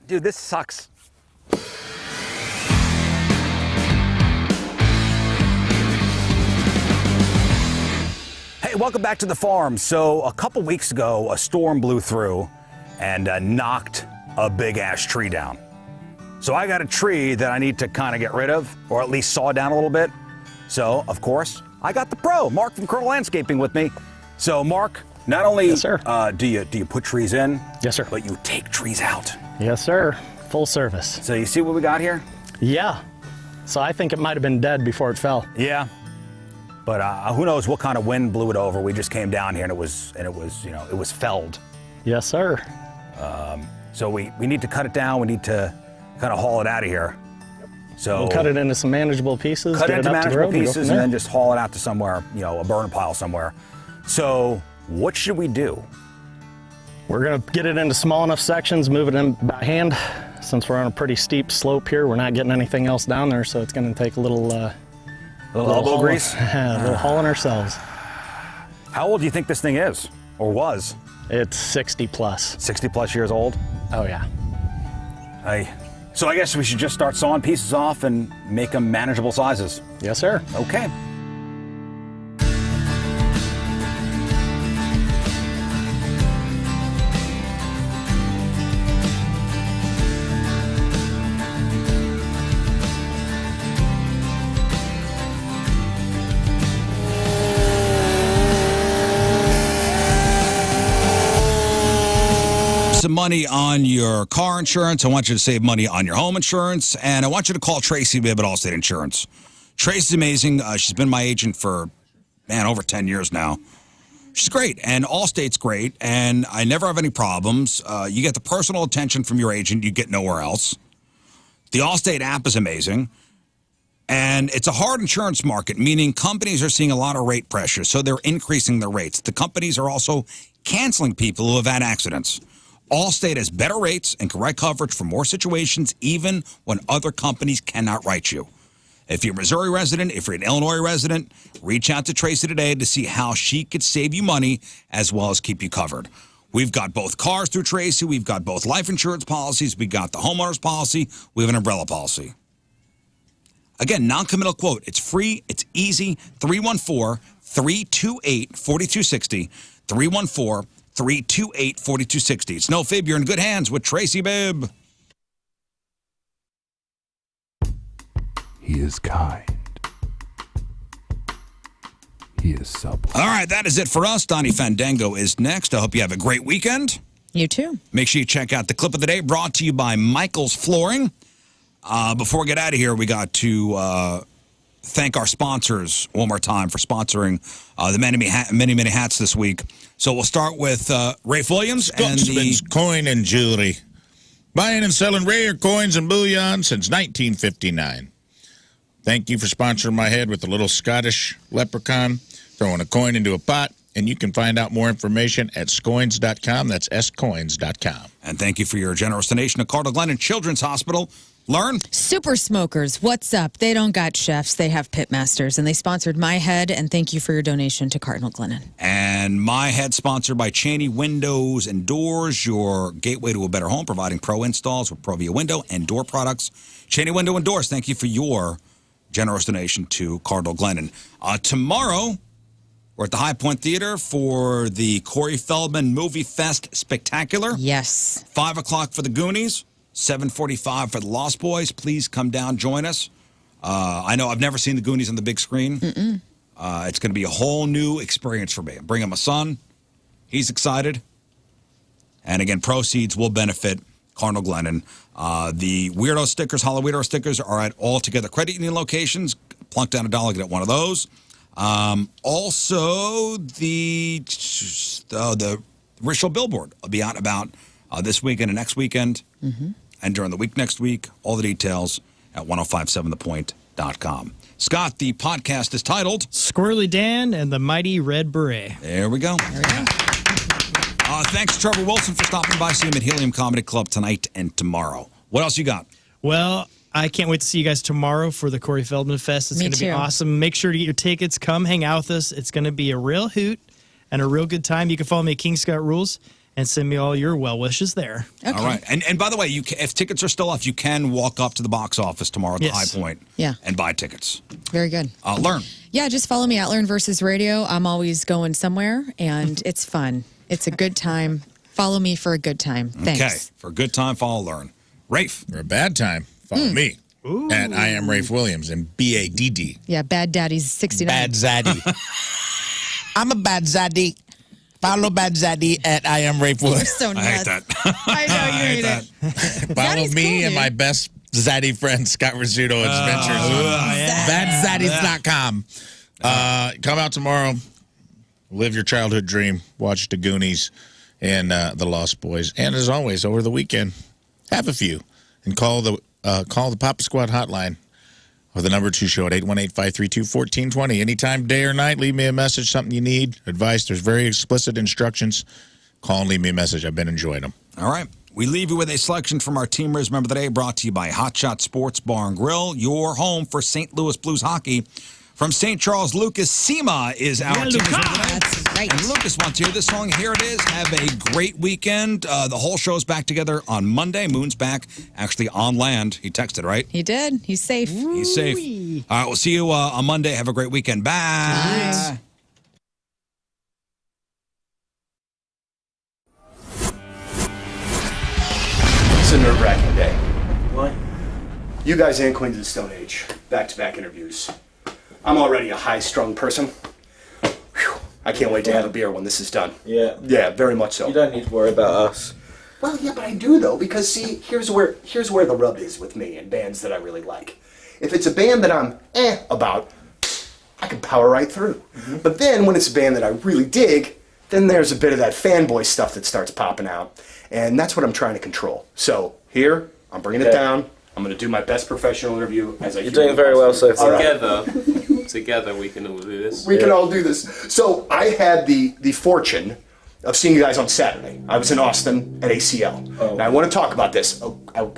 Dude, this sucks. Hey, welcome back to the farm. So a couple weeks ago, a storm blew through and knocked a big ash tree down. So I got a tree that I need to kind of get rid of, or at least saw down a little bit. So, of course, I got the pro, Mark from Curl Landscaping, with me. So, Mark, not only do you put trees in, yes, sir, but you take trees out. Yes, sir. Full service. So you see what we got here? Yeah. So I think it might have been dead before it fell. Yeah. But who knows what kind of wind blew it over? We just came down here and it was felled. Yes, sir. So we need to cut it down. We need to kind of haul it out of here. So we'll cut it into some manageable pieces. Cut it into manageable pieces and then just haul it out to somewhere, a burn pile somewhere. So what should we do? We're going to get it into small enough sections, move it in by hand. Since we're on a pretty steep slope here, we're not getting anything else down there, so it's going to take a little elbow grease? A little hauling ourselves. How old do you think this thing is, or was? It's 60 plus. 60 plus years old? Oh, yeah. So I guess we should just start sawing pieces off and make them manageable sizes. Yes, sir. Okay. Some money on your car insurance. I want you to save money on your home insurance. And I want you to call Tracy Bibb at Allstate Insurance. Tracy's amazing. She's been my agent for, over 10 years now. She's great. And Allstate's great. And I never have any problems. You get the personal attention from your agent you get nowhere else. The Allstate app is amazing. And it's a hard insurance market, meaning companies are seeing a lot of rate pressure, so they're increasing their rates. The companies are also canceling people who have had accidents. Allstate has better rates and can write coverage for more situations, even when other companies cannot write you. If you're a Missouri resident, if you're an Illinois resident, reach out to Tracy today to see how she could save you money as well as keep you covered. We've got both cars through Tracy. We've got both life insurance policies. We've got the homeowner's policy. We have an umbrella policy. Again, non-committal quote. It's free. It's easy. 314-328-4260. 314-328-4260. It's no fib. You're in good hands with Tracy Bibb. He is kind. He is supple. All right, that is it for us. Donnie Fandango is next. I hope you have a great weekend. You too. Make sure you check out the clip of the day brought to you by Michael's Flooring. Before we get out of here, we got to thank our sponsors one more time for sponsoring the many hats this week. So we'll start with Rafe Williams and the Coin and Jewelry. Buying and selling rare coins and bullion since 1959. Thank you for sponsoring my head with a little Scottish leprechaun throwing a coin into a pot. And you can find out more information at scoins.com. That's scoins.com. And thank you for your generous donation to Cardinal Glennon Children's Hospital. Lern? Super Smokers, what's up? They don't got chefs, they have pitmasters, and they sponsored my head, and thank you for your donation to Cardinal Glennon. And my head sponsored by Cheney Windows and Doors, your gateway to a better home, providing pro installs with Provia window and door products. Cheney Window and Doors, thank you for your generous donation to Cardinal Glennon. Tomorrow, we're at the High Point Theater for the Corey Feldman Movie Fest Spectacular. Yes. 5 o'clock for the Goonies. 7:45 for the Lost Boys. Please come down, join us. I know I've never seen the Goonies on the big screen. It's going to be a whole new experience for me. I'm bringing my son. He's excited. And again, proceeds will benefit Cardinal Glennon. The Weirdo stickers, Hollow Weirdo stickers, are at all Together Credit Union locations. Plunk down $1, get one of those. Also, the Richelieu Billboard will be out about this weekend and next weekend. And during the week next week. All the details at 1057thepoint.com. Scott, the podcast is titled Squirrely Dan and the Mighty Red Beret. There we go. Thanks, Trevor Wilson, for stopping by. See him at Helium Comedy Club tonight and tomorrow. What else you got? Well, I can't wait to see you guys tomorrow for the Corey Feldman Fest. It's going to be awesome. Make sure to get your tickets. Come hang out with us. It's going to be a real hoot and a real good time. You can follow me at King Scott Rules and send me all your well wishes there. Okay. All right. And by the way, if tickets are still off, you can walk up to the box office tomorrow at the High Point and buy tickets. Very good. Learn. Yeah, just follow me at Lern versus Radio. I'm always going somewhere, and it's fun. It's a good time. Follow me for a good time. Thanks. Okay. For a good time, follow Learn. Rafe. For a bad time, follow me. And I am Rafe Williams and BADD. Yeah, Bad Daddy's 69. Bad Zaddy. I'm a bad Zaddy. Follow Bad Zaddy at I am Rafe Williams. You're so nuts. I hate that. I know you hate it. Follow me and my best Zaddy friend, Scott Rizzuto Adventures. BadZaddies.com. Come out tomorrow. Live your childhood dream. Watch the Goonies and the Lost Boys. And as always, over the weekend, have a few. And call the Papa Squad hotline or the number 2 show at 818-532-1420. Anytime, day or night, leave me a message, something you need, advice. There's very explicit instructions. Call and leave me a message. I've been enjoying them. All right. We leave you with a selection from our Teamers Member of the Day, brought to you by Hot Shot Sports Bar and Grill, your home for St. Louis Blues hockey. From St. Charles, Lucas Sema is our Teamers Member of the Day. That's right. And Lucas wants to hear this song. Here it is. Have a great weekend. The whole show's back together on Monday. Moon's back, actually on land. He texted, right? He did. He's safe. He's safe. All right, we'll see you on Monday. Have a great weekend. Bye. It's a nerve-wracking day. What? You guys and Queens of the Stone Age. Back-to-back interviews. I'm already a high-strung person. Whew. I can't wait to have a beer when this is done. Yeah. Yeah, very much so. You don't need to worry about us. Well, yeah, but I do, though, because, see, here's where the rub is with me and bands that I really like. If it's a band that I'm about, I can power right through. But then when it's a band that I really dig, then there's a bit of that fanboy stuff that starts popping out. And that's what I'm trying to control. So here, I'm bringing it down. I'm going to do my best professional interview as I. You're doing very well so far. Together we can all do this. We can all do this. So I had the fortune of seeing you guys on Saturday. I was in Austin at ACL. And I want to talk about this. I